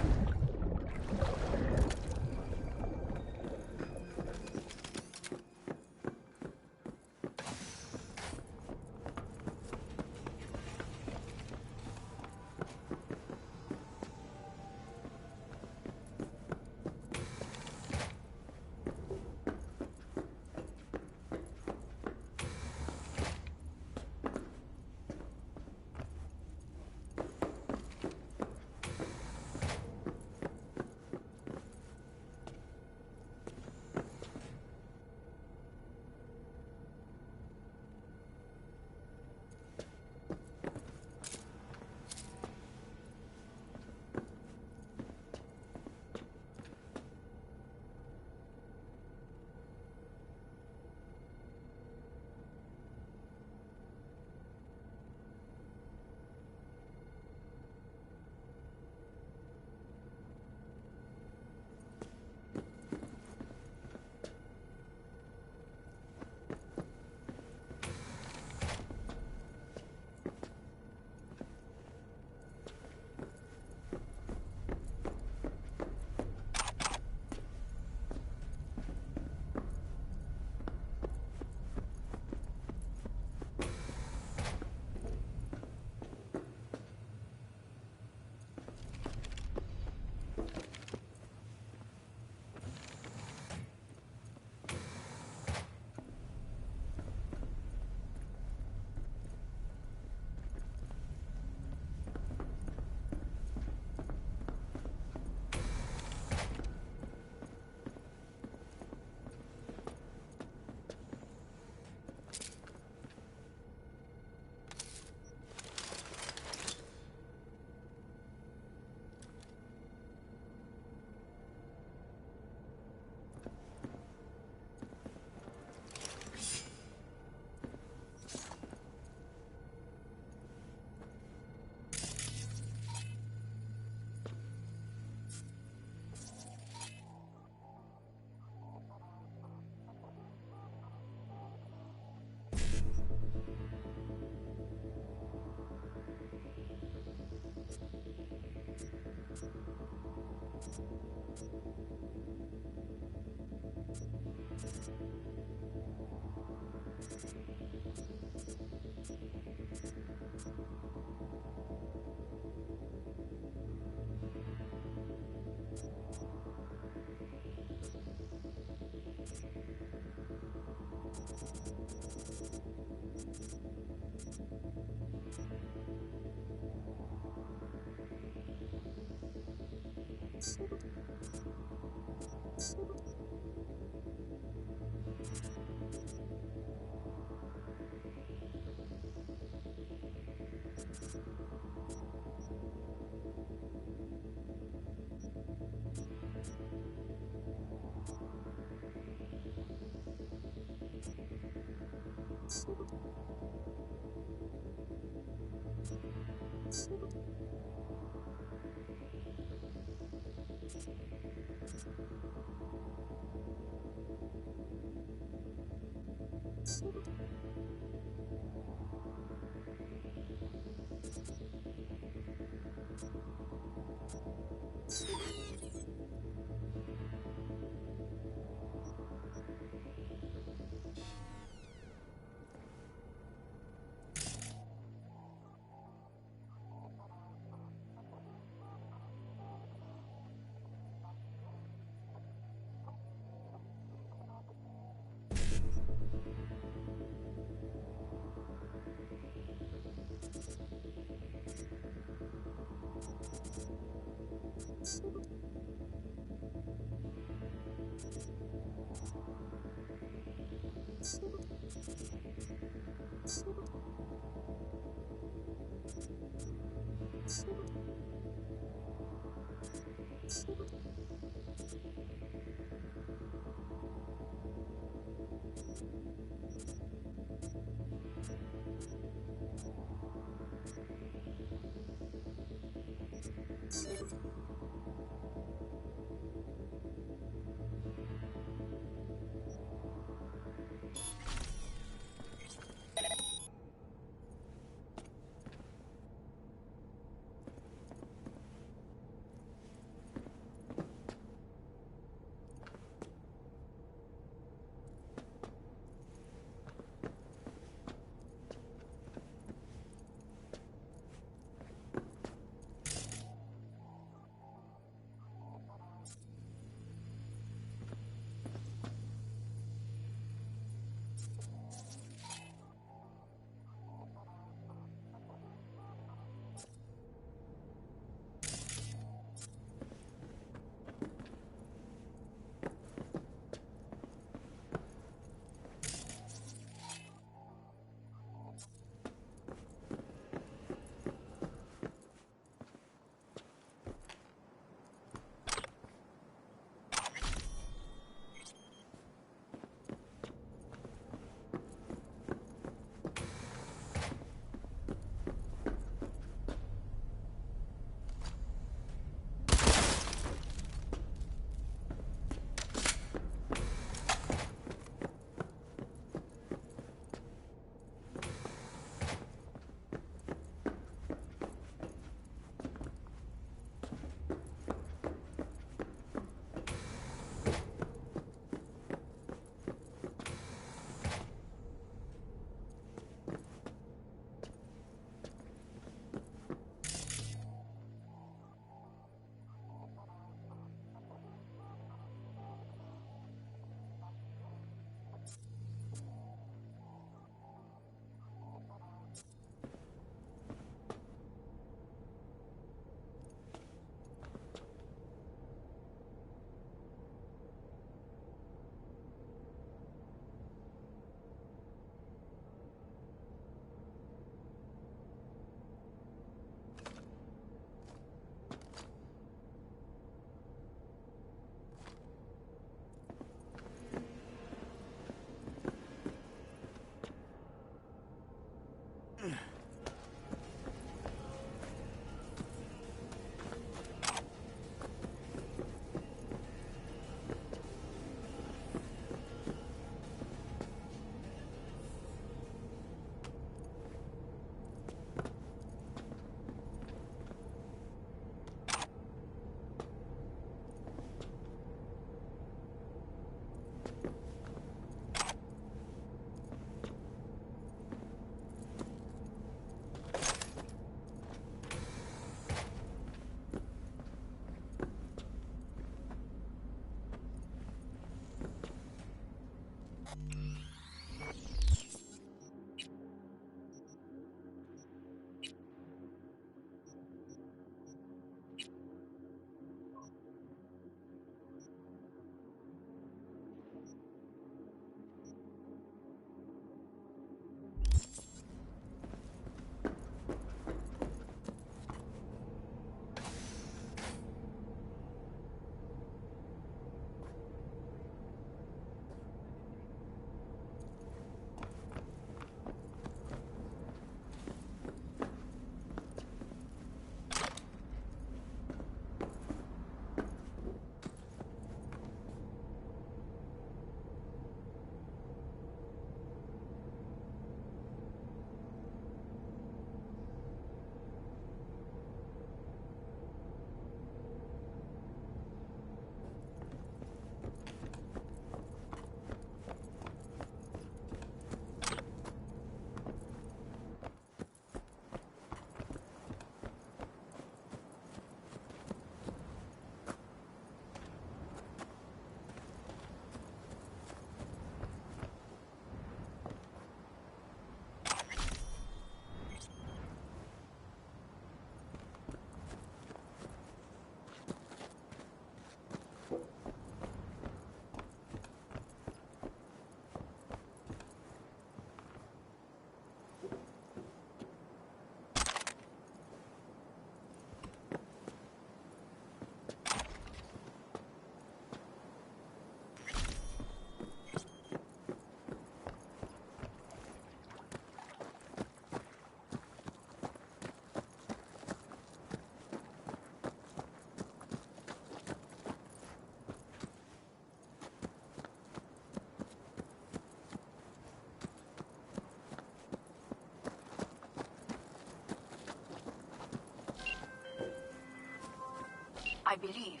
I believe.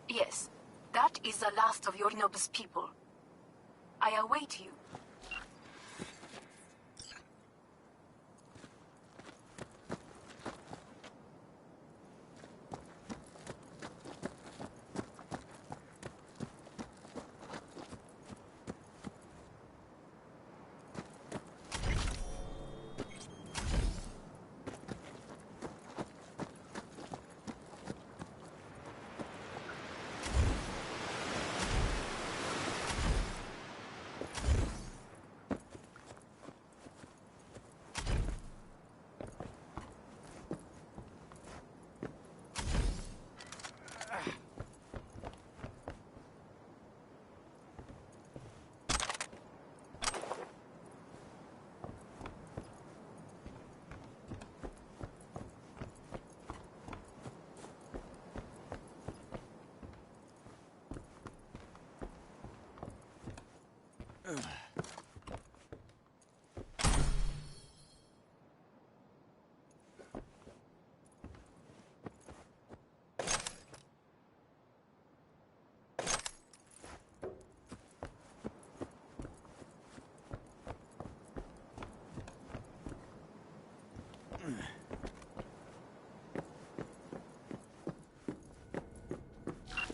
Yes, that is the last of Yorinobu's people. I await you.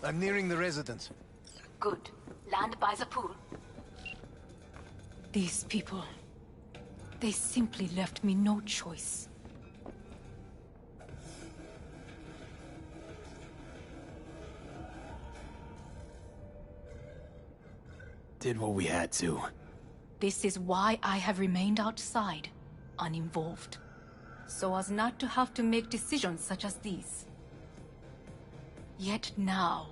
I'm nearing the residence. Good. Land by the pool. These people... they simply left me no choice. Did what we had to. This is why I have remained outside, uninvolved. So as not to have to make decisions such as these. Yet now...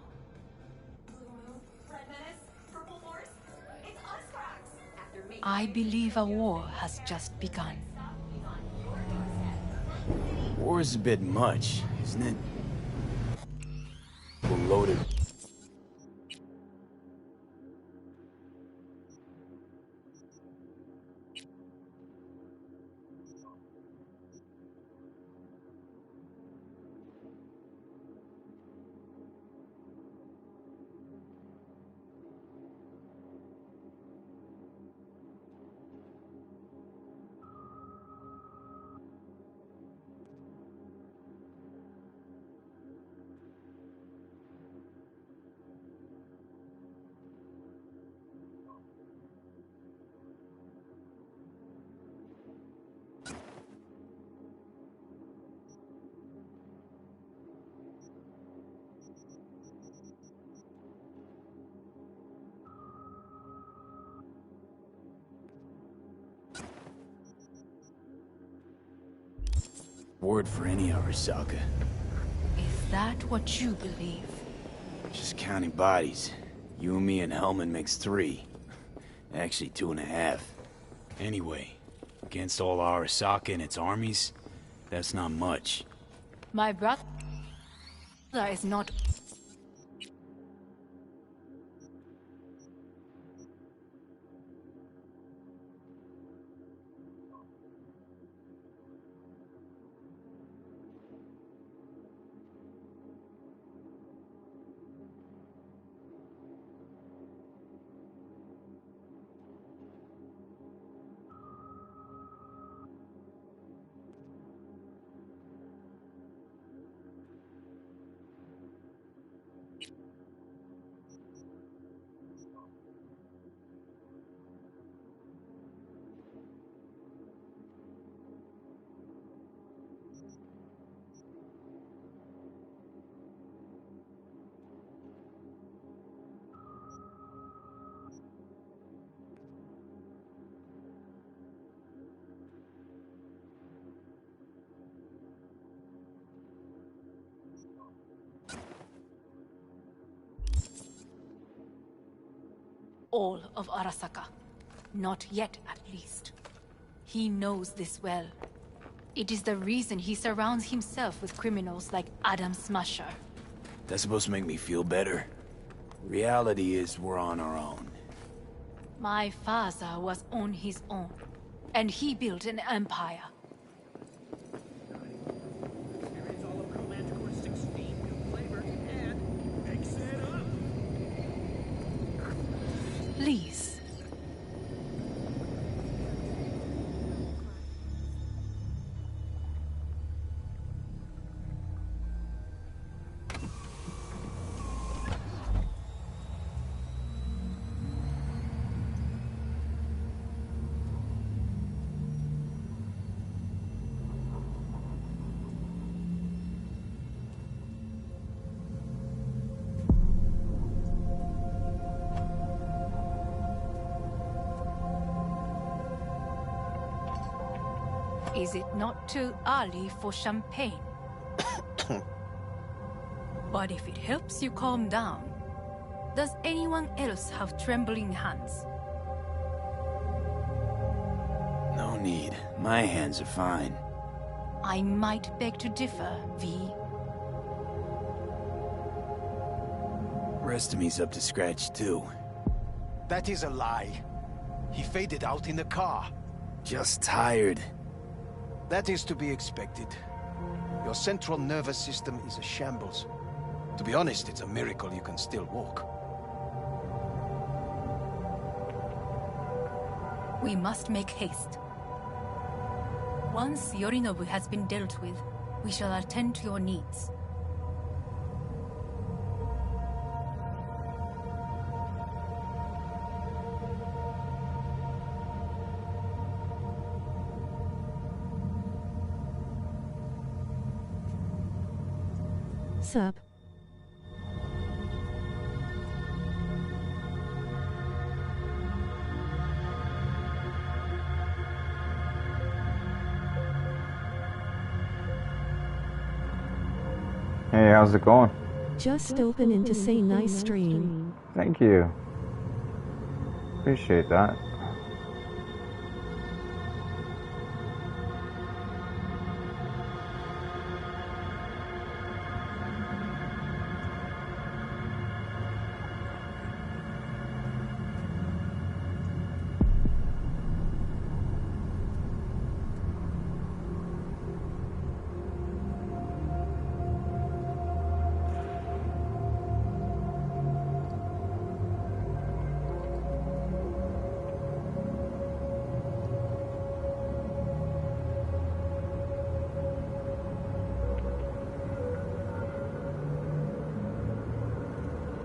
I believe a war has just begun. War's a bit much, isn't it? We're loaded. Word for any Arasaka. Is that what you believe? Just counting bodies. You and me and Hellman makes 3. Actually 2.5. Anyway, against all Arasaka and its armies, that's not much. My brother is not... all of Arasaka. Not yet, at least. He knows this well. It is the reason he surrounds himself with criminals like Adam Smasher. That's supposed to make me feel better. Reality is we're on our own. My father was on his own, and he built an empire. Is it not too early for champagne? But if it helps you calm down, does anyone else have trembling hands? No need. My hands are fine. I might beg to differ, V. Rest of me's up to scratch, too. That is a lie. He faded out in the car. Just tired. That is to be expected. Your central nervous system is a shambles. To be honest, it's a miracle you can still walk. We must make haste. Once Yorinobu has been dealt with, we shall attend to your needs. Sup? Hey, how's it going? Just opening to say nice stream. Thank you. Appreciate that.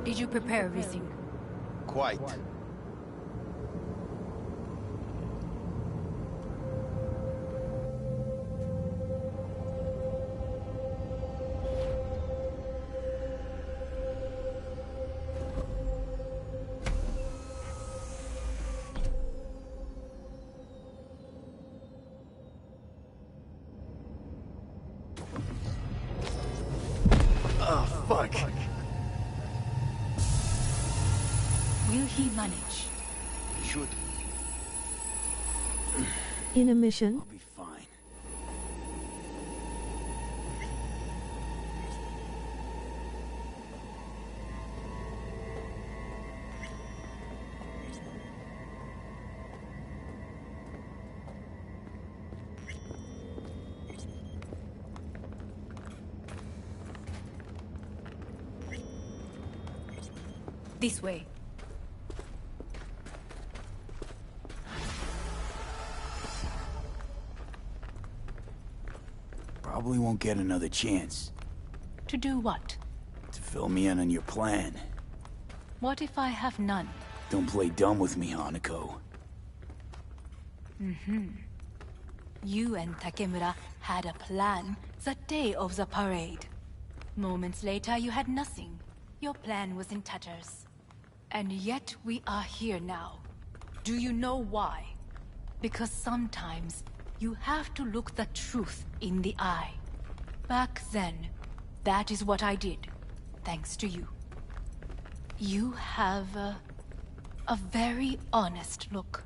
Did you prepare everything? Quite. Oh, fuck. Will he manage? He should. In a mission? I'll be fine. This way. Probably won't get another chance. To do what? To fill me in on your plan. What if I have none? Don't play dumb with me, Hanako. You and Takemura had a plan the day of the parade. Moments later, you had nothing. Your plan was in tatters. And yet we are here now. Do you know why? Because sometimes you have to look the truth in the eye. Back then, that is what I did, thanks to you. You have a very honest look.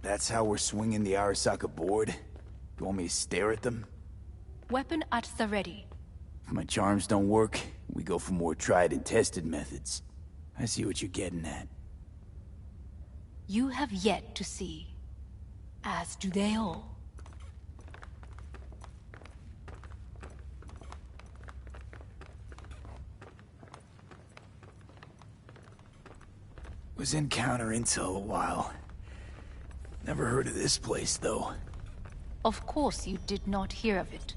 That's how we're swinging the Arasaka board? You want me to stare at them? Weapon at the ready. If my charms don't work, we go for more tried and tested methods. I see what you're getting at. You have yet to see, as do they all. Was in counter intel a while. Never heard of this place, though. Of course you did not hear of it.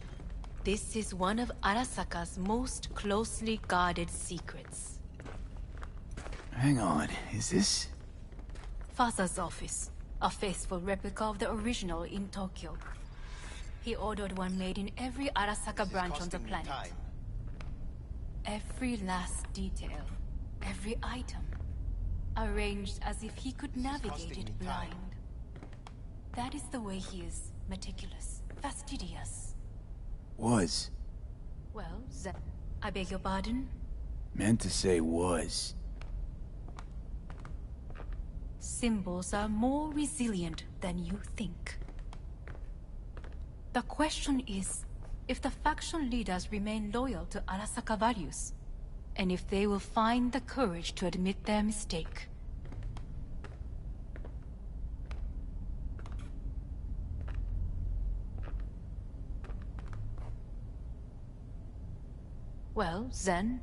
This is one of Arasaka's most closely guarded secrets. Hang on, is this? Father's office. A faithful replica of the original in Tokyo. He ordered one made in every Arasaka branch on the planet. Every last detail, every item, arranged as if he could navigate it blind. That is the way he is, meticulous. fastidious. Was. Well, I beg your pardon? Meant to say was. Symbols are more resilient than you think. The question is, if the faction leaders remain loyal to Arasaka values, and if they will find the courage to admit their mistake. Well, then...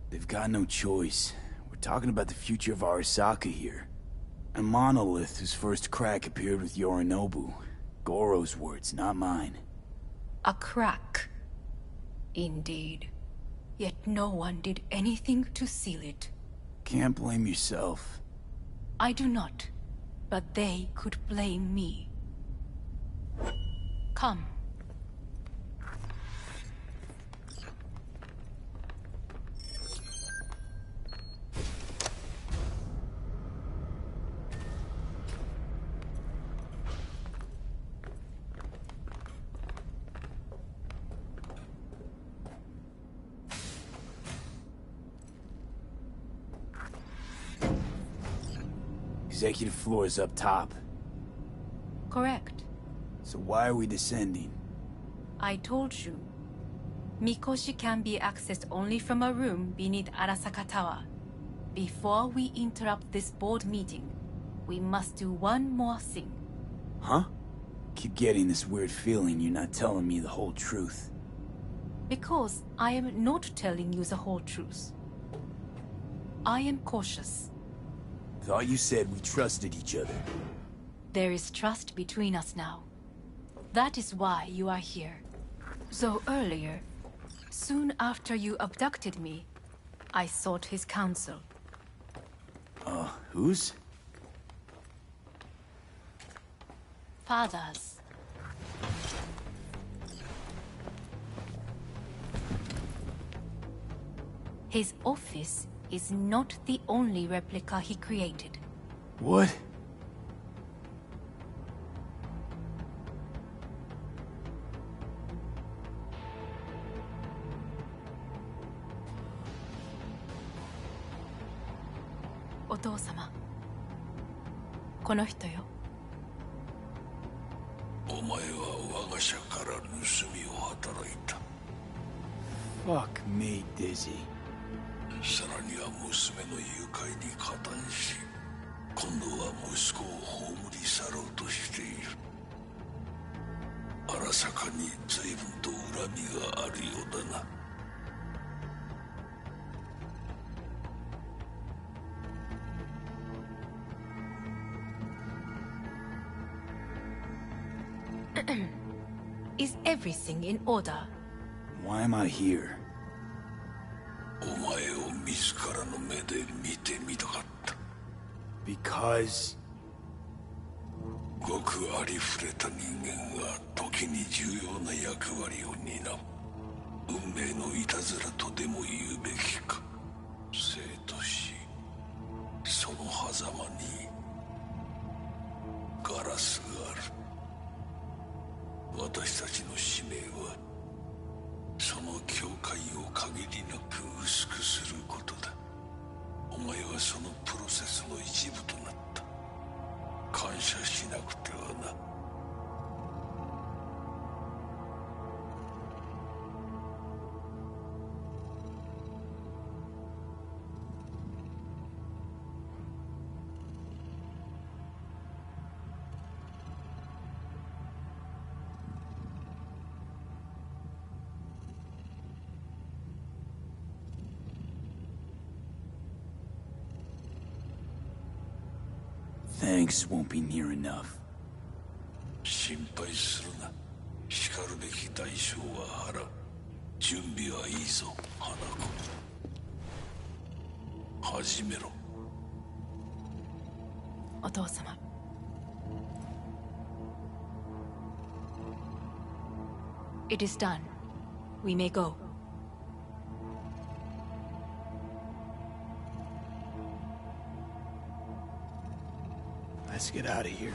They've got no choice. We're talking about the future of Arasaka here. A monolith whose first crack appeared with Yorinobu. Goro's words, not mine. A crack. Indeed. Yet no one did anything to seal it. Can't blame yourself. I do not. But they could blame me. Come. Executive floor is up top. Correct. So why are we descending? I told you. Mikoshi can be accessed only from a room beneath Arasaka Tower. Before we interrupt this board meeting, we must do one more thing. Huh? Keep getting this weird feeling you're not telling me the whole truth. Because I am not telling you the whole truth. I am cautious. Thought you said we trusted each other. There is trust between us now. That is why you are here. So earlier, soon after you abducted me, I sought his counsel. Whose? Father's. His office is not the only replica he created. What? Otou-sama. この人よ。お前は我が社から盗みを働いた。Fuck me, Dizzy. さらには娘の誘拐に加担し、今度は息子を葬り去ろうとしている。荒坂に随分と恨みがあるようだな。Is everything in order? Why am I here? お前を自らの目で見てみたかった。Because... ごくありふれた人間が時に重要な役割を担う。運命のいたずらとでも言うべきか。生と死、その狭間にガラスがある。私たちの使命はその境界を限りなく薄くすることだ。お前はそのプロセスの一部となった。感謝しなくてはな。Thanks won't be near enough. 心配するな。しかるべき代償は払う。準備はいいぞ、花子。始めろ。お父様。It is done. We may go. Let's get out of here.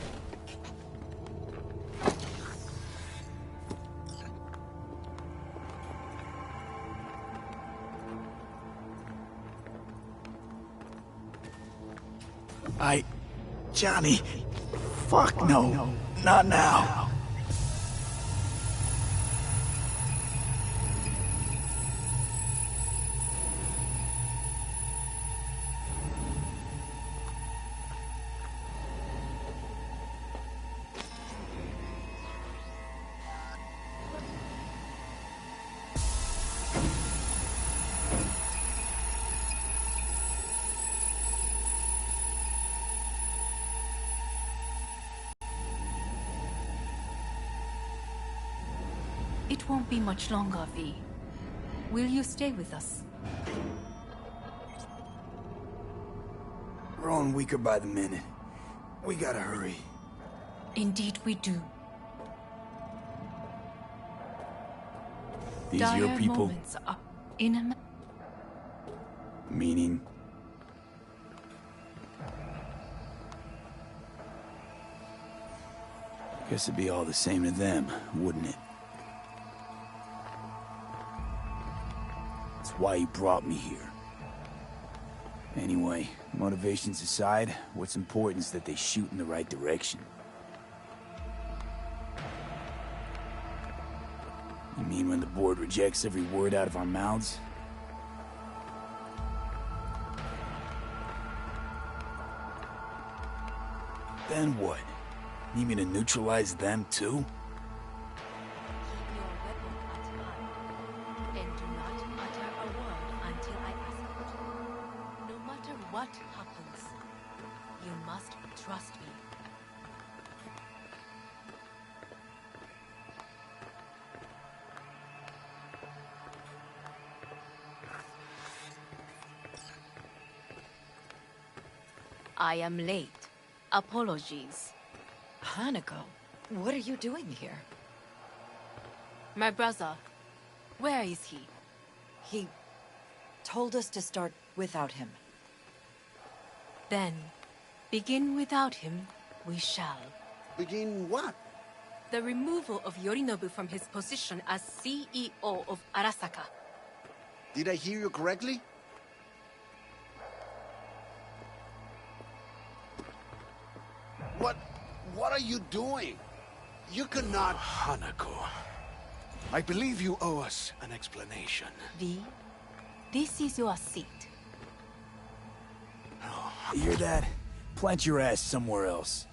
Johnny. Fuck no. Not now. It won't be much longer, V. Will you stay with us? Growing weaker by the minute. We gotta hurry. Indeed we do. These Dire your people? moments are in a... Meaning? Guess it'd be all the same to them, wouldn't it? That's why you brought me here. Anyway, motivations aside, what's important is that they shoot in the right direction. You mean when the board rejects every word out of our mouths? Then what? Need me to neutralize them too? And do not utter a word until I ask it. No matter what happens, you must trust me. I am late. Apologies. Hanako, what are you doing here? My brother, where is he? He told us to start without him. Then, begin without him, we shall. Begin what? The removal of Yorinobu from his position as CEO of Arasaka. Did I hear you correctly? What are you doing? You cannot... Hanako, I believe you owe us an explanation. V, this is your seat. You hear that? Plant your ass somewhere else.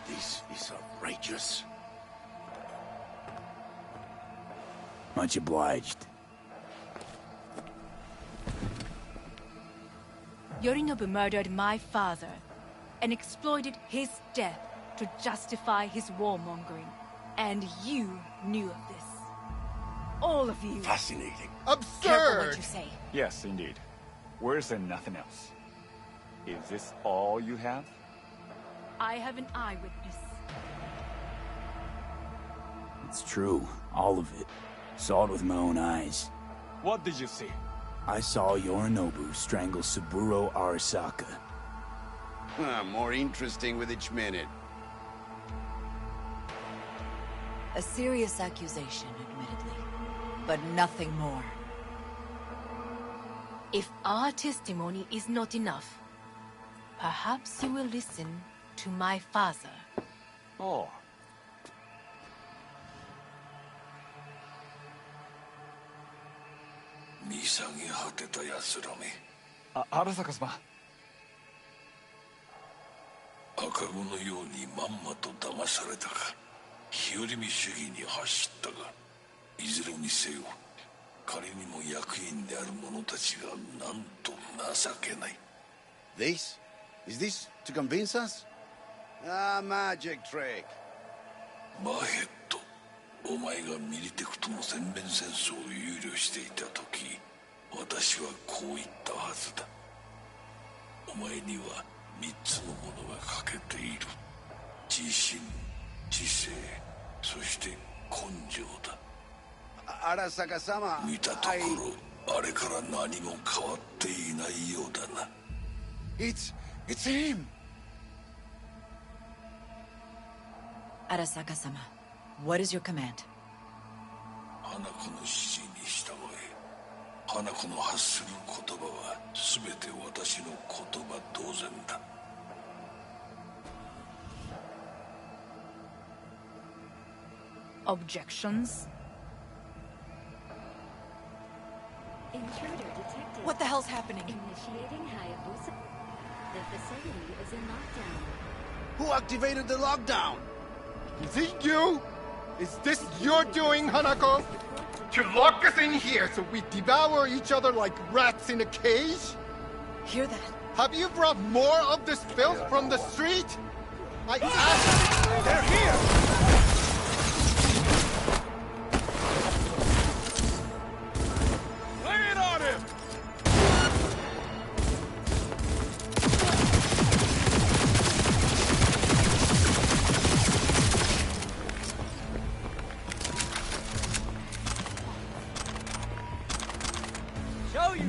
This is outrageous. Much obliged. Yorinobu murdered my father and exploited his death to justify his warmongering. And you knew of this. All of you. Fascinating. Absurd! Careful what you say. Yes, indeed. Where's there nothing else? Is this all you have? I have an eyewitness. It's true. All of it. Saw it with my own eyes. What did you see? I saw Yorinobu strangle Saburo Arasaka. More interesting with each minute. A serious accusation, admittedly, but nothing more. If our testimony is not enough, perhaps you will listen to my father. Oh. Arasaka-sama. 赤子のようにまんまと騙されたか、日和見主義に走ったが、いずれにせよ仮にも役員である者たちがなんと情けない。 This? Is this to convince us? Ah, magic trick. マーヘッド、お前がミリテクとの全面戦争を憂慮していた時、私はこう言ったはずだ。お前には3つのものが欠けている。自信、知性、そして根性だ。Arasaka-sama, 見たところ、あれから何も変わっていないようだな。It's him! Arasaka-sama, what is your command? 花子の指示に従え。花子の発する言葉は全て私の言葉同然だ。Objections? Intruder detected. What the hell's happening? Initiating Hayabusa. The facility is in lockdown. Who activated the lockdown? Is it you? Is this your doing, Hanako? To lock us in here so we devour each other like rats in a cage? Hear that? Have you brought more of this filth from the street? I asked... They're here! Lay it on him!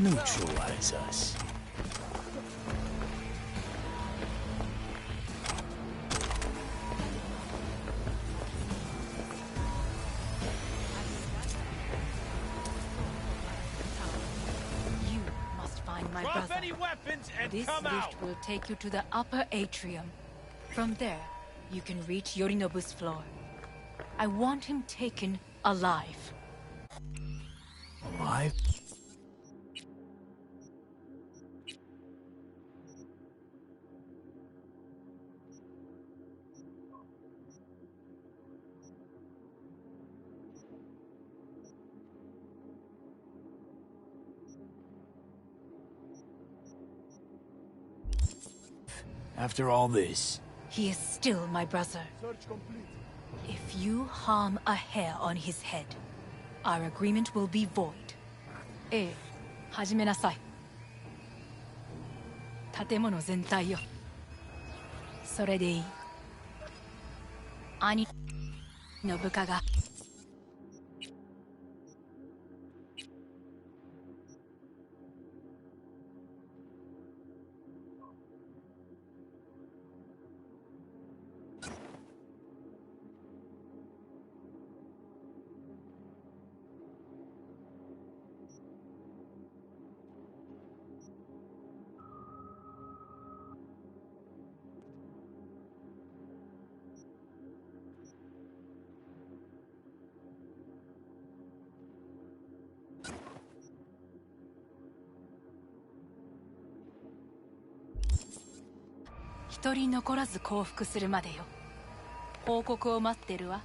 Neutralize us. You must find my Drop brother. any weapons and This come lift out! will take you to the upper atrium. From there, you can reach Yorinobu's floor. I want him taken alive. Alive? After all this... He is still my brother. If you harm a hair on his head, our agreement will be void. ええ、始めなさい。建物全体よ。それでいい。兄の部下が。一人残らず降伏するまでよ。報告を待ってるわ。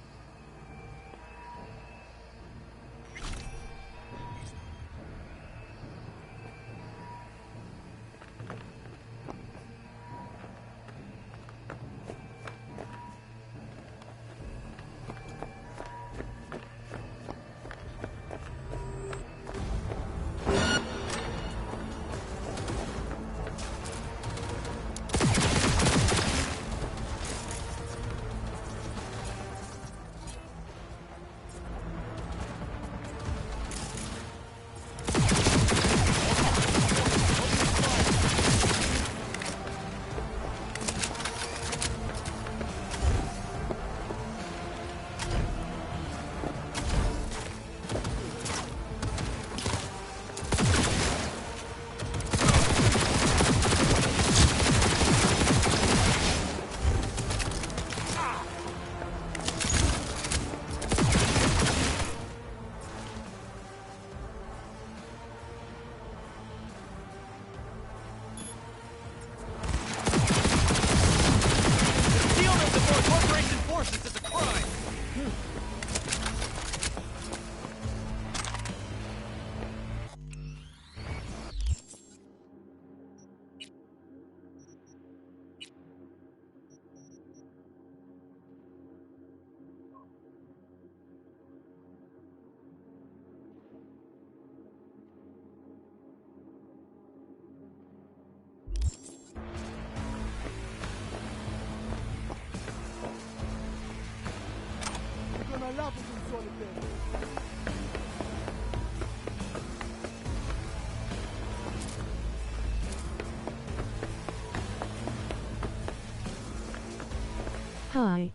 Hi.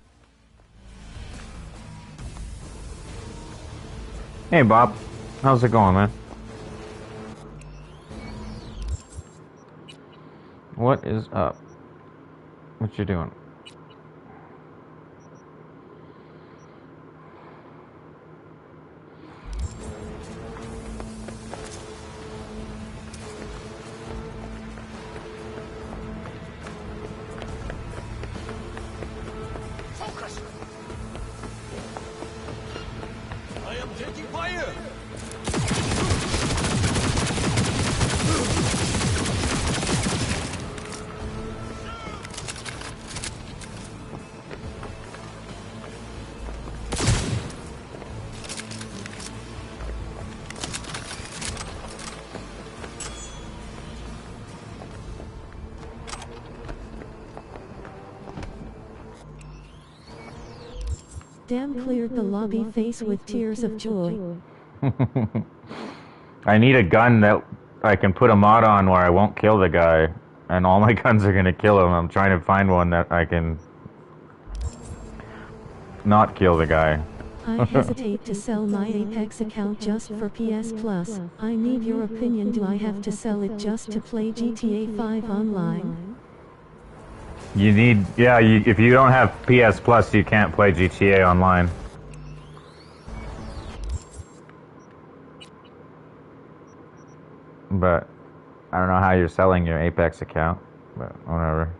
Hey, Bob. How's it going, man? What is up? What you doing? Focus! I am taking fire! Dan cleared the lobby face with tears of joy. I need a gun that I can put a mod on where I won't kill the guy, and all my guns are gonna kill him. I'm trying to find one that I can not kill the guy. I hesitate to sell my Apex account just for PS Plus. I need your opinion. Do I have to sell it just to play GTA 5 online? You need, yeah, if you don't have PS Plus, you can't play GTA Online. But I don't know how you're selling your Apex account, but whatever.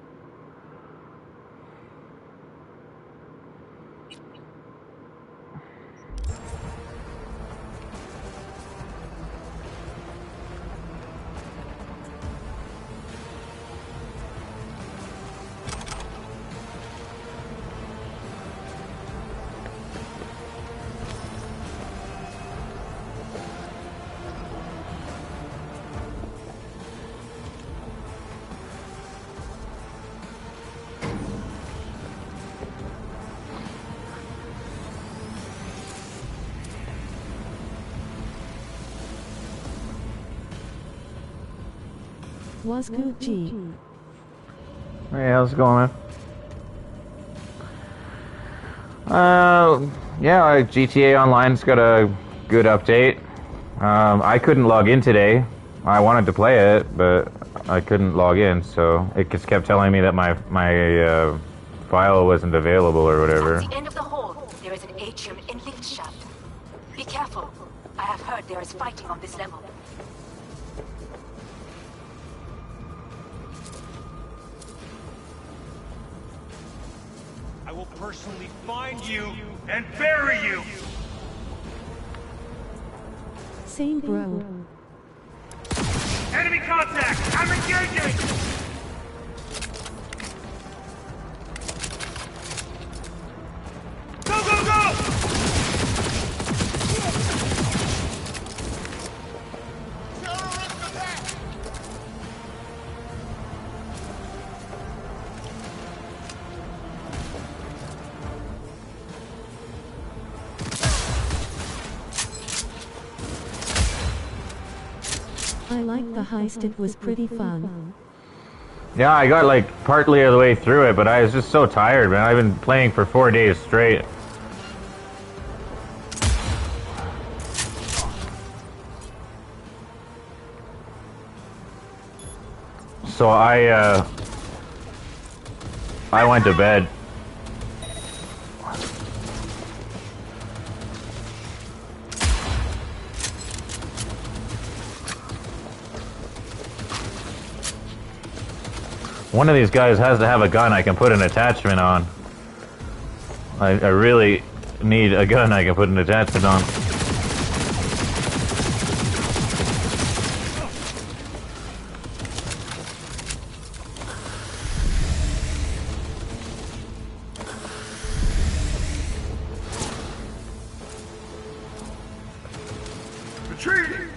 Was good, G. Hey, how's it going, man? Yeah, GTA Online's got a good update. I couldn't log in today. I wanted to play it, but I couldn't log in, so it just kept telling me that my file wasn't available or whatever. At the end of the hall, there is an atrium and lift shaft. Be careful. I have heard there is fighting on this level. I will personally find you and bury you! Same, bro. Enemy contact! I'm engaging! Go, go, go! I liked the heist, it was pretty fun. Yeah, I got like partly of the way through it, but I was just so tired, man. I've been playing for 4 days straight. So I went to bed. One of these guys has to have a gun I can put an attachment on. I really need a gun I can put an attachment on. Retreating!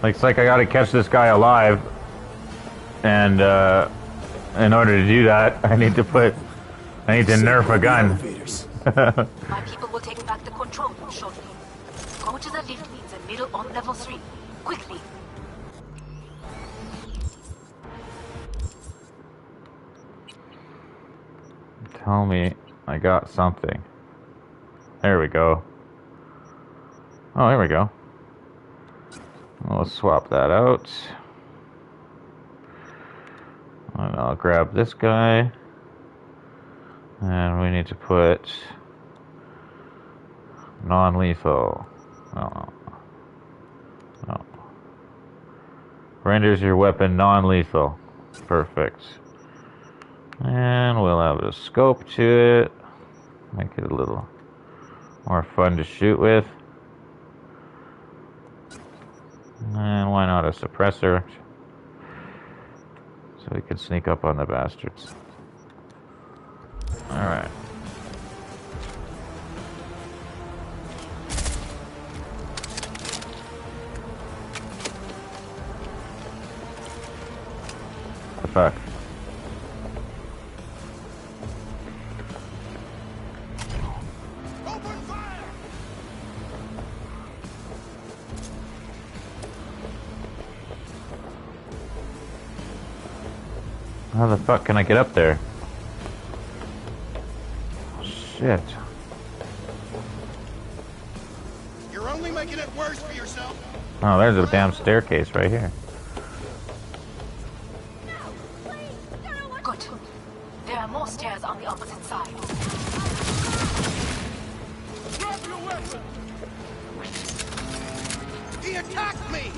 Looks like I gotta catch this guy alive. And, in order to do that, I need to nerf a gun. My people will take back the control room shortly. Go to the lift means in middle on level 3. Quickly. Tell me I got something. There we go. Oh, there we go. We'll swap that out. And I'll grab this guy. And we need to put non-lethal. Oh. No. Renders your weapon non-lethal. Perfect. And we'll have a scope to it. Make it a little more fun to shoot with. And why not a suppressor? So we can sneak up on the bastards. Alright. What the fuck? How the fuck can I get up there? Shit. You're only making it worse for yourself. Oh, there's a damn staircase right here. Good. There are more stairs on the opposite side. Drop your weapon! He attacked me!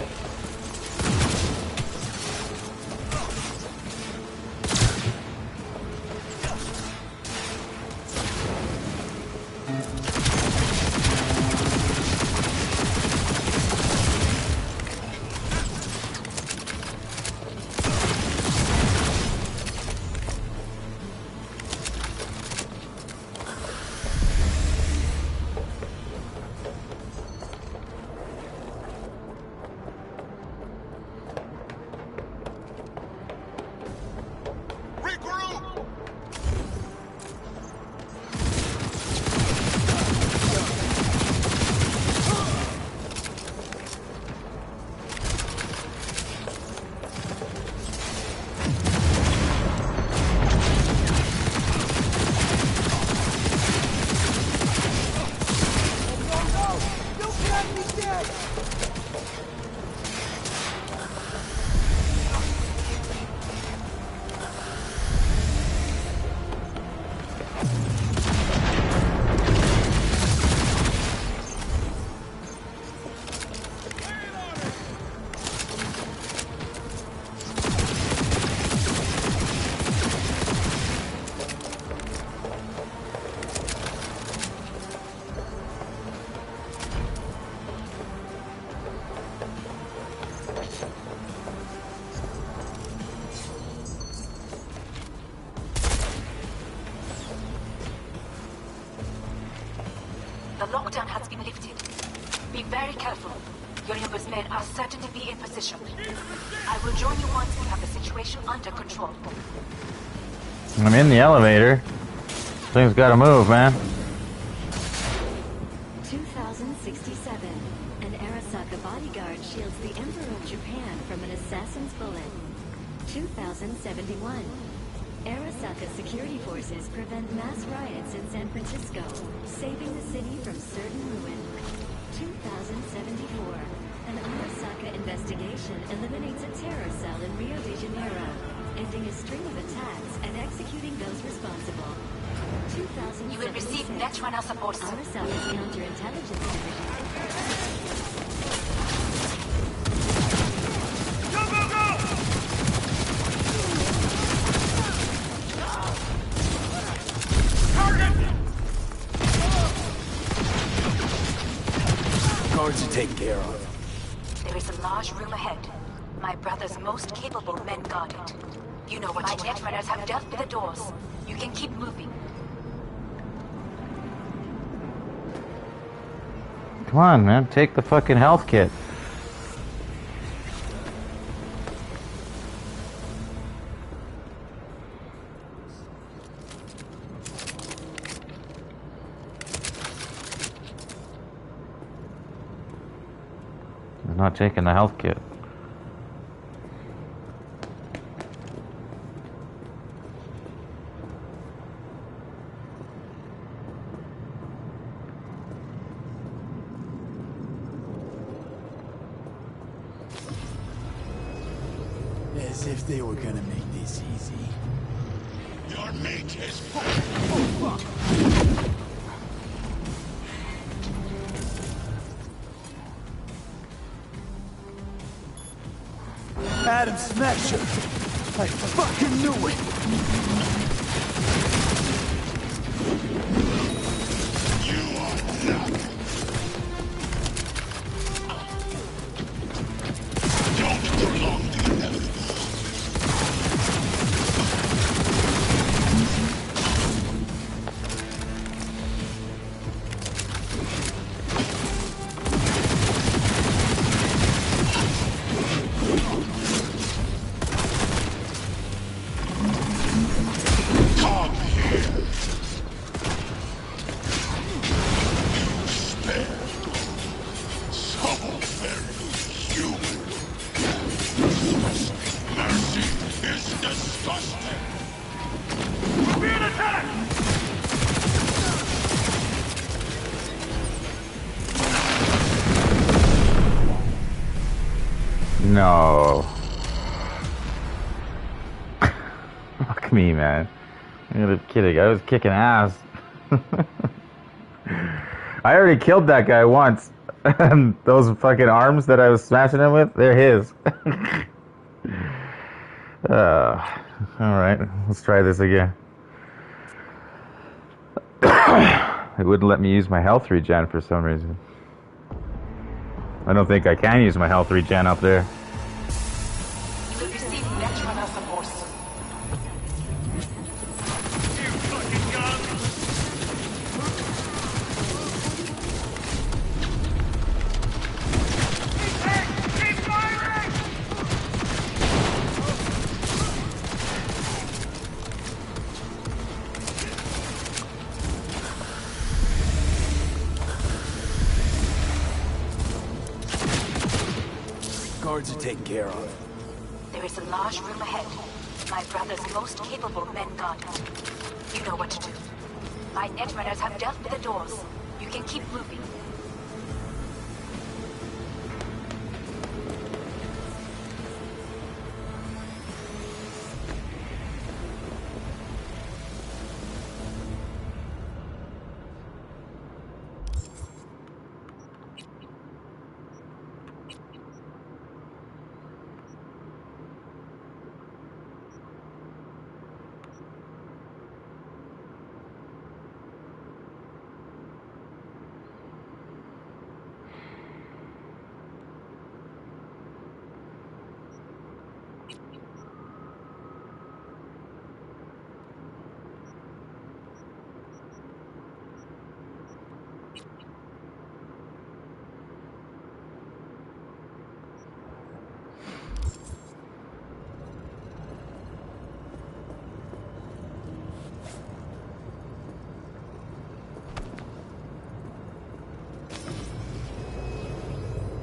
The lockdown has been lifted. Be very careful. Your neighbor's men are certain to be in position. I will join you once we have the situation under control. I'm in the elevator. Things gotta move, man. 2067. An Arasaka bodyguard shields the Emperor of Japan from an assassin's bullet. 2071. Arasaka security forces prevent mass riots in San Francisco, saving the city from certain ruin. 2074. An Arasaka investigation eliminates a terror cell in Rio de Janeiro, ending a string of attacks and executing those responsible. 2076. You will receive Netrunner support. Arasaka's counterintelligence division. Guards are taken care of. There is a large room ahead. My brother's most capable men guard it. You know what my Netrunners have dealt with the doors. You can keep moving. Come on, man. Take the fucking health kit. not taking the health kit. As if they were gonna make this easy. Your mate is Adam Smasher! I fucking knew it! You are not. Don't prolong the inevitable. No. Fuck me, man. I'm kidding. I was kicking ass. I already killed that guy once. And those fucking arms that I was smashing him with, they're his. Alright, let's try this again. It wouldn't let me use my health regen for some reason. I don't think I can use my health regen up there. You will receive veteran support. Guards are taken care of. There is a large room ahead. My brother's most capable men guard it. You know what to do. My net runners have dealt with the doors. You can keep moving.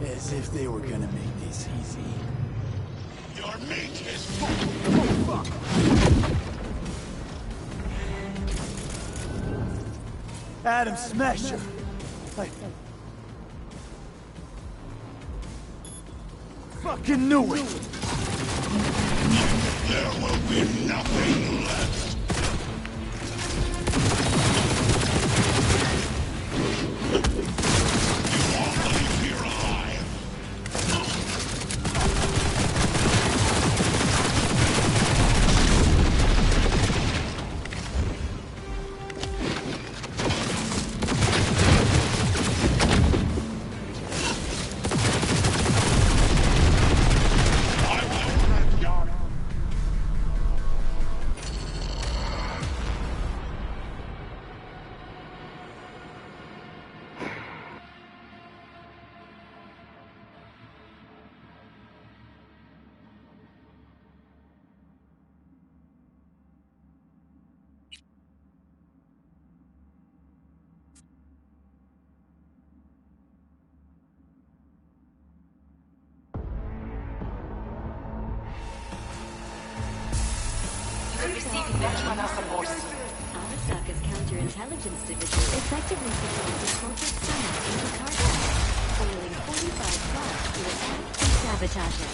As if they were gonna make this easy. Your mate is Adam Smasher! I fucking knew it! There will be nothing left. Receiving Netrunner support. Arasaka's counterintelligence division effectively secures a corporate summit in Jakarta, foiling 45 plots to attack and sabotage it.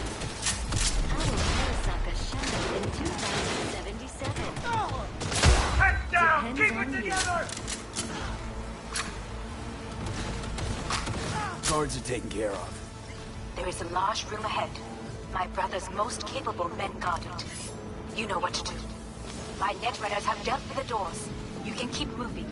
Our Arasaka shattered in 2077. Heads down! Depends Keep on it you. together! Guards are taken care of. There is a large room ahead. My brother's most capable men guard it. You know what to do. My Netrunners have dealt with the doors. You can keep moving.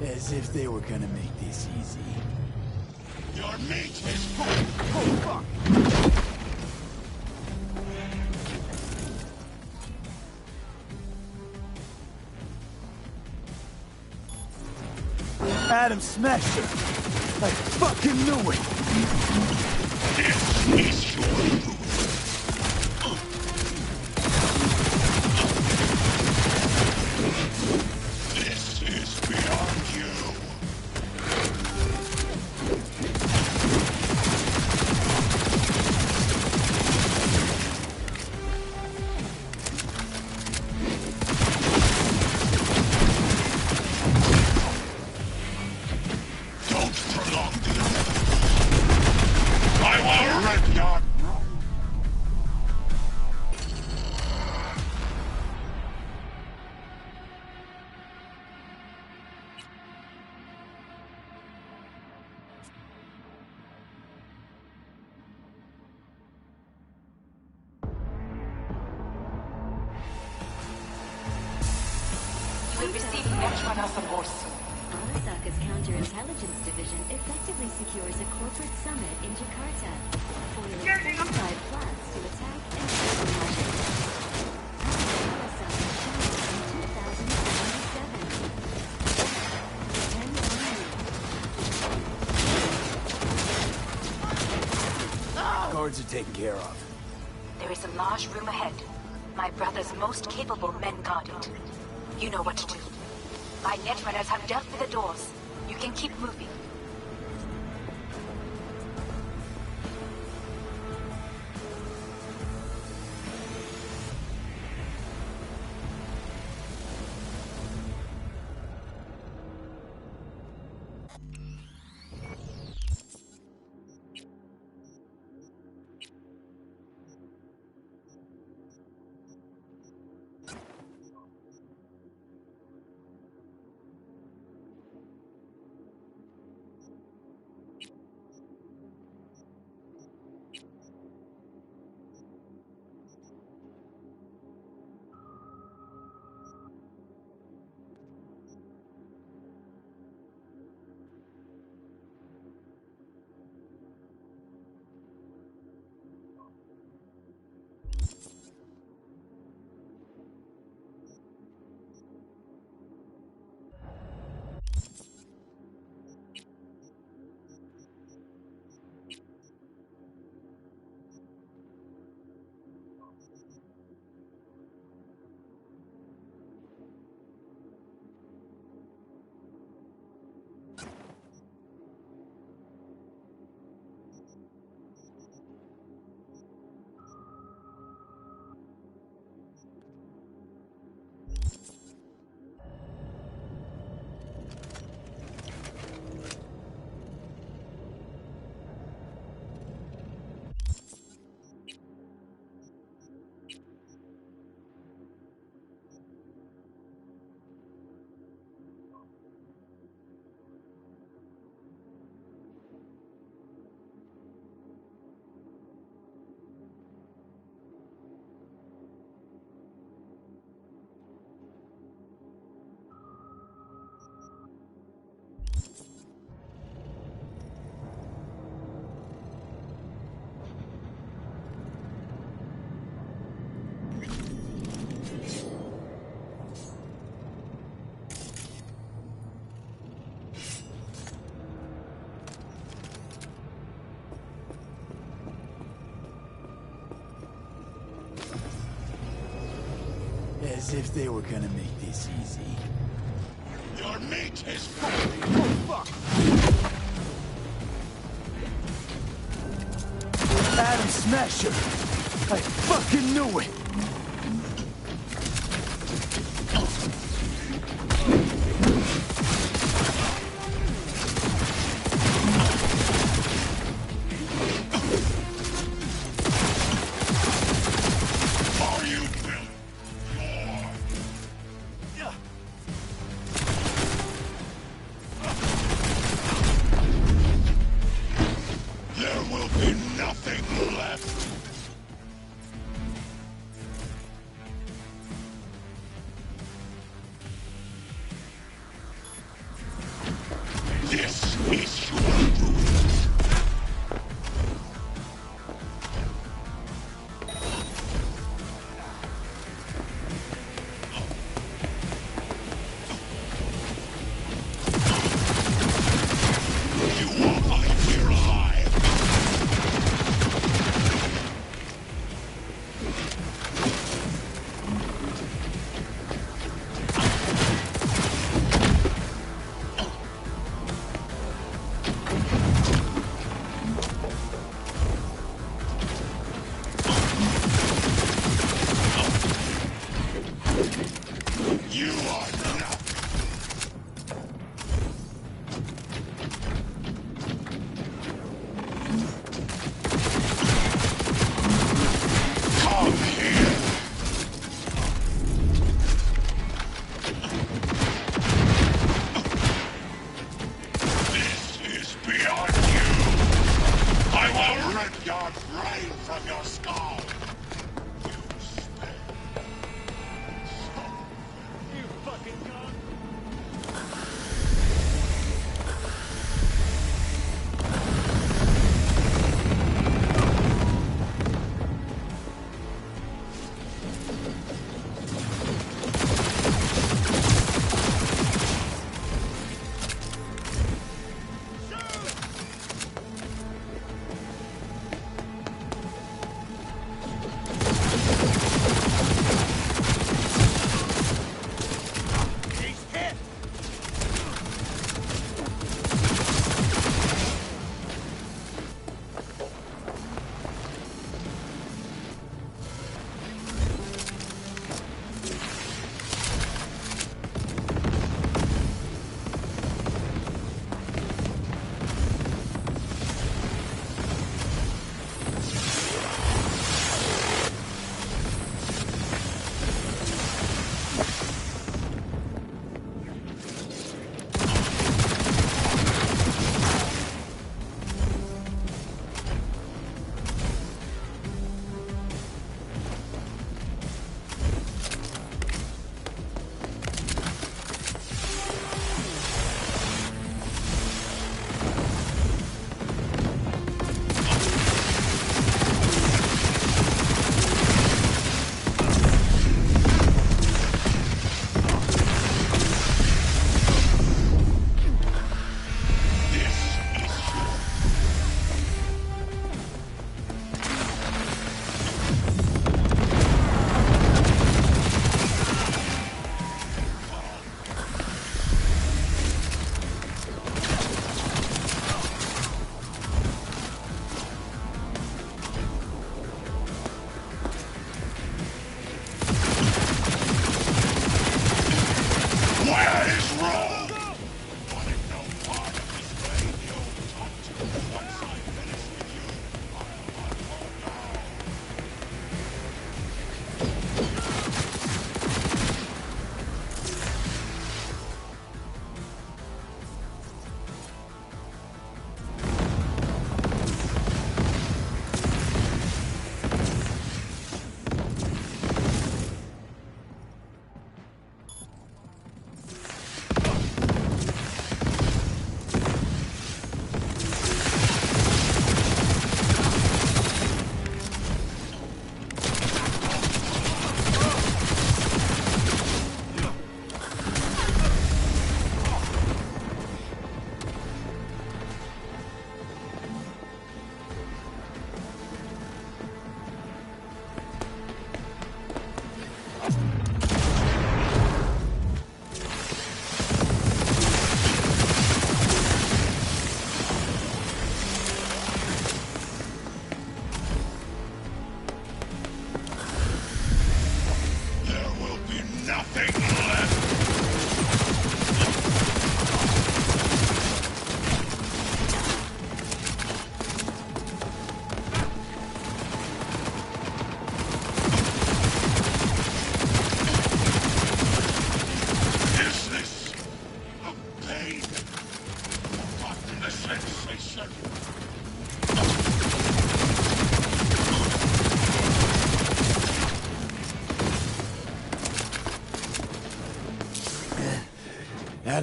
As if they were gonna make this easy. Your meat is cooked! Oh, fuck! Adam smashed it! I fucking knew it! This is your proof. This is beyond you. Don't prolong the I will rip your... You will receive Netrunner support. Arasaka's counterintelligence division effectively secures a corporate summit in Jakarta, foiling 45 plots to attack and sabotage it. Arasaka shattered in 2077. Depends on you. Guards are taken care of. There is a large room ahead. My brother's most capable men guard it. You know what to do. My Netrunners have dealt with the doors. You can keep moving. As if they were gonna make this easy. Your meat is falling. Oh, fuck! Adam Smasher! I fucking knew it!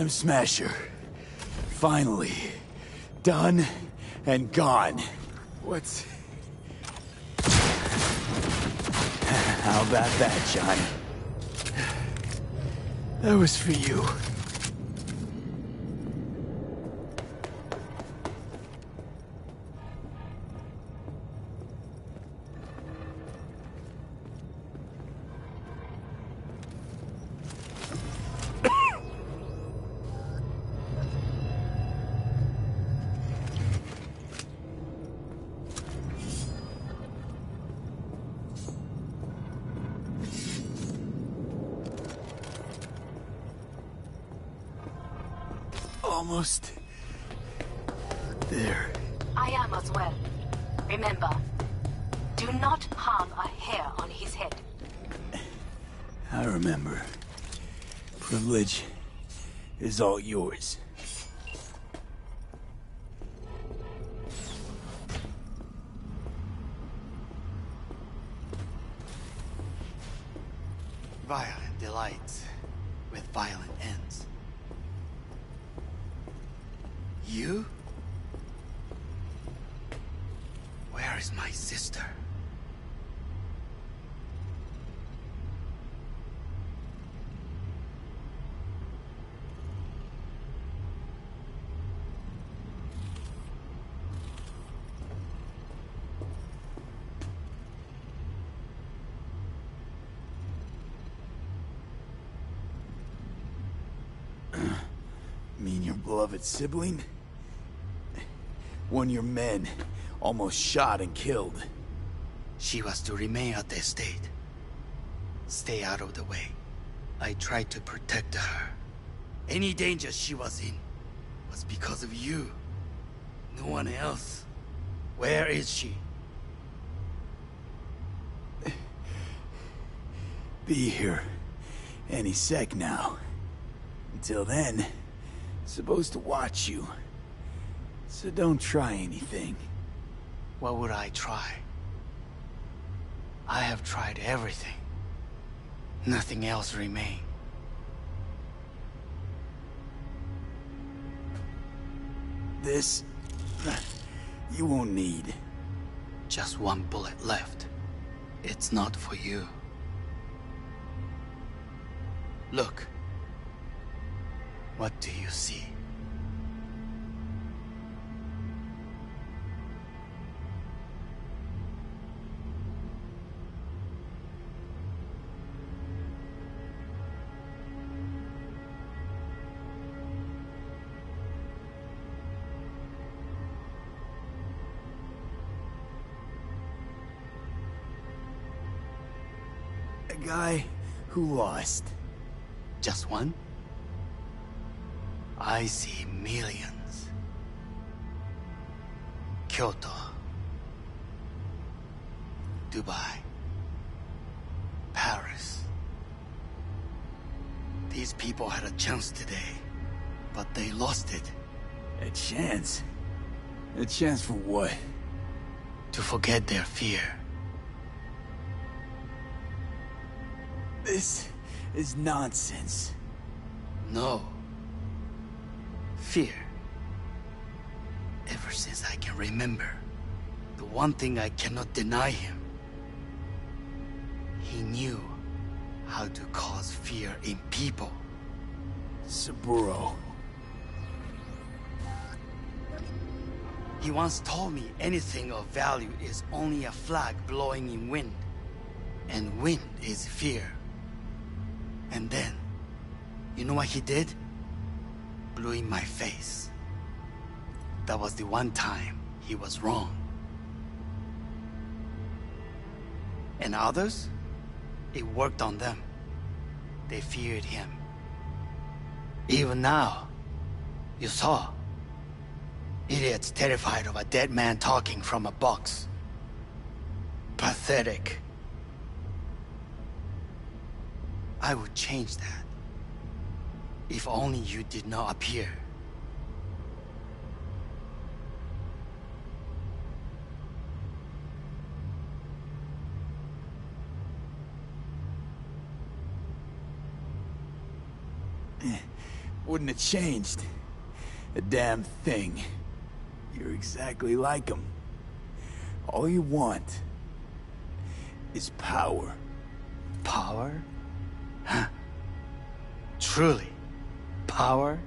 Atom Smasher. Finally. Done and gone. What's... How about that, Johnny? That was for you. Almost there. I am as well. Remember, do not harm a hair on his head. I remember. Privilege is all yours. Violent delights with violent ends. You? Where is my sister? Mean your beloved sibling? One of your men almost shot and killed. She was to remain at the estate. Stay out of the way. I tried to protect her. Any danger she was in was because of you. No one else. Where is she? Be here any sec now. Until then, supposed to watch you. So don't try anything. What would I try? I have tried everything. Nothing else remains. This... you won't need. Just one bullet left. It's not for you. Look. What do you see? A guy who lost. Just one? I see millions. Kyoto. Dubai. Paris. These people had a chance today, but they lost it. A chance? A chance for what? To forget their fear. This is nonsense. No. Fear. Ever since I can remember, the one thing I cannot deny him. He knew how to cause fear in people. Saburo. He once told me anything of value is only a flag blowing in wind. And wind is fear. And then, you know what he did? Blew in my face. That was the one time he was wrong. And others? It worked on them. They feared him. Even now, you saw. Idiots terrified of a dead man talking from a box. Pathetic. I would change that. If only you did not appear. Wouldn't have changed a damn thing. You're exactly like him. All you want is power. Power? Huh. Truly, power?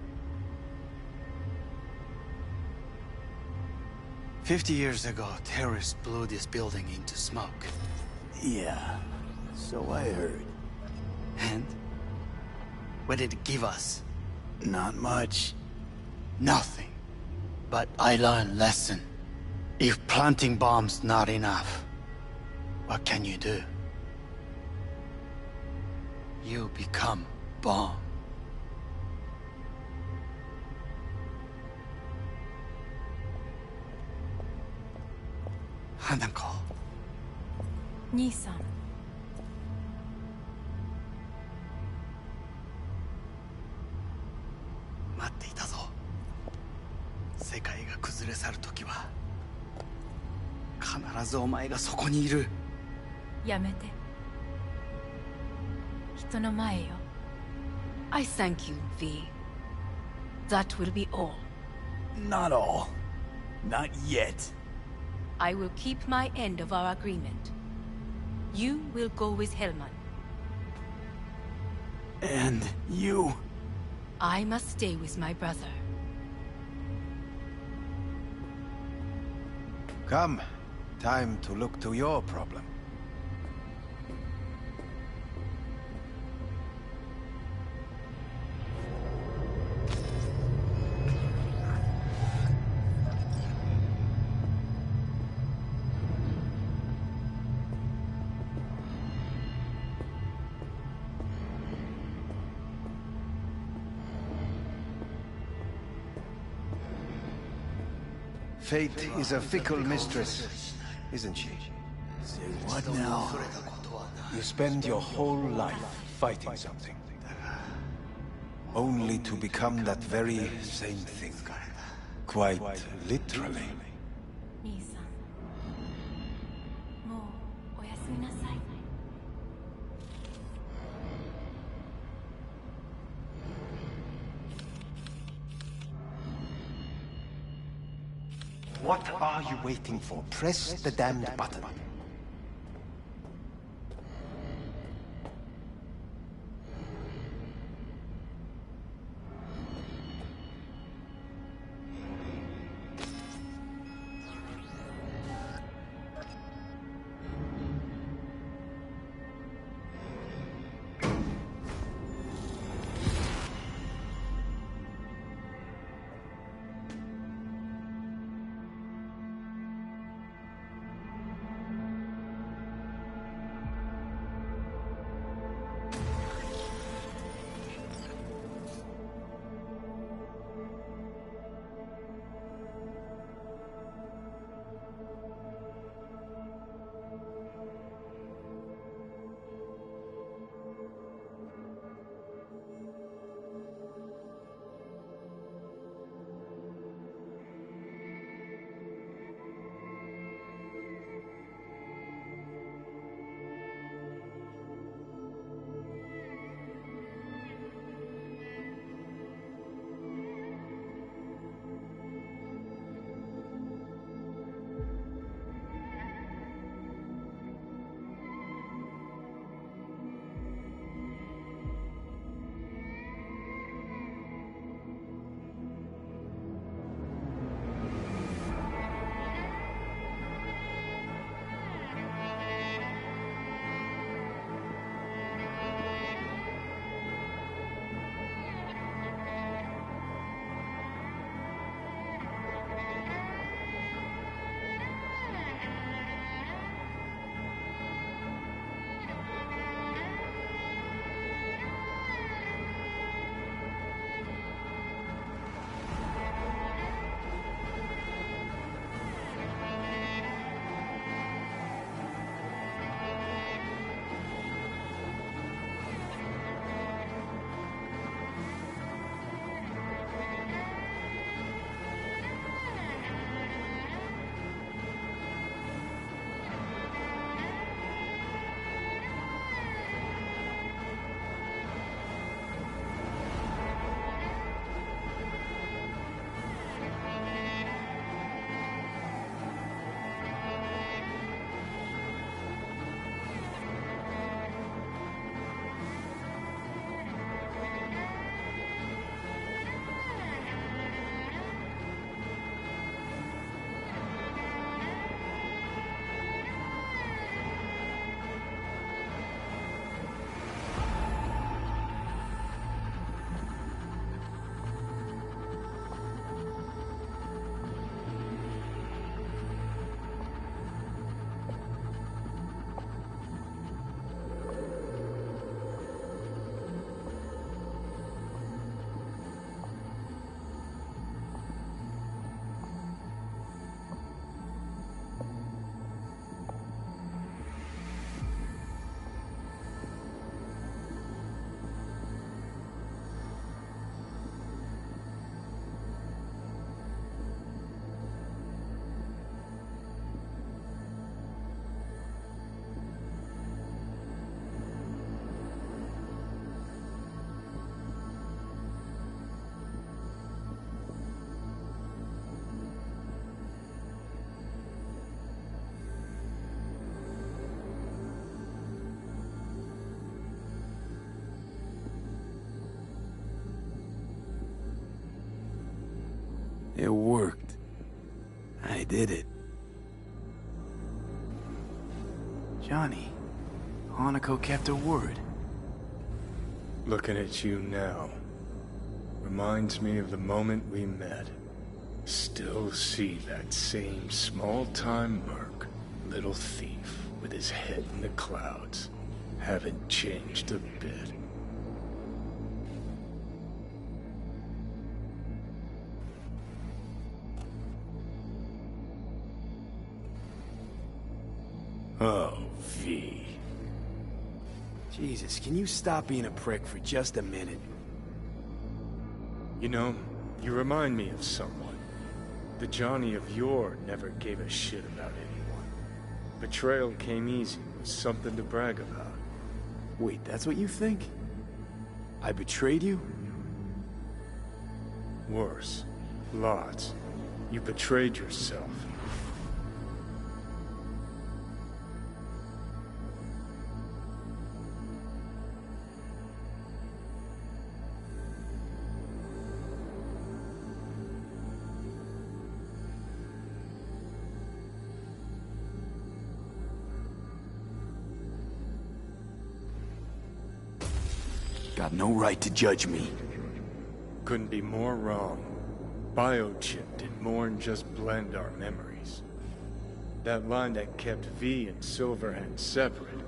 50 years ago, terrorists blew this building into smoke. Yeah, so I heard. And? What did it give us? Not much. Nothing. But I learned a lesson. If planting bombs not enough, what can you do? You become bomb. Hanako. 兄さん。待っていたぞ。世界が崩れ去る時は必ずお前がそこにいる。やめて。人の前よ。I thank you, V. That will be all. Not all. Not yet. I will keep my end of our agreement. You will go with Hellman. And you? I must stay with my brother. Come. Time to look to your problem. Fate is a fickle mistress, isn't she? Say what now? You spend your whole life fighting something, only to become that very same thing. Quite literally. 兄さん。もうおやすみなさい。What are you waiting for? Press the damned button. It worked. I did it. Johnny, Hanako kept her word. Looking at you now reminds me of the moment we met. Still see that same small-time merc, little thief with his head in the clouds. Haven't changed a bit. Oh, V. Jesus, can you stop being a prick for just a minute? You know, you remind me of someone. The Johnny of yore never gave a shit about anyone. Betrayal came easy, was something to brag about. Wait, that's what you think? I betrayed you? Worse. Lots. You betrayed yourself. Got no right to judge me. Couldn't be more wrong. Biochip did more than just blend our memories. That line that kept V and Silverhand separate,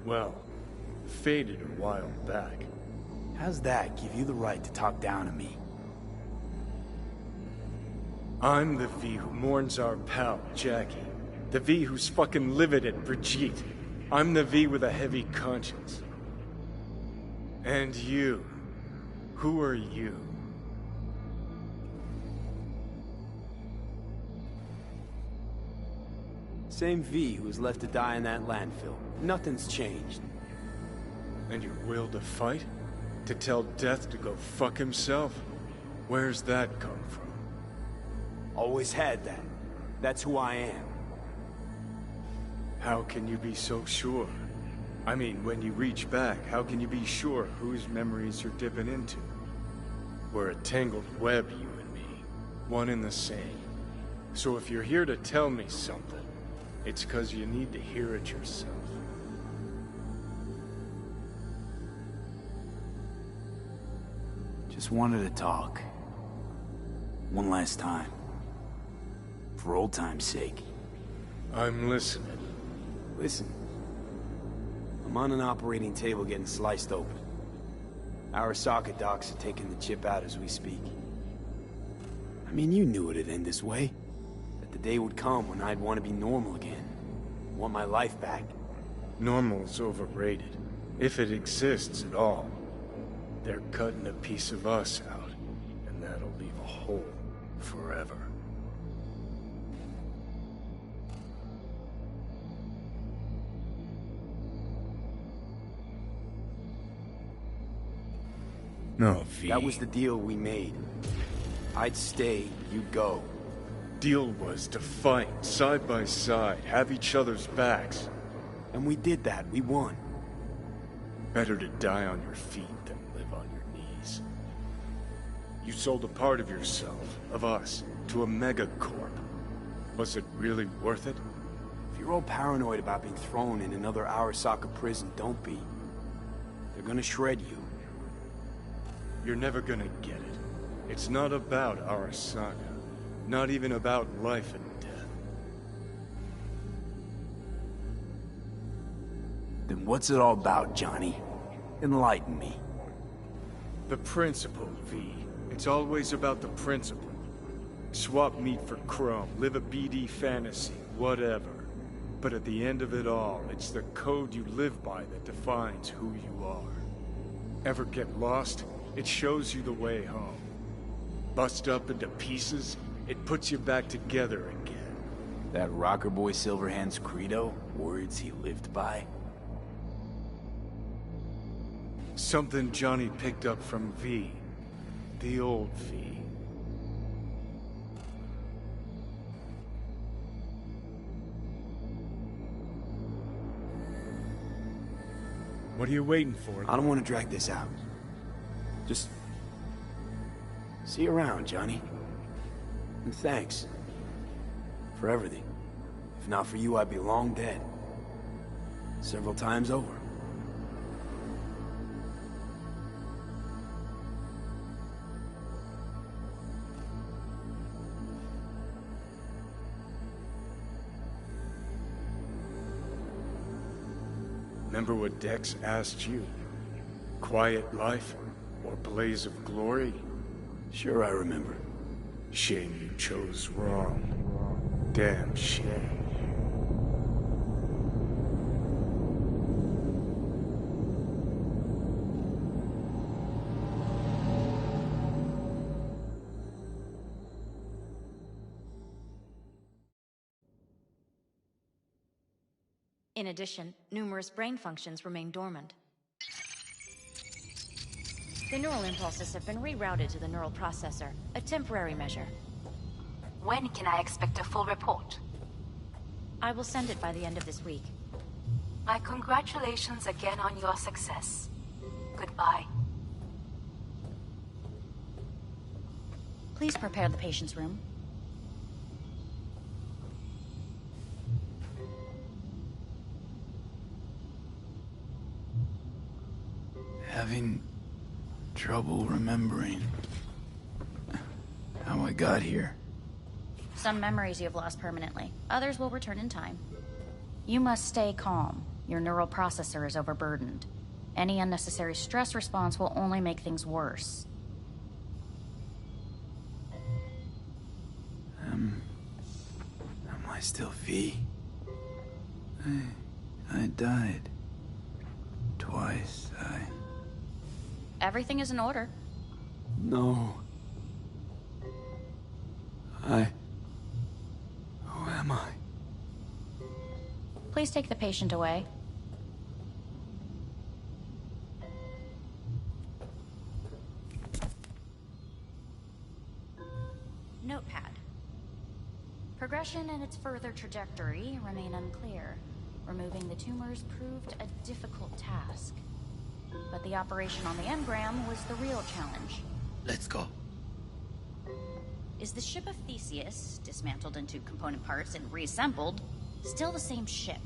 well, faded a while back. How's that give you the right to talk down on me? I'm the V who mourns our pal, Jackie. The V who's fucking livid at Brigitte. I'm the V with a heavy conscience. And you. Who are you? Same V who was left to die in that landfill. Nothing's changed. And your will to fight? To tell Death to go fuck himself? Where's that come from? Always had that. That's who I am. How can you be so sure? I mean, when you reach back, how can you be sure whose memories you're dipping into? We're a tangled web, you and me. One and the same. So if you're here to tell me something, it's 'cause you need to hear it yourself. Just wanted to talk. One last time. For old time's sake. I'm listening. Listen. I'm on an operating table getting sliced open. Arasaka docs are taking the chip out as we speak. I mean, you knew it'd end this way. That the day would come when I'd want to be normal again. Want my life back. Normal's overrated. If it exists at all. They're cutting a piece of us out, and that'll leave a hole forever. No, V. That was the deal we made. I'd stay, you'd go. Deal was to fight, side by side, have each other's backs. And we did that, we won. Better to die on your feet than live on your knees. You sold a part of yourself, of us, to a megacorp. Was it really worth it? If you're all paranoid about being thrown in another Arasaka prison, don't be. They're gonna shred you. You're never gonna get it. It's not about Arasaka. Not even about life and death. Then what's it all about, Johnny? Enlighten me. The principle, V. It's always about the principle. Swap meat for chrome, live a BD fantasy, whatever. But at the end of it all, it's the code you live by that defines who you are. Ever get lost? It shows you the way home. Bust up into pieces, it puts you back together again. That rocker boy Silverhand's credo? Words he lived by? Something Johnny picked up from V. The old V. What are you waiting for? I don't want to drag this out. Just... see you around, Johnny. And thanks. For everything. If not for you, I'd be long dead. Several times over. Remember what Dex asked you? Quiet life or blaze of glory? Sure I remember. Shame you chose wrong. Damn shame. In addition, numerous brain functions remain dormant. The neural impulses have been rerouted to the neural processor, a temporary measure. When can I expect a full report? I will send it by the end of this week. My congratulations again on your success. Goodbye. Please prepare the patient's room. Having trouble remembering how I got here. Some memories you have lost permanently. Others will return in time. You must stay calm. Your neural processor is overburdened. Any unnecessary stress response will only make things worse. Am I still V? I died. Twice, Everything is in order. No. Who am I? Please take the patient away. Notepad. Progression and its further trajectory remain unclear. Removing the tumors proved a difficult task. But the operation on the engram was the real challenge. Let's go. Is the ship of Theseus, dismantled into component parts and reassembled, still the same ship?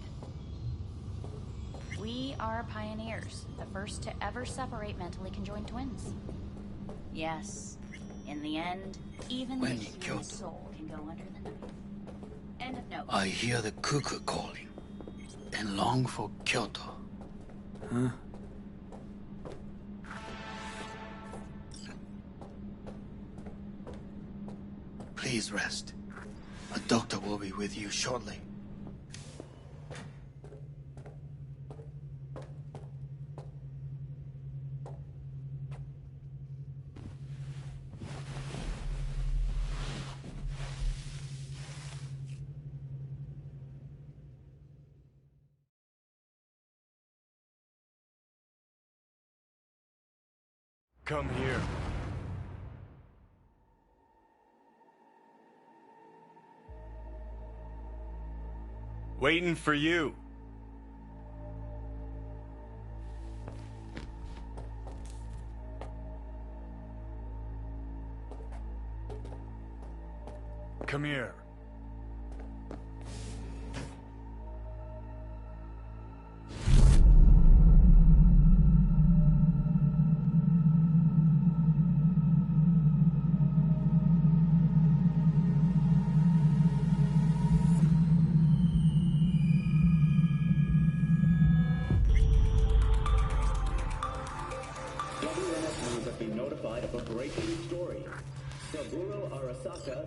We are pioneers, the first to ever separate mentally conjoined twins. Yes, in the end, even the human soul can go under the knife. End of note. I hear the cuckoo calling and long for Kyoto. Huh? Please rest. A doctor will be with you shortly. Come here. Waiting for you. Come here.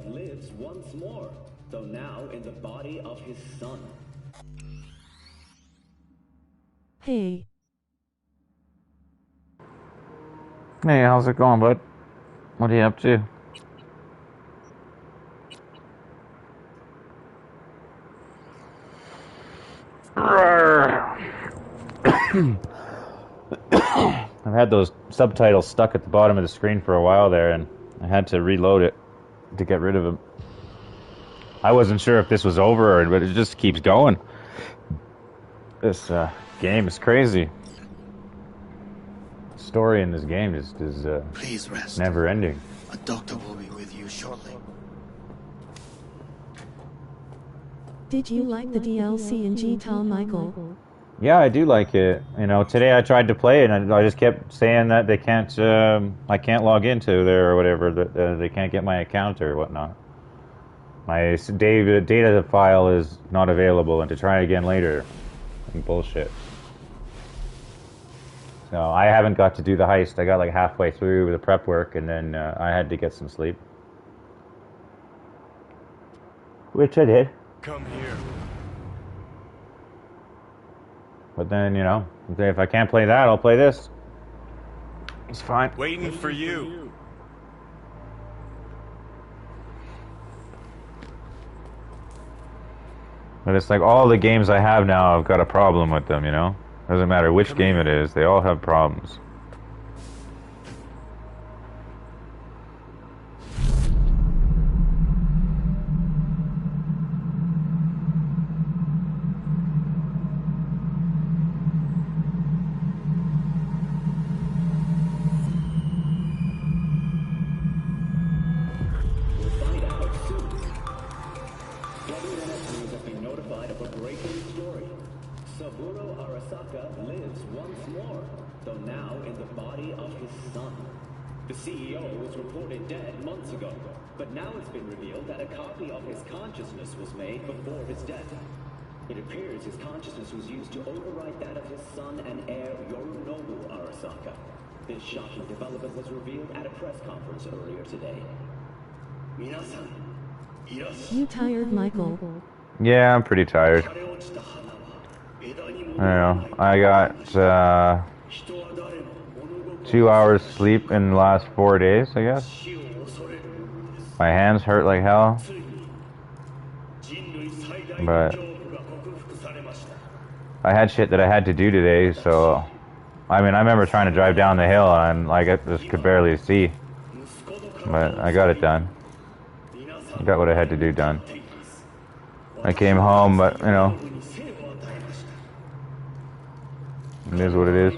Lives once more, though now in the body of his son. Hey. Hey, how's it going, bud? What are you up to? I've had those subtitles stuck at the bottom of the screen for a while there, and I had to reload it to get rid of them. I wasn't sure if this was over, but it just keeps going. This game is crazy. The story in this game is Please rest. never ending. A doctor will be with you shortly. Did you like the DLC in GTA, Michael? Yeah, I do like it. You know, today I tried to play it, and I just kept saying that they can't, I can't log into there or whatever, that they can't get my account or whatnot. My data file is not available, and to try again later. Bullshit. So I haven't got to do the heist. I got like halfway through the prep work, and then I had to get some sleep. Which I did. Come here. But then, you know, if I can't play that, I'll play this. It's fine. Waiting for you. But it's like all the games I have now, I've got a problem with them, you know? Doesn't matter which game it is, they all have problems. It appears his consciousness was used to override that of his son and heir, Yorinobu Arasaka. This shocking development was revealed at a press conference earlier today. You tired, Michael? Yeah, I'm pretty tired. I don't know. I got 2 hours sleep in the last 4 days, I guess. My hands hurt like hell. But I had shit that I had to do today, so I mean, I remember trying to drive down the hill and like I just could barely see, but I got it done. I got what I had to do done. I came home, but you know, it is what it is.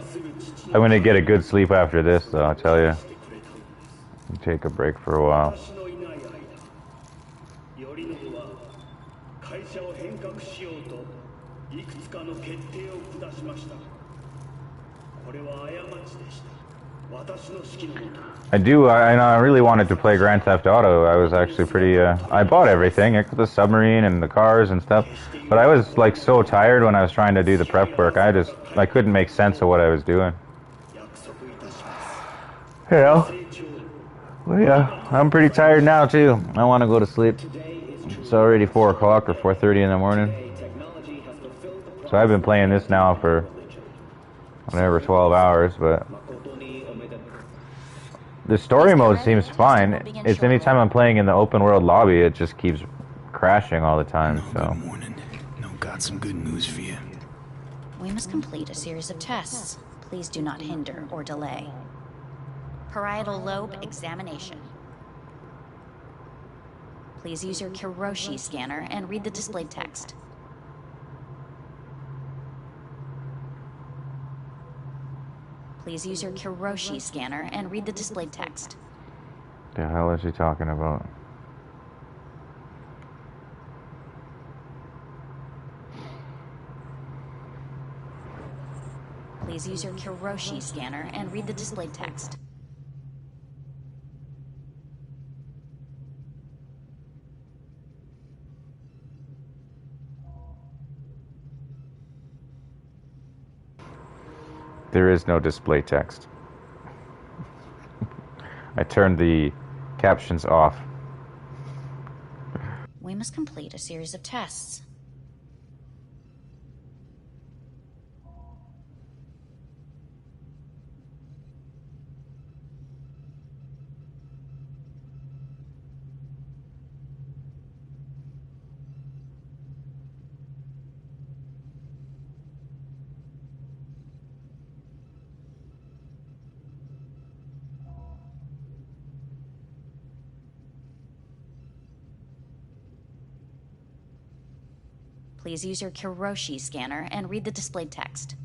I'm gonna get a good sleep after this, though. I'll tell you. Take a break for a while. I really wanted to play Grand Theft Auto. I was actually pretty, I bought everything, the submarine and the cars and stuff, but I was like so tired when I was trying to do the prep work. I couldn't make sense of what I was doing. You know? Well, yeah, I'm pretty tired now too. I want to go to sleep. It's already 4 o'clock or 4:30 in the morning. So I've been playing this now for whatever, 12 hours, but the story mode seems fine. It's anytime I'm playing in the open world lobby, it just keeps crashing all the time, so. Good morning. No, got some good news for you. We must complete a series of tests. Please do not hinder or delay. Parietal lobe examination. Please use your Kiroshi scanner and read the displayed text. Please use your Kiroshi scanner and read the displayed text. The hell is she talking about? Please use your Kiroshi scanner and read the displayed text. There is no display text. I turned the captions off. We must complete a series of tests. Please use your Kiroshi scanner and read the displayed text.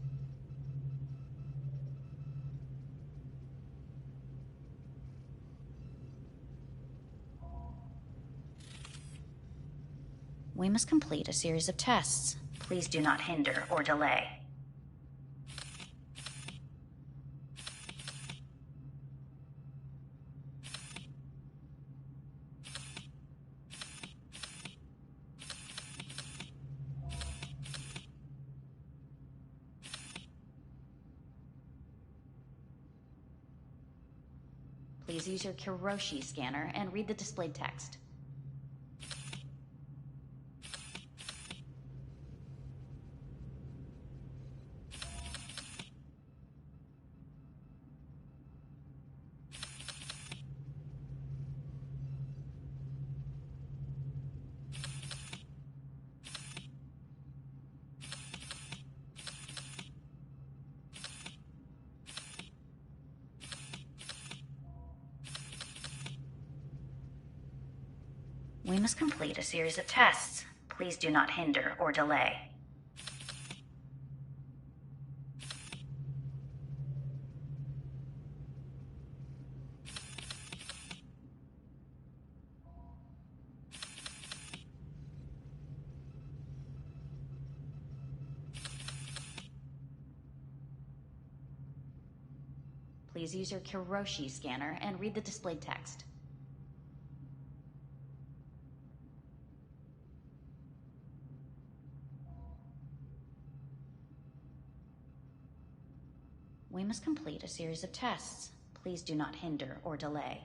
We must complete a series of tests. Please do not hinder or delay. Please use your Kiroshi scanner and read the displayed text. We must complete a series of tests. Please do not hinder or delay. Please use your Kiroshi scanner and read the displayed text. We must complete a series of tests. Please do not hinder or delay.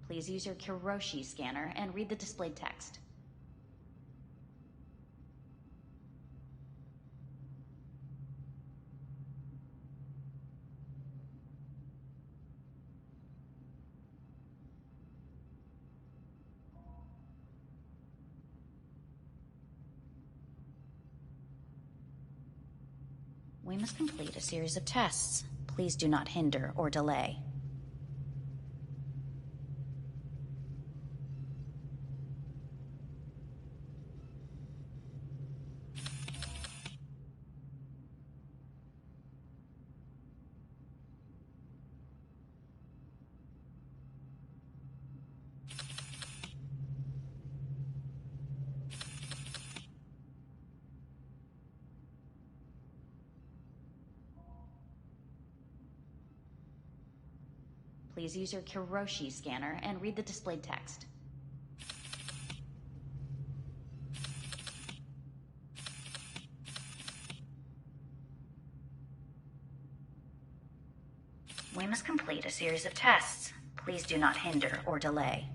Please use your Kiroshi scanner and read the displayed text. We must complete a series of tests. Please do not hinder or delay. Please use your Kiroshi scanner and read the displayed text. We must complete a series of tests. Please do not hinder or delay.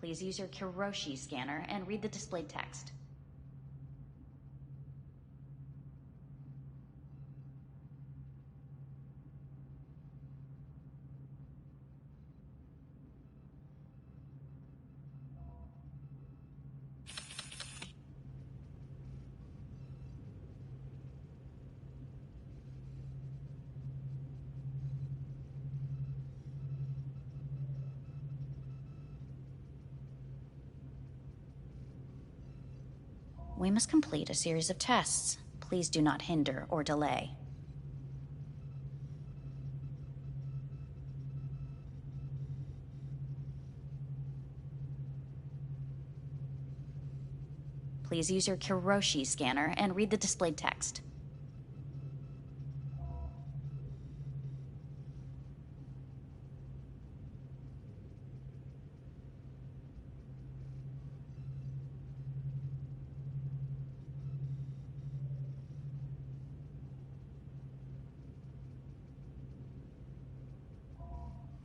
Please use your Kiroshi scanner and read the displayed text. We must complete a series of tests. Please do not hinder or delay. Please use your Kiroshi scanner and read the displayed text.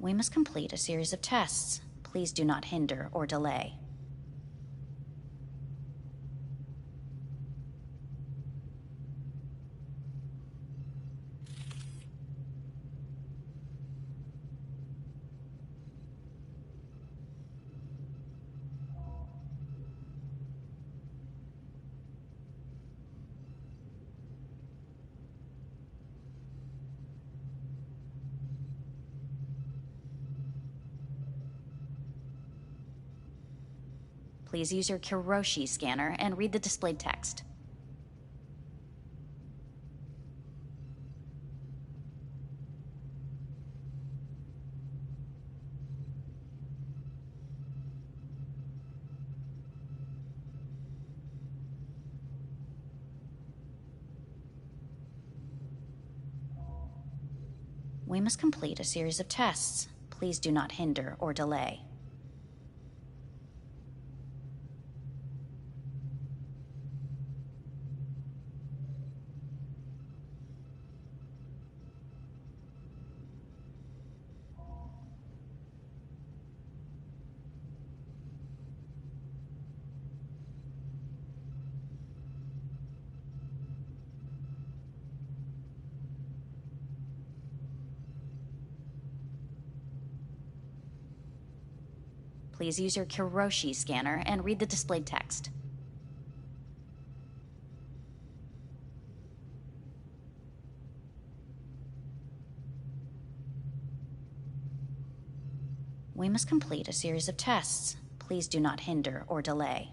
We must complete a series of tests. Please do not hinder or delay. Please use your Kiroshi scanner and read the displayed text. We must complete a series of tests. Please do not hinder or delay. Please use your Kiroshi scanner and read the displayed text. We must complete a series of tests. Please do not hinder or delay.